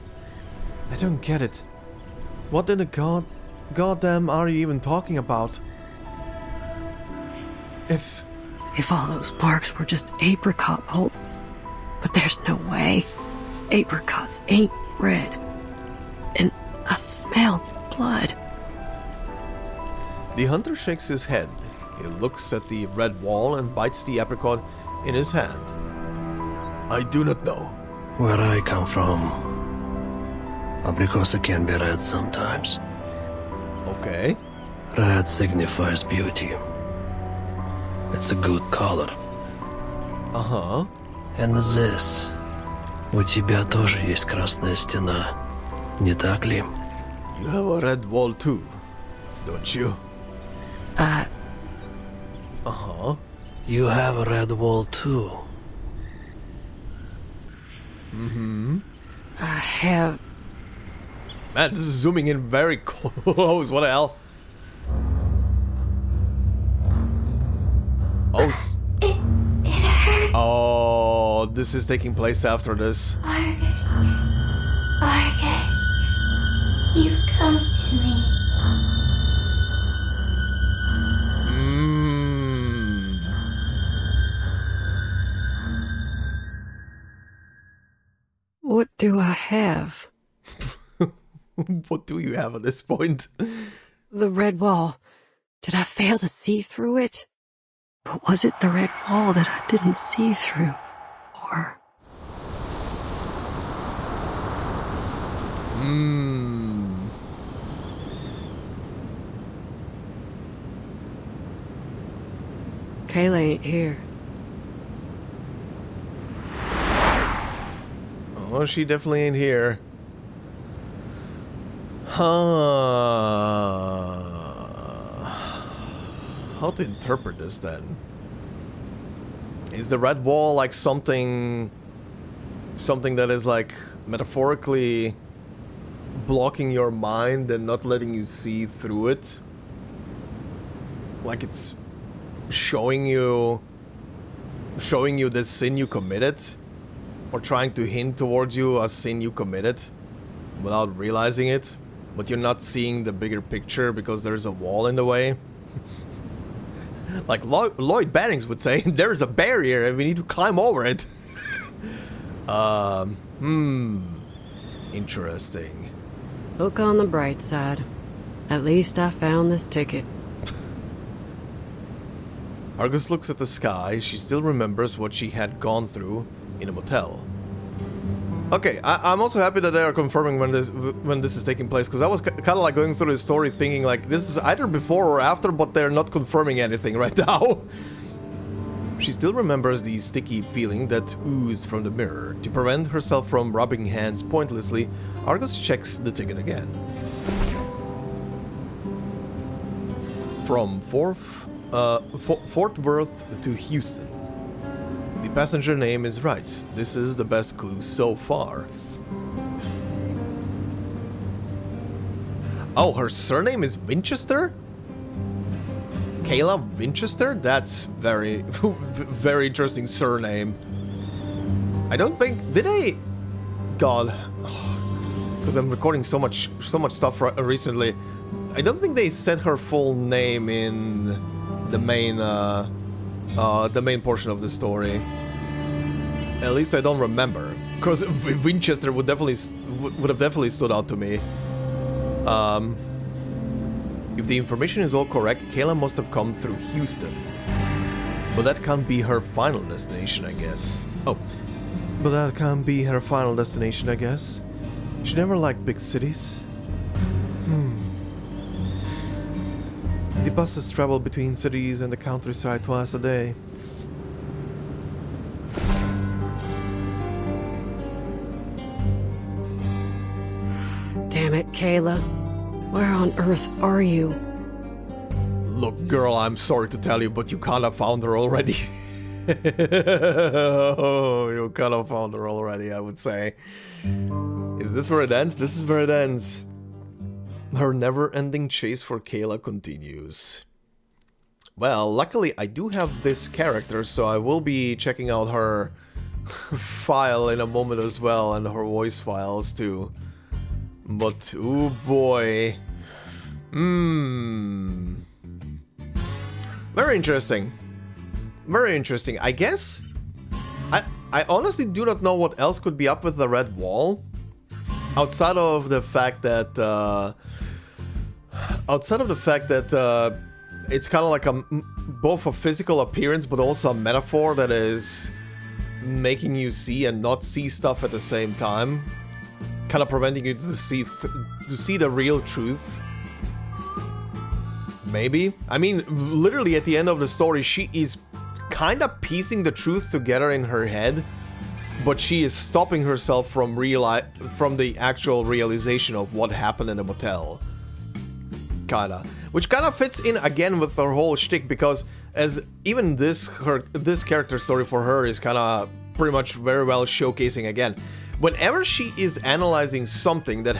A: I don't get it. What in the goddamn are you even talking about?
B: If all those marks were just apricot pulp. But there's no way. Apricots ain't red. And I smelled blood.
A: The hunter shakes his head. He looks at the red wall and bites the apricot in his hand. I do not know.
D: Where I come from, abricosa can be red sometimes.
A: Okay.
D: Red signifies beauty. It's a good color.
A: Uh-huh.
D: And this. У тебя тоже есть красная стена, не так ли?
A: You have a red wall too, don't you? Uh-huh.
D: You have a red wall too.
A: Mm-hmm.
B: I have...
A: Man, this is zooming in very close. What the hell? Oh.
F: It hurts.
A: Oh, this is taking place after this.
F: Argus. You come to me.
B: What do I have?
A: What do you have at this point?
B: The red wall. Did I fail to see through it? But was it the red wall that I didn't see through? Or... Kayla ain't here.
A: Oh, she definitely ain't here. How to interpret this then? Is the red wall like something that is like metaphorically blocking your mind and not letting you see through it? Like it's showing you this sin you committed? Or trying to hint towards you a sin you committed without realizing it, but you're not seeing the bigger picture because there's a wall in the way? Like Lloyd Bannings would say, there's a barrier and we need to climb over it. Interesting.
B: Look on the bright side. At least I found this ticket.
A: Argus looks at the sky. She still remembers what she had gone through in a motel. Okay, I'm also happy that they are confirming when this is taking place, because I was kind of like going through the story thinking like this is either before or after, but they're not confirming anything right now. She still remembers the sticky feeling that oozed from the mirror. To prevent herself from rubbing hands pointlessly, Argus checks the ticket again. From Fort Worth to Houston. The passenger name is right. This is the best clue so far. Oh, her surname is Winchester? Kayla Winchester? That's very, very interesting surname. I don't think... Did I... God. Because I'm recording so much stuff recently. I don't think they said her full name in the main portion of the story. At least I don't remember, because Winchester would have definitely stood out to me. If the information is all correct, Kayla must have come through Houston. But that can't be her final destination, I guess. Oh, but that can't be her final destination, I guess. She never liked big cities. The buses travel between cities and the countryside twice a day.
B: Damn it, Kayla. Where on earth are you?
A: Look, girl, I'm sorry to tell you, but you kinda found her already. Oh, you kinda found her already, I would say. Is this where it ends? This is where it ends. Her never-ending chase for Kayla continues. Well, luckily I do have this character, so I will be checking out her file in a moment as well, and her voice files too. But, oh boy. Very interesting. Very interesting. I guess... I honestly do not know what else could be up with the red wall. Outside of the fact that... it's kind of like both a physical appearance, but also a metaphor that is making you see and not see stuff at the same time. Kind of preventing you to see the real truth. Maybe. I mean, literally at the end of the story, she is kind of piecing the truth together in her head, but she is stopping herself from the actual realization of what happened in the motel. Kinda. Which kind of fits in again with her whole shtick, because as even this character story for her is kind of pretty much very well showcasing again. Whenever she is analyzing something that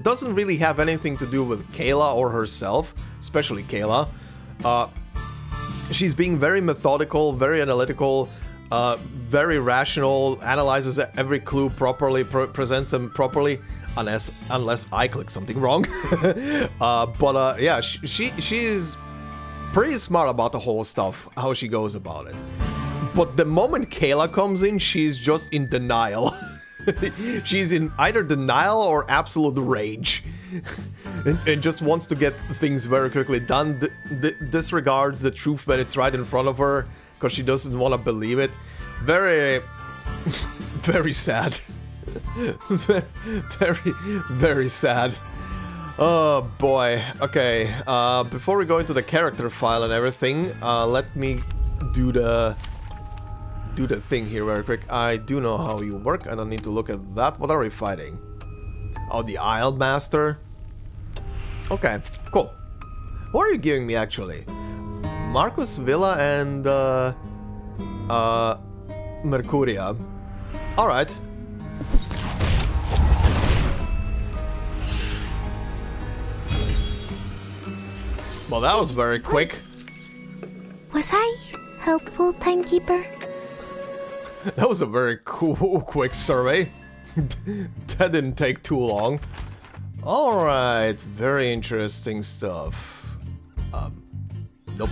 A: doesn't really have anything to do with Kayla or herself, especially Kayla, she's being very methodical, very analytical, very rational, analyzes every clue properly, presents them properly, unless I click something wrong. Yeah, she's pretty smart about the whole stuff, how she goes about it. But the moment Kayla comes in, she's just in denial. She's in either denial or absolute rage. and just wants to get things very quickly done. Disregards the truth when it's right in front of her, because she doesn't want to believe it. Very, very sad. very sad. Oh boy. Okay, before we go into the character file and everything, let me do the thing here very quick. I do know how you work. I don't need to look at that. What are we fighting? Oh, the Isle Master. Okay, cool. What are you giving me actually? Marcus Villa and Mercuria. All right. Well, that was very quick.
F: Was I helpful, Timekeeper?
A: That was a very cool, quick survey. That didn't take too long. Alright, very interesting stuff. Nope.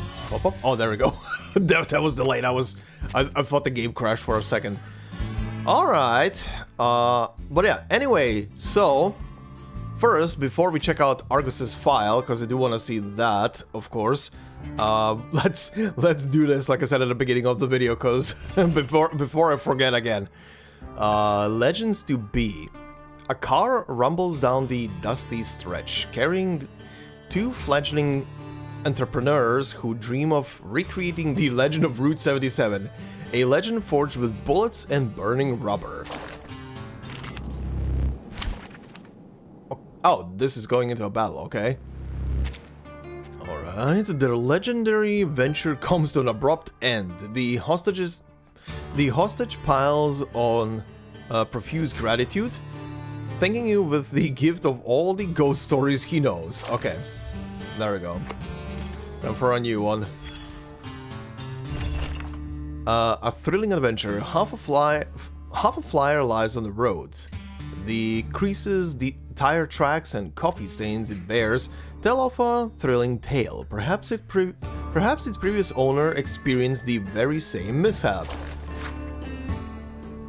A: Oh, there we go. that was delayed. I thought the game crashed for a second. Alright. But yeah, anyway, so... first, before we check out Argus's file, because I do want to see that, of course, let's do this, like I said at the beginning of the video, because before I forget again. Legends to be. A car rumbles down the dusty stretch, carrying two fledgling entrepreneurs who dream of recreating the legend of Route 77, a legend forged with bullets and burning rubber. Oh, this is going into a battle, okay. Alright, their legendary venture comes to an abrupt end. The hostage piles on profuse gratitude, thanking you with the gift of all the ghost stories he knows. Okay, there we go. Time for a new one. A thrilling adventure. Half a flyer lies on the road. The creases, the tire tracks, and coffee stains it bears tell of a thrilling tale. Perhaps its previous owner experienced the very same mishap.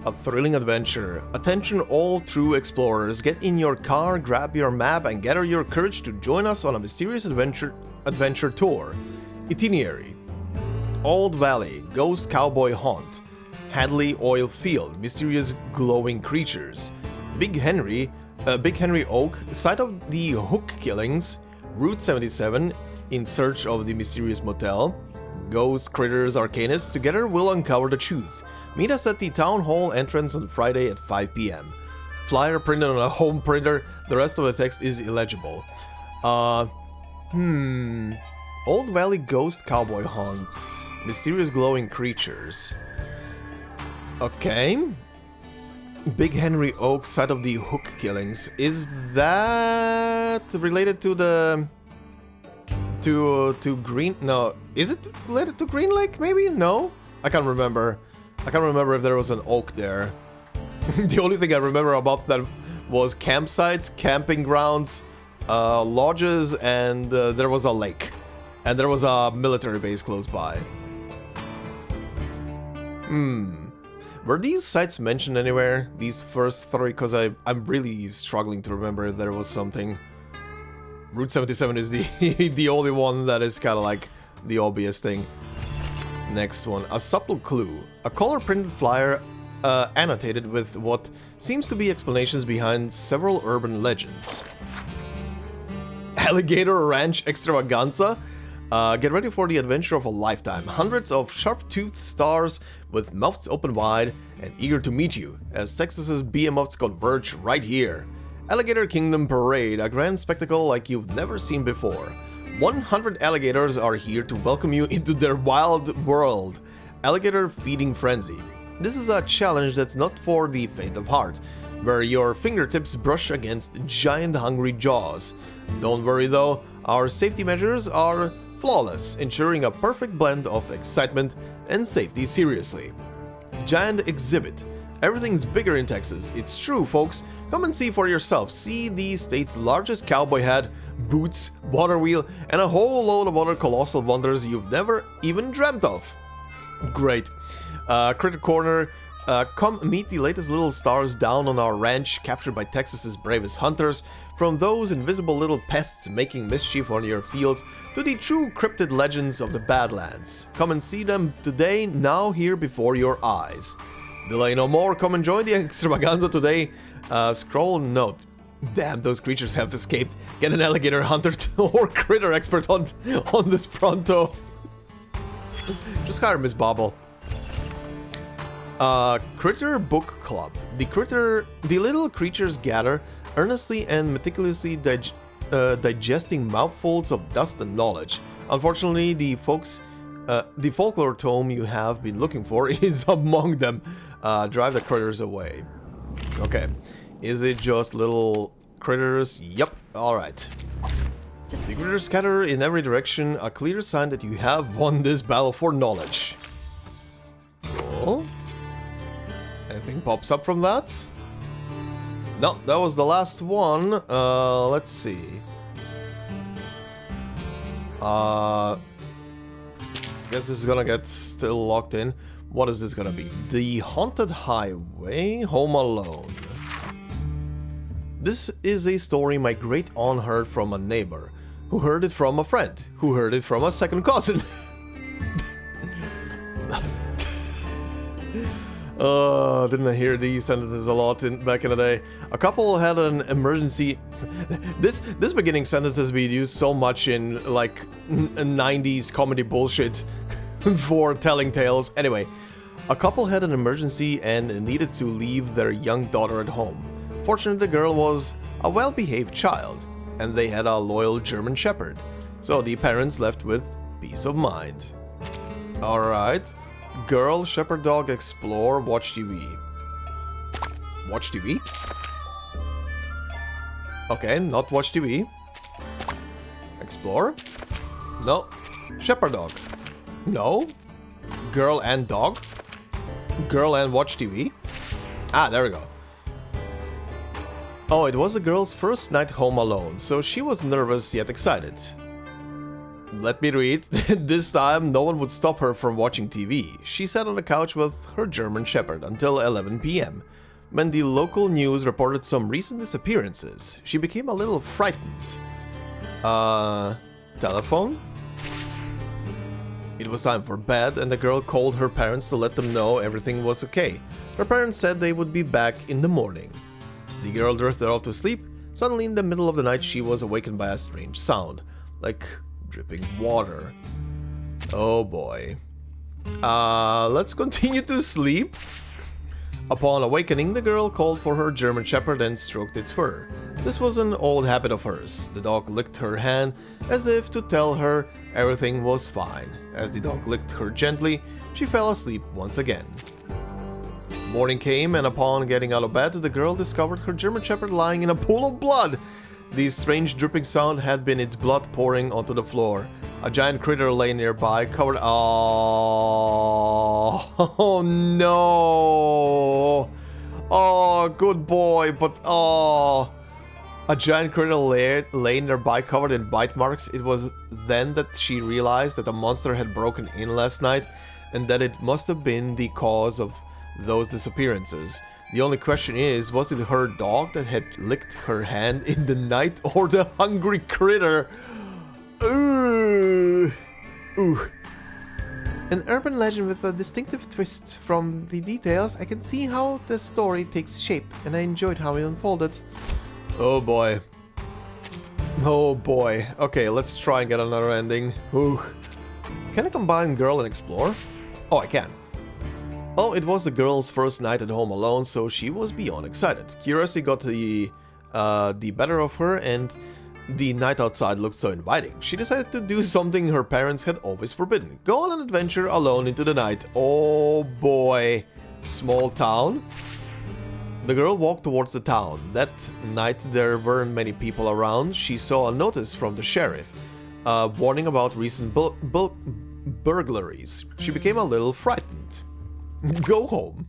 A: A thrilling adventure. Attention all true explorers, get in your car, grab your map, and gather your courage to join us on a mysterious adventure tour. Itinerary: Old Valley, Ghost Cowboy Haunt, Hadley Oil Field, Mysterious Glowing Creatures, Big Henry Oak, Site of the Hook Killings, Route 77, In Search of the Mysterious Motel, Ghost Critters Arcanists. Together we'll uncover the truth. Meet us at the Town Hall entrance on Friday at 5 PM. Flyer printed on a home printer, the rest of the text is illegible. Old Valley Ghost Cowboy Hunt, Mysterious Glowing Creatures. Okay. Big Henry Oak, Site of the Hook Killings. Is that related to the... to Green... No. Is it related to Green Lake, maybe? No? I can't remember. I can't remember if there was an oak there. The only thing I remember about that was campsites, camping grounds, lodges, and there was a lake. And there was a military base close by. Were these sites mentioned anywhere? These first three? Because I'm really struggling to remember if there was something. Route 77 is the only one that is kind of like the obvious thing. Next one. A subtle clue. A color-printed flyer annotated with what seems to be explanations behind several urban legends. Alligator Ranch Extravaganza? Get ready for the adventure of a lifetime. Hundreds of sharp-toothed stars with mouths open wide and eager to meet you as Texas's behemoths converge right here. Alligator Kingdom Parade, a grand spectacle like you've never seen before. 100 alligators are here to welcome you into their wild world. Alligator Feeding Frenzy. This is a challenge that's not for the faint of heart, where your fingertips brush against giant hungry jaws. Don't worry though, our safety measures are flawless, ensuring a perfect blend of excitement and safety seriously. Giant Exhibit. Everything's bigger in Texas. It's true, folks. Come and see for yourself. See the state's largest cowboy hat, boots, water wheel, and a whole load of other colossal wonders you've never even dreamt of. Great. Critter Corner. Come meet the latest little stars down on our ranch, captured by Texas's bravest hunters. From those invisible little pests making mischief on your fields to the true cryptid legends of the Badlands. Come and see them today, now here before your eyes. Delay no more, come and join the extravaganza today. Scroll note. Damn, those creatures have escaped. Get an alligator hunter or critter expert on this pronto. Just hire Miss Bobble. Critter Book Club. The little creatures gather, earnestly and meticulously digesting mouthfuls of dust and knowledge. Unfortunately, the folklore tome you have been looking for is among them. Drive the critters away. Okay. Is it just little critters? Yep. Alright. The critters scatter in every direction, a clear sign that you have won this battle for knowledge. Cool. Anything pops up from that? No, that was the last one. Let's see. Guess this is gonna get still locked in. What is this gonna be? The Haunted Highway, Home Alone. This is a story my great-aunt heard from a neighbor, who heard it from a friend, who heard it from a second cousin. Didn't I hear these sentences a lot back in the day? A couple had an emergency. This beginning sentence has been used so much in like 90s comedy bullshit for telling tales. Anyway, a couple had an emergency and needed to leave their young daughter at home. Fortunately, the girl was a well-behaved child, and they had a loyal German Shepherd, so the parents left with peace of mind. Alright. Girl, Shepherd Dog, Explore, Watch TV. Watch TV? Okay, not Watch TV. Explore? No. Shepherd Dog? No. Girl and Dog? Girl and Watch TV? Ah, there we go. Oh, it was the girl's first night home alone, so she was nervous yet excited. Let me read. This time, no one would stop her from watching TV. She sat on the couch with her German Shepherd until 11 p.m. When the local news reported some recent disappearances, she became a little frightened. Telephone? It was time for bed, and the girl called her parents to let them know everything was okay. Her parents said they would be back in the morning. The girl drifted off to sleep. Suddenly, in the middle of the night, she was awakened by a strange sound, like dripping water. Oh boy. Let's continue to sleep. Upon awakening, the girl called for her German Shepherd and stroked its fur. This was an old habit of hers. The dog licked her hand as if to tell her everything was fine. As the dog licked her gently, she fell asleep once again. Morning came, and upon getting out of bed, the girl discovered her German Shepherd lying in a pool of blood. The strange dripping sound had been its blood pouring onto the floor. A giant critter lay nearby, covered. Oh no! Oh, good boy, but oh. A giant critter lay nearby, covered in bite marks. It was then that she realized that a monster had broken in last night, and that it must have been the cause of those disappearances. The only question is, was it her dog that had licked her hand in the night, or the hungry critter? Ooh. An urban legend with a distinctive twist. From the details, I can see how the story takes shape, and I enjoyed how it unfolded. Oh boy. Oh boy. Okay, let's try and get another ending. Ooh. Can I combine Girl and Explore? Oh, I can. Oh, it was the girl's first night at home alone, so she was beyond excited. Curiosity got the better of her, and the night outside looked so inviting. She decided to do something her parents had always forbidden. Go on an adventure alone into the night. Oh boy. Small town? The girl walked towards the town. That night there weren't many people around. She saw a notice from the sheriff, warning about recent burglaries. She became a little frightened. Go home.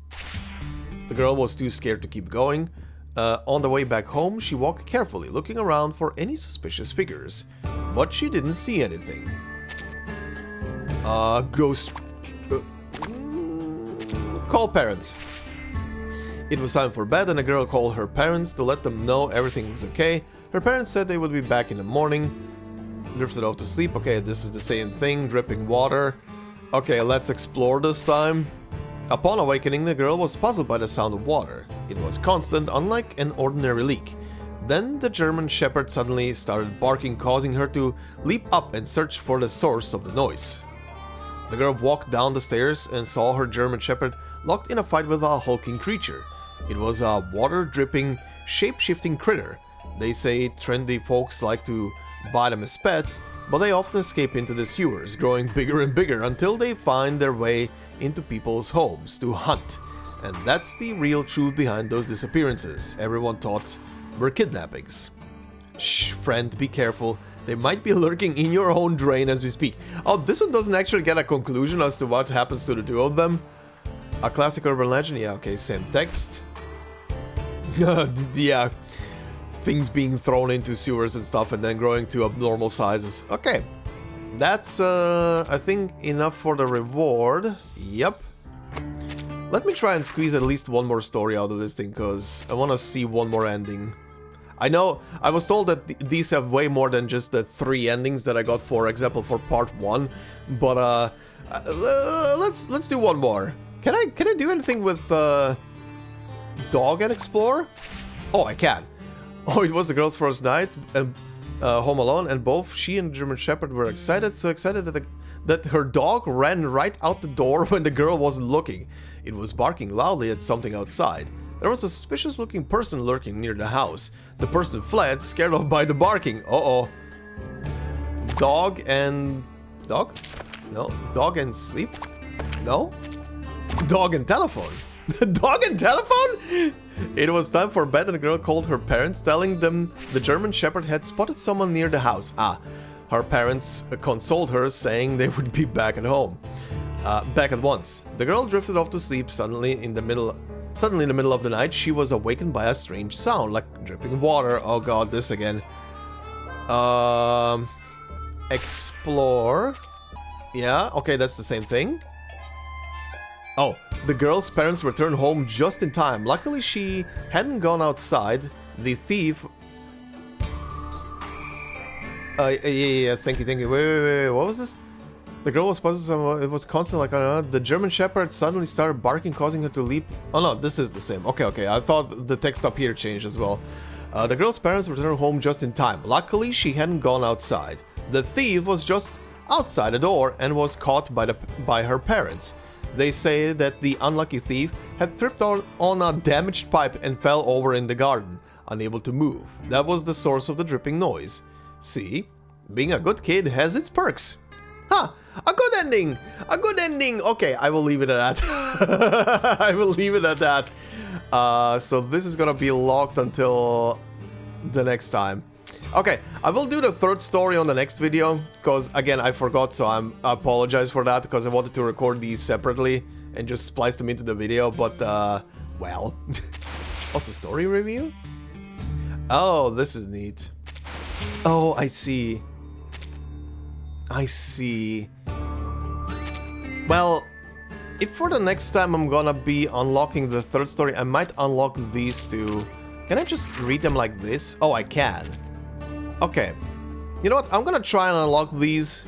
A: The girl was too scared to keep going. On the way back home, she walked carefully, looking around for any suspicious figures. But she didn't see anything. Call parents. It was time for bed, and the girl called her parents to let them know everything was okay. Her parents said they would be back in the morning. Drifted off to sleep. Okay, this is the same thing. Dripping water. Okay, let's explore this time. Upon awakening, the girl was puzzled by the sound of water. It was constant, unlike an ordinary leak. Then the German Shepherd suddenly started barking, causing her to leap up and search for the source of the noise. The girl walked down the stairs and saw her German Shepherd locked in a fight with a hulking creature. It was a water-dripping, shape-shifting critter. They say trendy folks like to buy them as pets, but they often escape into the sewers, growing bigger and bigger until they find their way into people's homes to hunt. And that's the real truth behind those disappearances everyone thought were kidnappings. Shh, friend, be careful. They might be lurking in your own drain as we speak. Oh, this one doesn't actually get a conclusion as to what happens to the two of them. A classic urban legend? Yeah, okay, same text. Yeah, things being thrown into sewers and stuff and then growing to abnormal sizes. Okay. That's, I think, enough for the reward. Yep. Let me try and squeeze at least one more story out of this thing, because I want to see one more ending. I know, I was told that these have way more than just the 3 endings that I got, for example, for part 1. But, let's do one more. Can I do anything with, Dog and Explore? Oh, I can. Oh, it was the girl's first night home alone, and both she and the German Shepherd were excited, so excited that her dog ran right out the door when the girl wasn't looking. It was barking loudly at something outside. There was a suspicious-looking person lurking near the house. The person fled, scared off by the barking. Uh-oh. Dog and... Dog? No. Dog and sleep? No. Dog and telephone. Dog and telephone? It was time for bed and the girl called her parents, telling them the German Shepherd had spotted someone near the house. Her parents consoled her, saying they would be back at home. Back at once. The girl drifted off to sleep. Suddenly, in the middle of the night, she was awakened by a strange sound, like dripping water. Oh god, this again. Explore. Yeah, okay, that's the same thing. Oh, the girl's parents returned home just in time. Luckily, she hadn't gone outside. The thief... yeah, thank you. Wait, what was this? The girl was puzzled, it was constant, like, I don't know. The German Shepherd suddenly started barking, causing her to leap. Oh no, this is the same. Okay, I thought the text up here changed as well. The girl's parents returned home just in time. Luckily, she hadn't gone outside. The thief was just outside the door and was caught by her parents. They say that the unlucky thief had tripped on a damaged pipe and fell over in the garden, unable to move. That was the source of the dripping noise. See, being a good kid has its perks. Ha! A good ending! A good ending! Okay, I will leave it at that. I will leave it at that. So this is gonna be locked until the next time. Okay, I will do the 3rd story on the next video, because again I forgot, so I apologize for that, because I wanted to record these separately and just splice them into the video, but well. Also, story review? Oh, this is neat. Oh, I see. Well, if for the next time I'm gonna be unlocking the 3rd story, I might unlock these 2. Can I just read them like this? Oh, I can. Okay. You know what? I'm gonna try and unlock these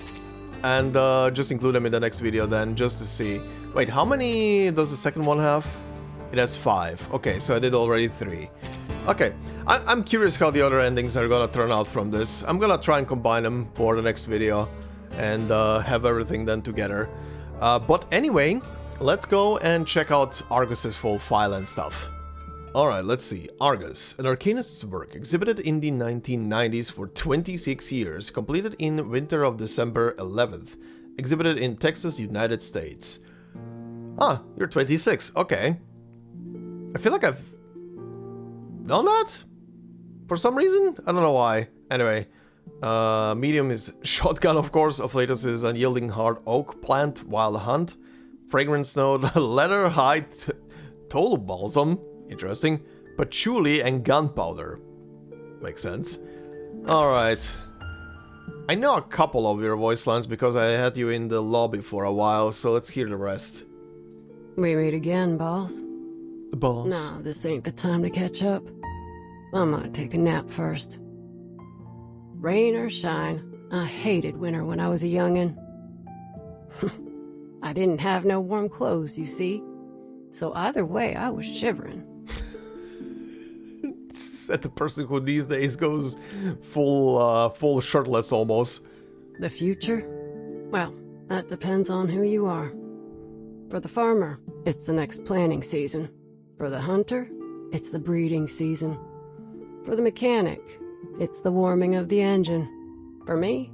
A: and just include them in the next video then, just to see. Wait, how many does the second one have? It has 5. Okay, so I did already 3. Okay, I'm curious how the other endings are gonna turn out from this. I'm gonna try and combine them for the next video and have everything then together. But anyway, let's go and check out Argus's full file and stuff. Alright, let's see. Argus, an Arcanist's work, exhibited in the 1990s for 26 years, completed in winter of December 11th, exhibited in Texas, United States. Ah, you're 26, okay. I feel like I've done that? For some reason? I don't know why. Anyway, medium is shotgun, of course. Afflatus is unyielding hard oak plant, wild hunt. Fragrance node, leather hide, total balsam. Interesting. Patchouli and gunpowder. Makes sense. Alright. I know a couple of your voice lines because I had you in the lobby for a while, so let's hear the rest.
B: We meet again, boss.
A: Boss?
B: No, this ain't the time to catch up. I'm gonna take a nap first. Rain or shine, I hated winter when I was a youngin'. I didn't have no warm clothes, you see. So either way, I was shivering.
A: At the person who these days goes full shirtless almost.
B: The future? Well, that depends on who you are. For the farmer, it's the next planting season. For the hunter, it's the breeding season. For the mechanic, it's the warming of the engine. For me,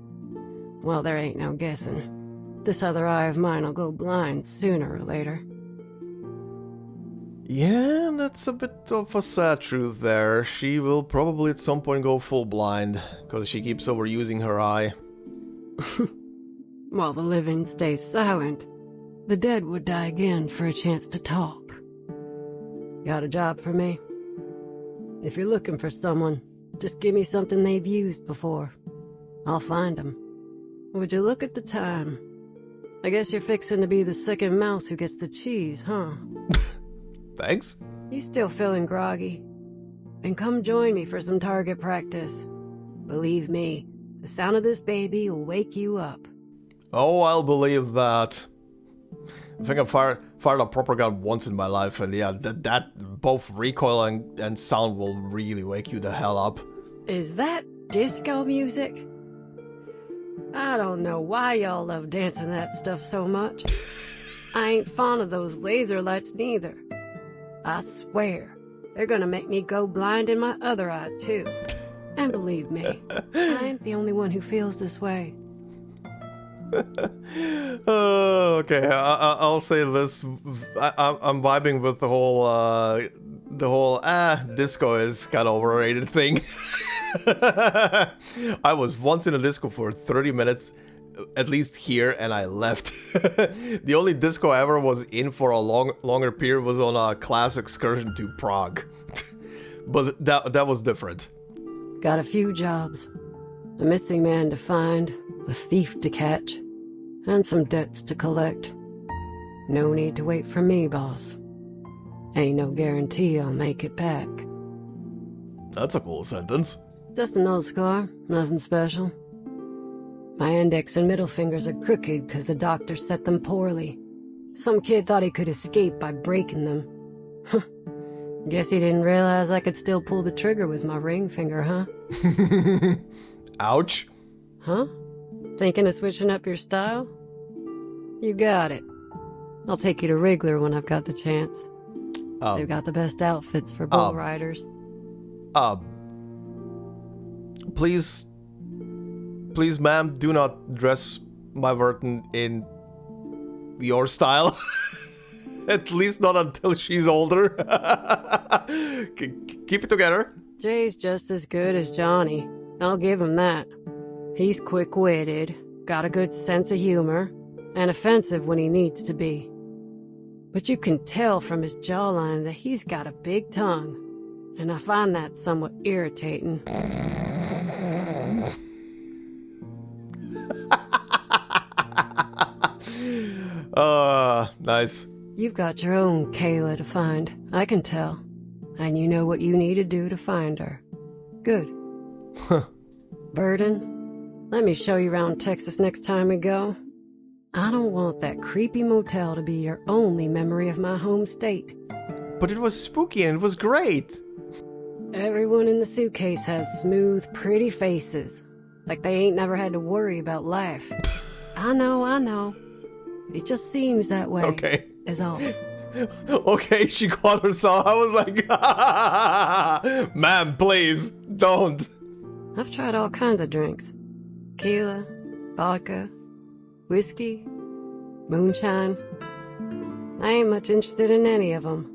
B: well, there ain't no guessing. This other eye of mine'll go blind sooner or later.
A: Yeah, that's a bit of a sad truth there. She will probably at some point go full blind, because she keeps overusing her eye.
B: While the living stays silent, the dead would die again for a chance to talk. Got a job for me? If you're looking for someone, just give me something they've used before. I'll find them. Would you look at the time? I guess you're fixing to be the second mouse who gets the cheese, huh?
A: Thanks.
B: You still feeling groggy? and come join me for some target practice. Believe me, the sound of this baby will wake you up.
A: Oh, I'll believe that. I think I fired a proper gun once in my life, and yeah, that both recoil and sound will really wake you the hell up.
B: Is that disco music? I don't know why y'all love dancing that stuff so much. I ain't fond of those laser lights neither. I swear, they're gonna make me go blind in my other eye too. And believe me, I ain't the only one who feels this way.
A: Okay, I'll say this. I'm vibing with the whole disco is kind of overrated thing. I was once in a disco for 30 minutes, at least here, and I left. The only disco I ever was in for a longer period was on a class excursion to Prague. But that was different.
B: Got a few jobs. A missing man to find, a thief to catch, and some debts to collect. No need to wait for me, boss. Ain't no guarantee I'll make it back.
A: That's a cool sentence.
B: Just an old scar, nothing special. My index and middle fingers are crooked because the doctor set them poorly. Some kid thought he could escape by breaking them. Guess he didn't realize I could still pull the trigger with my ring finger, huh?
A: Ouch.
B: Huh? Thinking of switching up your style? You got it. I'll take you to Wriggler when I've got the chance. They've got the best outfits for bull riders.
A: Please, ma'am, do not dress my Vertin in your style. At least not until she's older. Keep it together.
B: Jay's just as good as Johnny. I'll give him that. He's quick-witted, got a good sense of humor, and offensive when he needs to be. But you can tell from his jawline that he's got a big tongue, and I find that somewhat irritating.
A: Nice.
B: You've got your own Kayla to find, I can tell. And you know what you need to do to find her. Good. Vertin, let me show you around Texas next time we go. I don't want that creepy motel to be your only memory of my home state.
A: But it was spooky and it was great.
B: Everyone in the suitcase has smooth, pretty faces. Like they ain't never had to worry about life. I know. It just seems that way.
A: Okay.
B: Is all.
A: Okay, she caught herself. I was like, ma'am, please, don't.
B: I've tried all kinds of drinks. Tequila, vodka, whiskey, moonshine. I ain't much interested in any of them.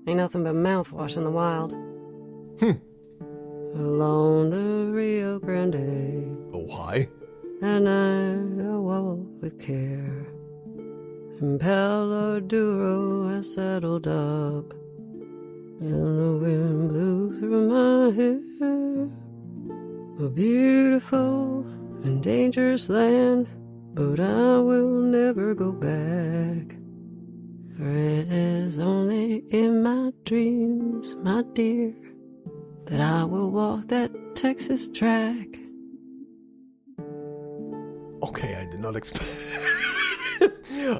B: Ain't nothing but mouthwash in the wild. Along the Rio Grande.
A: Oh, hi.
B: At night I walk with care. And Peladuro has settled up, and the wind blew through my hair. A beautiful and dangerous land, but I will never go back. For it is only in my dreams, my dear, that I will walk that Texas track. Okay,
A: I did not expect...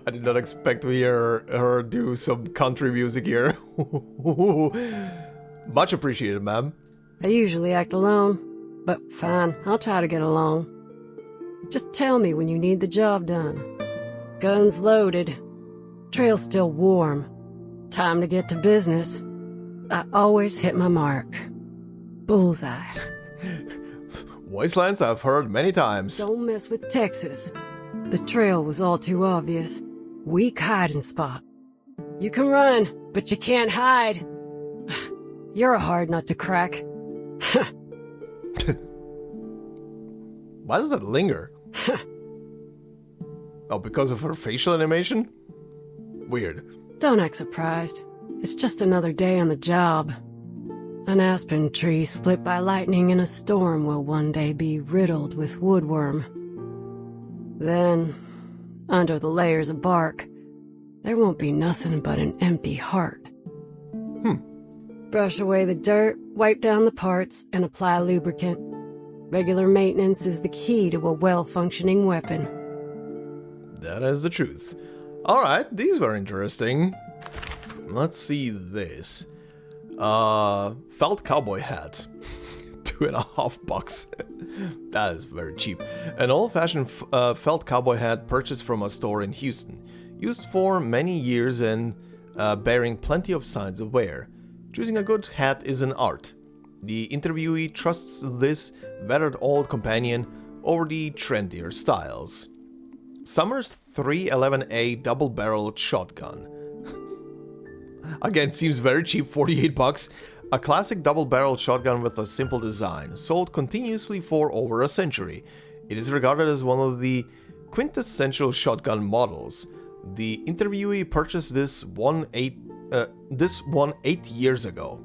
A: I did not expect to hear her do some country music here. Much appreciated, ma'am.
B: I usually act alone, but fine, I'll try to get along. Just tell me when you need the job done. Guns loaded. Trail still warm. Time to get to business. I always hit my mark. Bullseye.
A: Wastelands I've heard many times.
B: Don't mess with Texas. The trail was all too obvious. Weak hiding spot. You can run, but you can't hide. You're a hard nut to crack.
A: Why does that linger? Oh, because of her facial animation? Weird.
B: Don't act surprised. It's just another day on the job. An aspen tree split by lightning in a storm will one day be riddled with woodworm. Then, under the layers of bark, there won't be nothing but an empty heart. brush away the dirt, wipe down the parts, and apply lubricant. Regular maintenance is the key to a well-functioning weapon.
A: That is the truth. Alright, these were interesting. Let's see this. Felt cowboy hat. $2.50. That is very cheap. An old-fashioned felt cowboy hat purchased from a store in Houston. Used for many years and bearing plenty of signs of wear. Choosing a good hat is an art. The interviewee trusts this weathered old companion over the trendier styles. Summers 311A double-barreled shotgun. Again, seems very cheap, $48. A classic double-barreled shotgun with a simple design, sold continuously for over a century. It is regarded as one of the quintessential shotgun models. The interviewee purchased this one 8 years ago.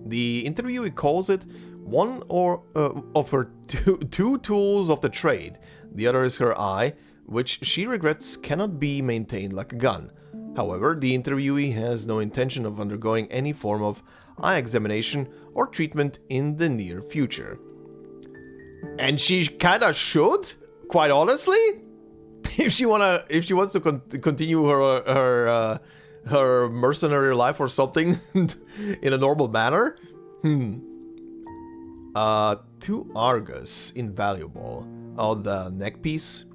A: The interviewee calls it one of her two tools of the trade. The other is her eye, which she regrets cannot be maintained like a gun. However, the interviewee has no intention of undergoing any form of eye examination or treatment in the near future. And she kinda should, quite honestly, if she wants to continue her mercenary life or something in a normal manner. 2 Argus, invaluable. Oh, the neck piece.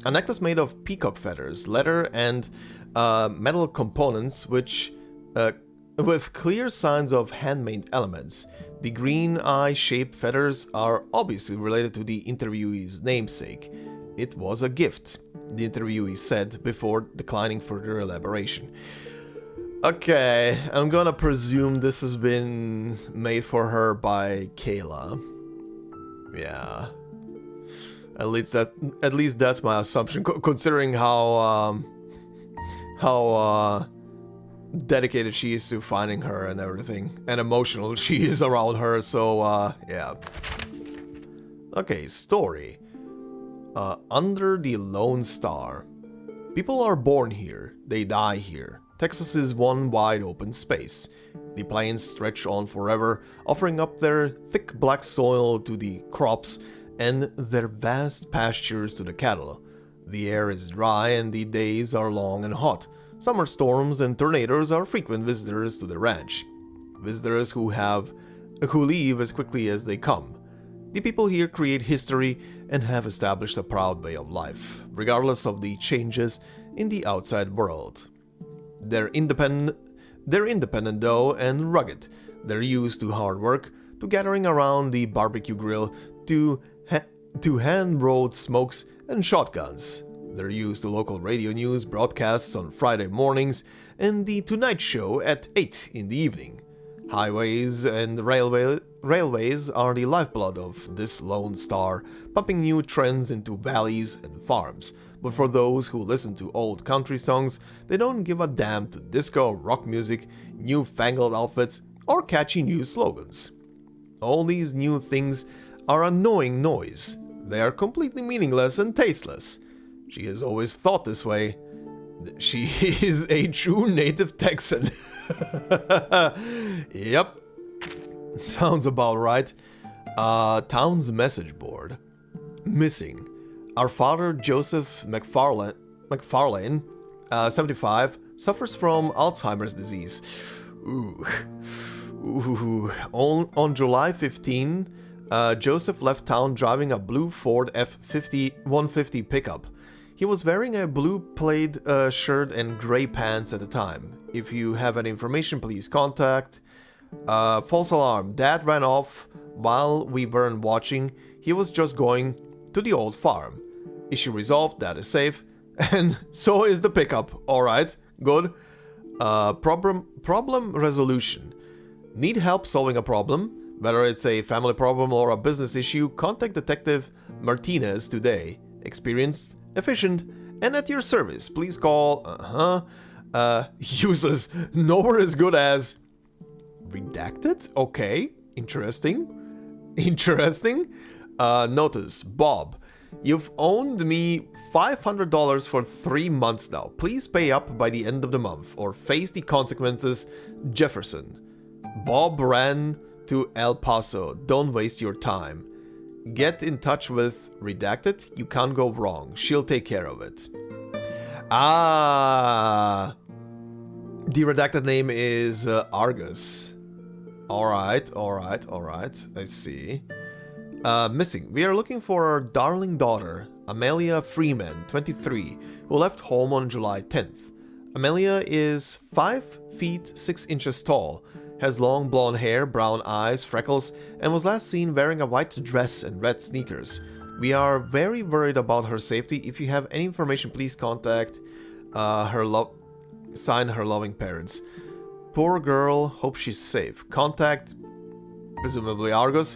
A: A necklace made of peacock feathers, leather, and metal components, which with clear signs of handmade elements. The green eye-shaped feathers are obviously related to the interviewee's namesake. It was a gift, the interviewee said before declining further elaboration. Okay, I'm gonna presume this has been made for her by Kayla. Yeah. At least that's my assumption, considering how dedicated she is to finding her and everything, and emotional she is around her, so yeah. Okay, story. Under the Lone Star. People are born here, they die here. Texas is one wide open space. The plains stretch on forever, offering up their thick black soil to the crops and their vast pastures to the cattle. The air is dry and the days are long and hot. Summer storms and tornadoes are frequent visitors to the ranch. Visitors who leave as quickly as they come. The people here create history and have established a proud way of life, regardless of the changes in the outside world. They're independent though and rugged. They're used to hard work, to gathering around the barbecue grill, to hand-rolled smokes and shotguns. They're used to local radio news broadcasts on Friday mornings and the Tonight Show at 8 in the evening. Highways and railways are the lifeblood of this Lone Star, pumping new trends into valleys and farms. But for those who listen to old country songs, they don't give a damn to disco, rock music, newfangled outfits, or catchy new slogans. All these new things are annoying noise. They are completely meaningless and tasteless. She has always thought this way. She is a true native Texan. Yep. Sounds about right. Town's message board. Missing. Our father, Joseph McFarlane, 75, suffers from Alzheimer's disease. Ooh. On July 15, Joseph left town driving a blue Ford F-150 pickup. He was wearing a blue plaid shirt and gray pants at the time. If you have any information, please contact. False alarm. Dad ran off while we weren't watching. He was just going to the old farm. Issue resolved, that is safe. And so is the pickup. Alright, good. Problem resolution. Need help solving a problem? Whether it's a family problem or a business issue, contact Detective Martinez today. Experienced, efficient, and at your service. Please call... useless. Nowhere as good as... Redacted? Okay. Interesting. Notice, Bob. You've owed me $500 for 3 months now. Please pay up by the end of the month or face the consequences. Jefferson. Bob ran to El Paso. Don't waste your time. Get in touch with Redacted. You can't go wrong. She'll take care of it. Ah. The redacted name is Argus. Alright. I see. Missing. We are looking for our darling daughter, Amelia Freeman, 23, who left home on July 10th. Amelia is 5 feet 6 inches tall, has long blonde hair, brown eyes, freckles, and was last seen wearing a white dress and red sneakers. We are very worried about her safety. If you have any information, please contact sign her loving parents. Poor girl, hope she's safe. Contact, presumably Argus.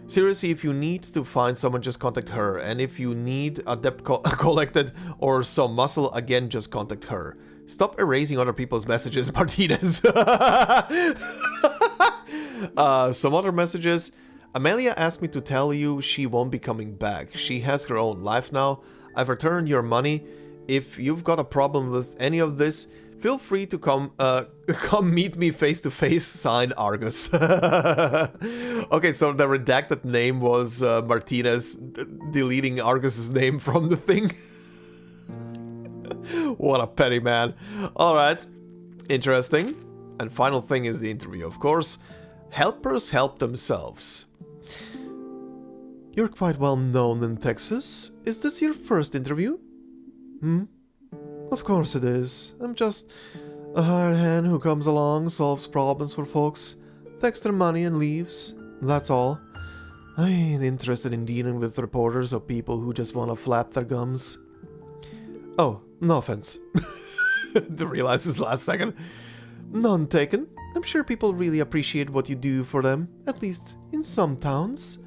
A: Seriously, if you need to find someone, just contact her. And if you need a debt collected or some muscle, again, just contact her. Stop erasing other people's messages, Martinez. Some other messages. Amelia asked me to tell you she won't be coming back. She has her own life now. I've returned your money. If you've got a problem with any of this, feel free to come meet me face to face. Signed, Argus. Okay, so the redacted name was Martinez deleting Argus's name from the thing. What a petty man. Alright, interesting. And final thing is the interview, of course. Helpers help themselves. You're quite well known in Texas. Is this your first interview? Of course it is. I'm just a hired hand who comes along, solves problems for folks, takes their money and leaves. That's all. I ain't interested in dealing with reporters or people who just want to flap their gums. Oh, no offense. To realize this last second. None taken. I'm sure people really appreciate what you do for them, at least in some towns.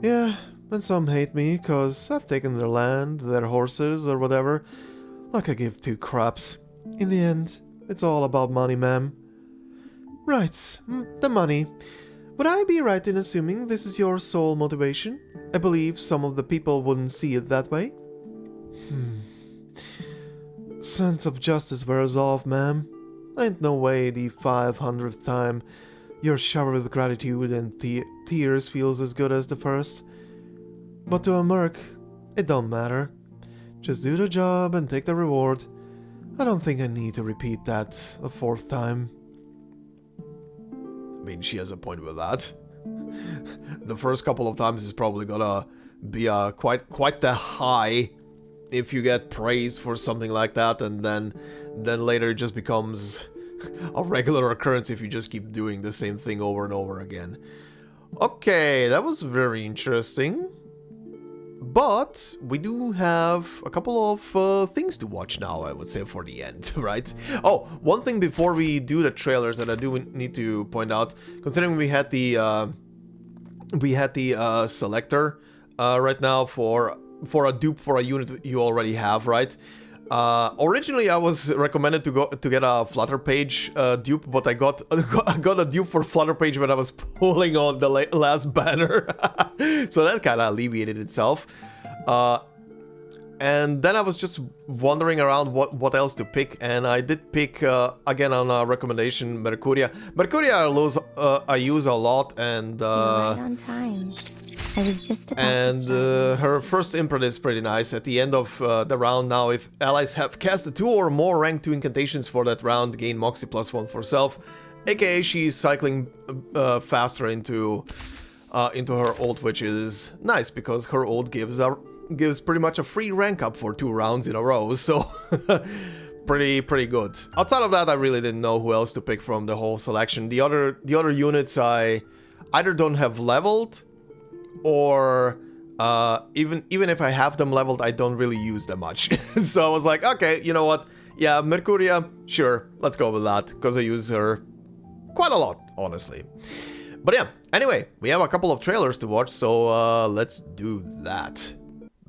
A: Yeah, and some hate me, cause I've taken their land, their horses, or whatever. Like I give two craps. In the end, it's all about money, ma'am. Right, the money. Would I be right in assuming this is your sole motivation? I believe some of the people wouldn't see it that way. Sense of justice wears off, ma'am. Ain't no way the 500th time you're showered with gratitude and tears feels as good as the first. But to a merc, it don't matter. Just do the job and take the reward. I don't think I need to repeat that a 4th time. I mean, she has a point with that. The first couple of times is probably gonna be quite the high if you get praise for something like that, and then later it just becomes a regular occurrence if you just keep doing the same thing over and over again. Okay, that was very interesting. But we do have a couple of things to watch now, I would say, for the end, right? Oh, one thing before we do the trailers that I do need to point out, considering we had the selector right now for a dupe for a unit you already have, right? Originally I was recommended to get a Flutter page dupe, but I got a dupe for Flutter page when I was pulling on the last banner. So that kind of alleviated itself. And then I was just wandering around what else to pick, and I did pick again on a recommendation Mercuria. Mercuria I use a lot, and
F: right on time. I was just about
A: her first imprint is pretty nice. At the end of the round now, if allies have cast 2 or more rank 2 incantations for that round, gain Moxie +1 for self. AKA she's cycling faster into her ult, which is nice because her ult gives pretty much a free rank up for 2 rounds in a row. So pretty good. Outside of that, I really didn't know who else to pick from the whole selection. The other units I either don't have leveled, or even if I have them leveled, I don't really use them much. So I was like, okay, you know what? Yeah, Mercuria, sure, let's go with that, because I use her quite a lot, honestly. But yeah, anyway, we have a couple of trailers to watch, so let's do that.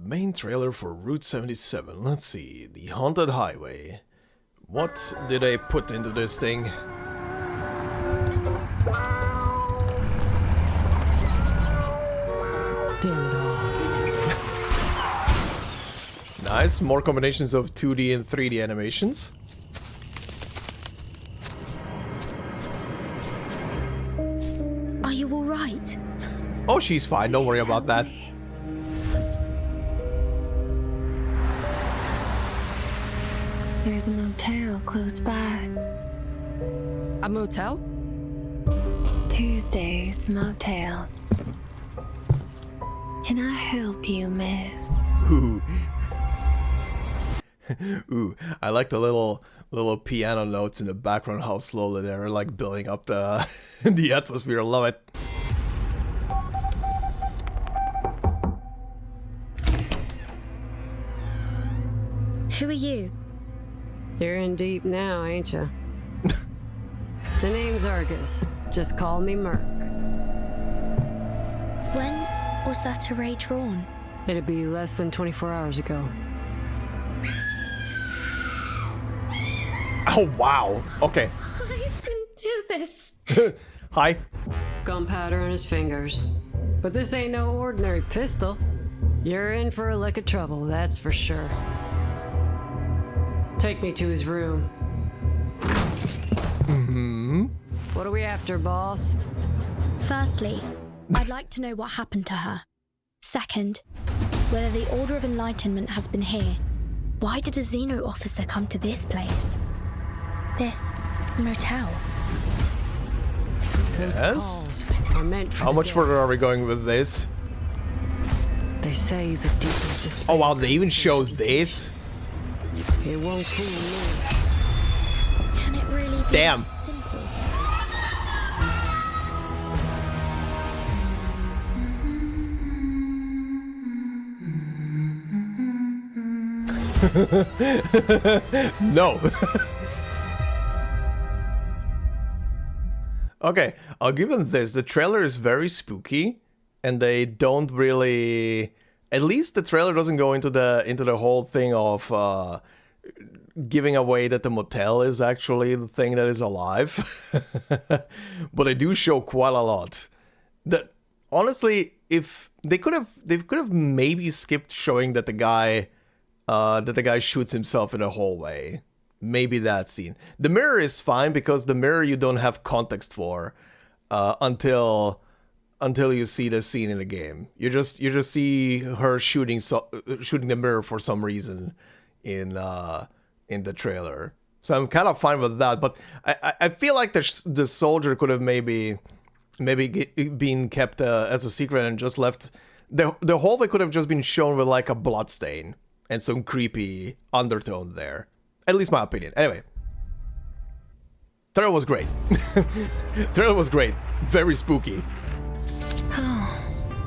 A: Main trailer for Route 77. Let's see, the Haunted Highway. What did I put into this thing?
B: Damn it all.
A: Nice, more combinations of 2D and 3D animations.
G: you all right?
A: Oh, she's fine. Don't worry about that.
H: There's a motel close by.
B: A motel?
H: Tuesday's motel. Can I help you, miss?
A: Ooh. Ooh, I like the little piano notes in the background, how slowly they're like building up the the atmosphere. I love it.
G: Who are you?
B: You're in deep now, ain't ya? The name's Argus. Just call me Merc.
G: When was that array drawn?
B: It'd be less than 24 hours ago.
A: Oh, wow. Okay.
G: I didn't do this.
A: Hi.
B: Gunpowder on his fingers. But this ain't no ordinary pistol. You're in for a lick of trouble, that's for sure. Take me to his room.
A: Mm-hmm.
B: What are we after, boss?
G: Firstly, I'd like to know what happened to her. Second, whether the Order of Enlightenment has been here. Why did a Xeno officer come to this place? This motel.
B: Those
A: Yes?
B: calls are meant for
A: How
B: the
A: much
B: dead.
A: further are we going with this?
B: They say the deepest despair.
A: Oh wow, they even showed this?
B: It won't fool me.
G: Can it really be
A: Damn.
G: that simple?
A: No. Okay, I'll give them this. The trailer is very spooky, and they don't really. At least the trailer doesn't go into the whole thing of giving away that the motel is actually the thing that is alive. But they do show quite a lot. That honestly, if they could have maybe skipped showing that the guy shoots himself in a hallway. Maybe that scene. The mirror is fine because the mirror you don't have context for until you see the scene in the game. You just see her shooting the mirror for some reason in the trailer. So I'm kind of fine with that. But I feel like the soldier could have maybe been kept as a secret and just left. The hallway could have just been shown with like a blood stain and some creepy undertone there. At least my opinion. Anyway. Trailer was great. Trailer was great. Very spooky.
H: Oh,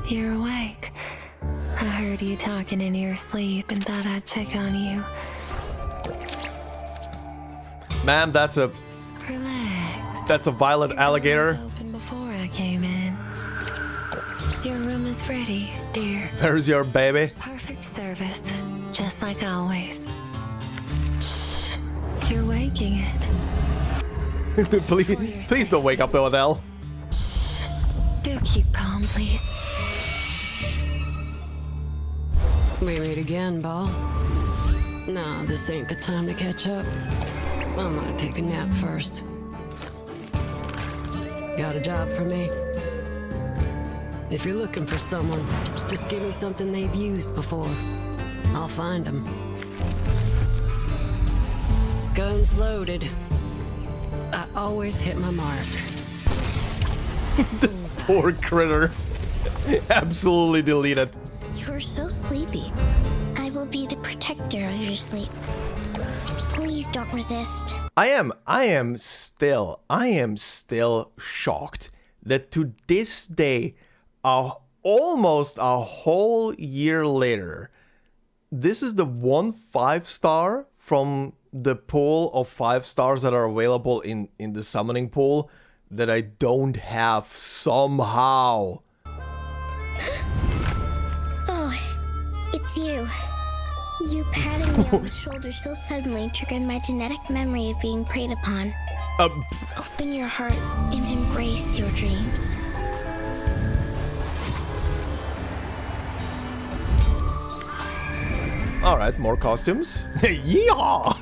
H: you're awake. I heard you talking in your sleep and thought I'd check on you.
A: Ma'am, that's a
H: Relax.
A: violent
H: Your
A: alligator.
H: door was open before I came in. Your room is ready, dear.
A: There's your baby.
H: Perfect service, just like always. Shh, you're waking it.
A: please don't wake up though, Adele.
H: Do keep calm, please.
B: We meet again, boss. No, this ain't the time to catch up. I'm gonna take a nap first. Got a job for me? If you're looking for someone, just give me something they've used before. I'll find them. Guns loaded. I always hit my mark.
A: Poor critter. Absolutely deleted.
F: You're so sleepy. I will be the protector of your sleep. Please don't resist.
A: I am still shocked that to this day, almost a whole year later, this is the one 5-star from the pool of 5 stars that are available in the summoning pool that I don't have somehow.
F: Oh, it's you. You patting me on the shoulder so suddenly triggered my genetic memory of being preyed upon. Open your heart and embrace your dreams.
A: Alright, more costumes. Yeehaw!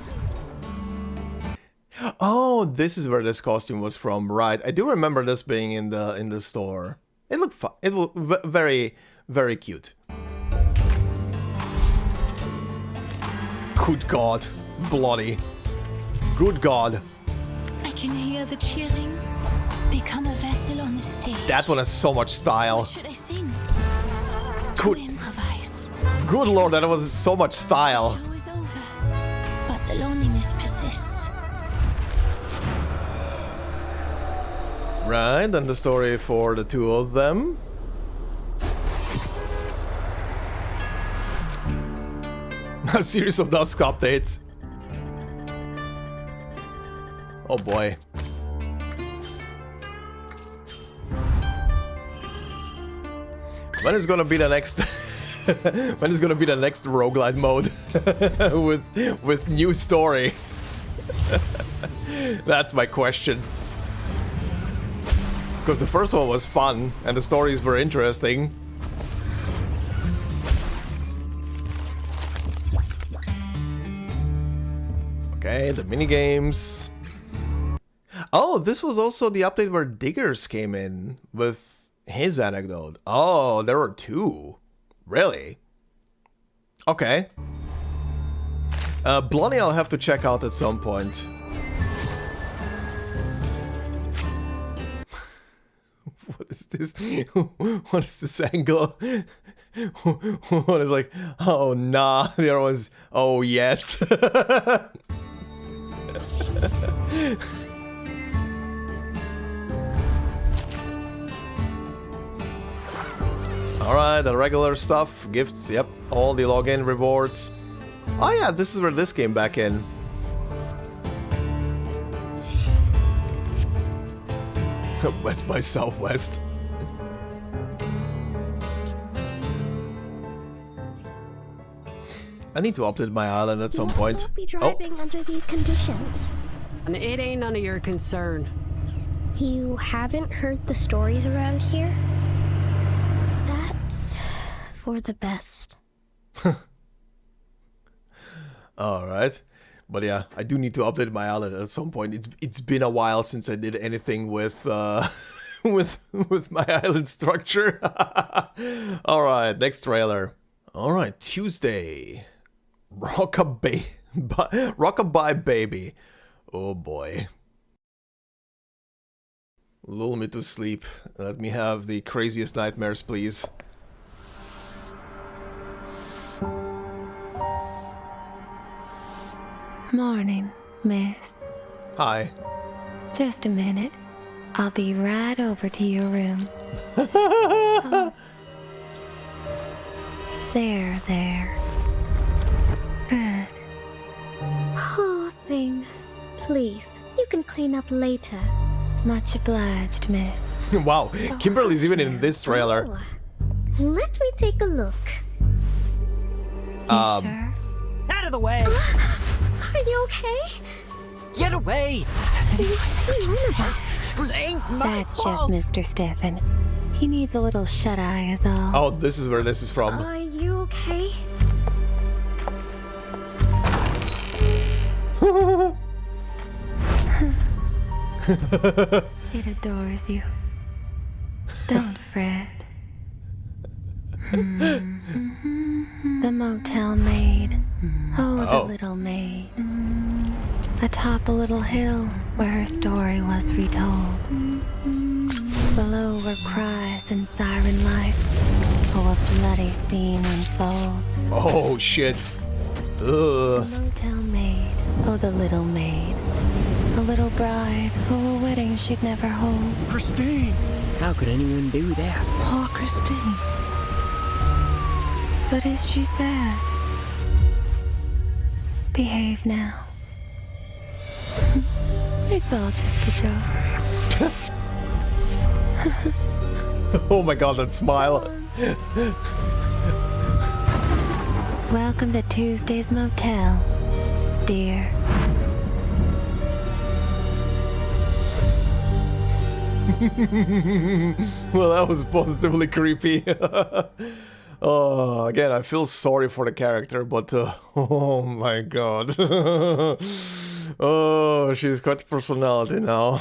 A: Oh, Oh, this is where this costume was from, right? I do remember this being in the store. It looked fun. It looked very, very cute. Good God, bloody. Good God.
I: I can hear the cheering. Become a vessel on the stage.
A: That one has so much style.
I: What should I sing?
A: Good.
I: To improvise.
A: Good Lord, that was so much style.
I: The show is over, but the loneliness persists.
A: Right, and the story for the two of them. A series of Dusk updates. Oh boy. When is gonna be the next when is gonna be the next roguelite mode with new story? That's my question. Because the first one was fun and the stories were interesting. Okay, the minigames. Oh, this was also the update where Diggers came in with his anecdote. Oh, there were two. Really? Okay. Bloody I'll have to check out at some point. What is this? What is this angle? One is like, oh nah, the other one's, oh yes. Alright, the regular stuff, gifts, yep, all the login rewards. Oh yeah, this is where this came back in. West by Southwest. I need to update my island at some point.
F: Won't be driving under these conditions.
B: And it ain't none of your concern.
F: You haven't heard the stories around here? That's for the best.
A: Alright. But yeah, I do need to update my island at some point. It's been a while since I did anything with with my island structure. Alright, next trailer. Alright, Tuesday. Rockabye Baby. Oh boy. Lull me to sleep. Let me have the craziest nightmares, please.
H: Morning, miss.
A: Hi.
H: Just a minute. I'll be right over to your room. Oh. There. Good.
G: Poor thing. Please, you can clean up later.
H: Much obliged, miss.
A: Wow, Kimberly's even in this trailer.
G: Oh. Let me take a look.
H: You sure?
B: Out of the way!
G: Are you okay?
B: Get away!
G: What's he on about?
H: That's just Mr. Stephen. He needs a little shut-eye is all.
A: Oh, this is where this is from.
G: Are you okay?
H: It adores you. Don't fret. The motel maid. Oh, the little maid. Atop a little hill where her story was retold. Below were cries and siren lights. Oh, a bloody scene unfolds.
A: Oh, shit.
H: The motel maid. Oh, the little maid. A little bride. Oh, a wedding she'd never hold.
J: Christine! How could anyone do that?
H: Poor Christine. But is she sad? Behave now. It's all just a joke.
A: Oh my god, that smile.
H: Welcome to Tuesday's Motel, dear.
A: Well, that was positively creepy. Oh, again, I feel sorry for the character, but oh my god. Oh, she's quite a personality now.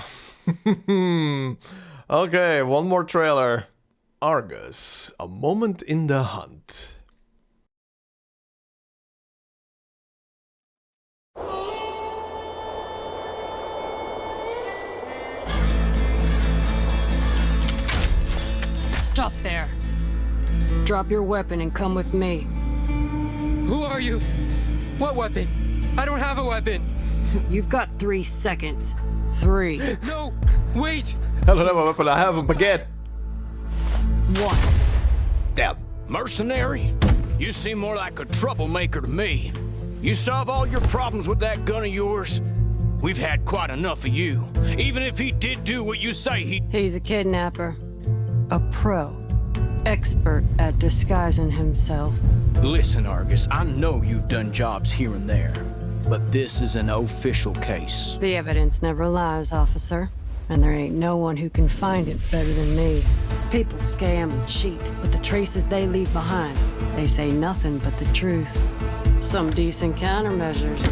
A: Okay, one more trailer. Argus, a moment in the hunt.
B: Stop there. Drop your weapon and come with me.
J: Who are you? What weapon? I don't have a weapon.
B: You've got 3 seconds. 3.
J: No, wait.
A: I don't have a weapon, I have a baguette.
B: 1.
A: Damn.
K: Mercenary? You seem more like a troublemaker to me. You solve all your problems with that gun of yours? We've had quite enough of you. Even if he did do what you say
B: He's a kidnapper. A pro. Expert at disguising himself.
K: Listen, Argus, I know you've done jobs here and there, but this is an official case.
B: The evidence never lies, officer. And there ain't no one who can find it better than me. People scam and cheat, but the traces they leave behind, they say nothing but the truth. Some decent countermeasures.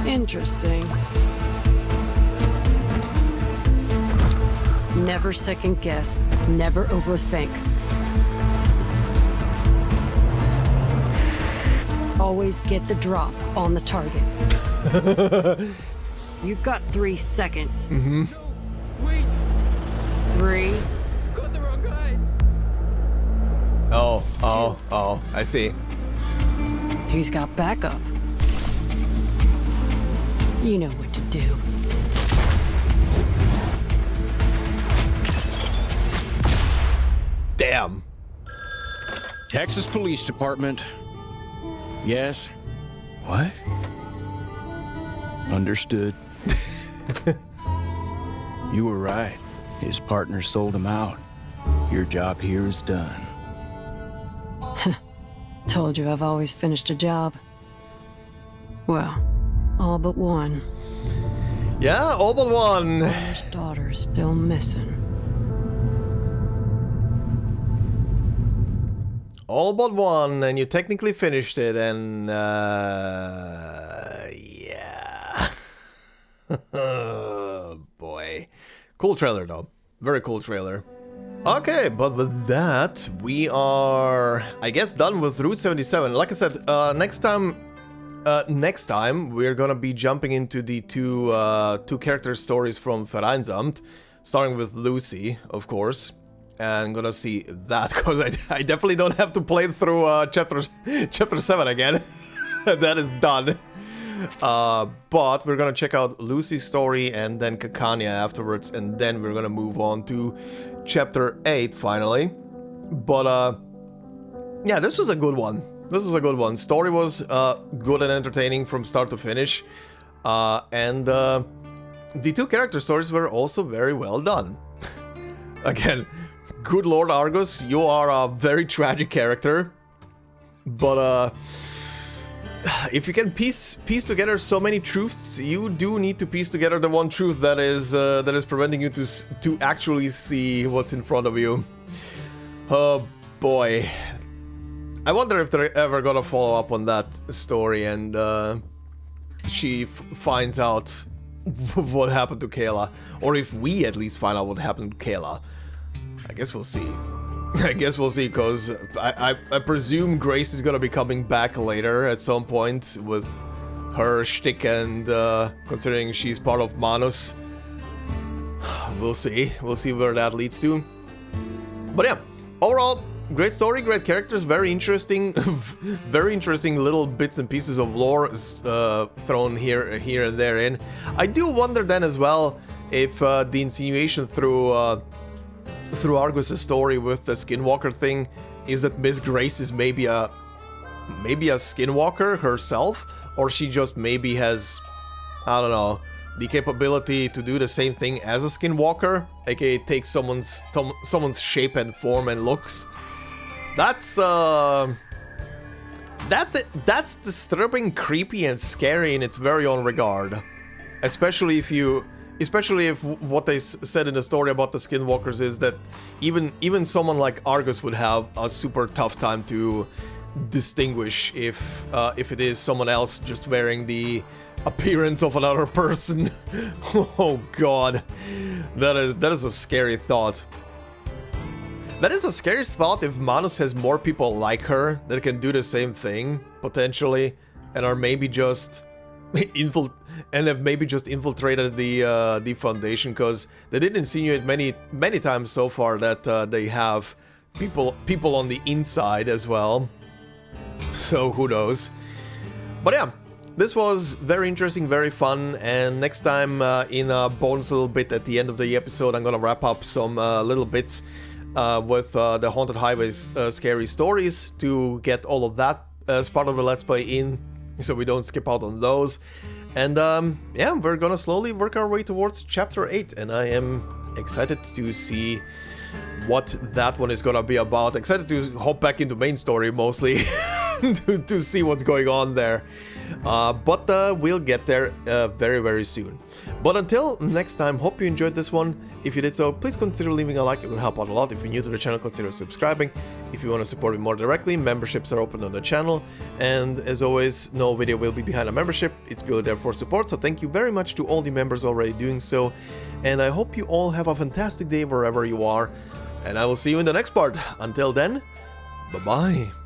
B: Interesting. Never second guess, never overthink. Always get the drop on the target. You've got 3 seconds.
J: No, wait.
B: 3.
J: You got the wrong guy.
A: Oh, I see.
B: He's got backup. You know what to do.
A: Damn.
K: Texas Police Department. Yes? What? Understood. You were right. His partner sold him out. Your job here is done.
B: Told you I've always finished a job. Well, all but one.
A: Yeah, all but one.
B: Father's daughter is still missing.
A: All but one, and you technically finished it, and yeah. Boy. Cool trailer though. Very cool trailer. Okay, but with that, we are, I guess, done with Route 77. Like I said, next time we're gonna be jumping into the two character stories from Vereinsamt, starting with Lucy, of course. And gonna see that, because I definitely don't have to play through chapter 7 again. That is done. But we're gonna check out Lucy's story and then Kakania afterwards, and then we're gonna move on to chapter 8 finally. But yeah, this was a good one. This was a good one. Story was good and entertaining from start to finish. And the two character stories were also very well done. Again, good Lord Argus, you are a very tragic character. But if you can piece together so many truths, you do need to piece together the one truth that is preventing you to actually see what's in front of you. Oh boy, I wonder if they're ever gonna follow up on that story and she finds out what happened to Kayla, or if we at least find out what happened to Kayla. I guess we'll see. I guess we'll see, because I presume Grace is gonna be coming back later at some point with her shtick, and considering she's part of Manus, we'll see. We'll see where that leads to. But yeah, overall, great story, great characters, very interesting, very interesting little bits and pieces of lore thrown here and there in. I do wonder then as well if the insinuation through Argus' story with the Skinwalker thing is that Miss Grace is maybe a Skinwalker herself, or she just maybe has, I don't know, the capability to do the same thing as a Skinwalker, aka take someone's shape and form and looks. That's disturbing, creepy, and scary in its very own regard, especially if what they said in the story about the Skinwalkers is that even someone like Argus would have a super tough time to distinguish if it is someone else just wearing the appearance of another person. Oh god, that is a scary thought. That is the scariest thought if Manus has more people like her that can do the same thing, potentially, and are maybe just have maybe just infiltrated the Foundation, because they did insinuate many times so far that they have people on the inside as well. So who knows? But yeah, this was very interesting, very fun, and next time in a bonus little bit at the end of the episode, I'm gonna wrap up some little bits with the Haunted Highways scary stories to get all of that as part of the Let's Play in, so we don't skip out on those. And yeah, we're gonna slowly work our way towards Chapter 8, and I am excited to see what that one is gonna be about. Excited to hop back into main story mostly to see what's going on there. But we'll get there very, very soon. But until next time, hope you enjoyed this one. If you did so, please consider leaving a like, it would help out a lot. If you're new to the channel, consider subscribing. If you want to support me more directly, memberships are open on the channel. And as always, no video will be behind a membership, it's purely there for support, so thank you very much to all the members already doing so. And I hope you all have a fantastic day wherever you are, and I will see you in the next part. Until then, bye-bye.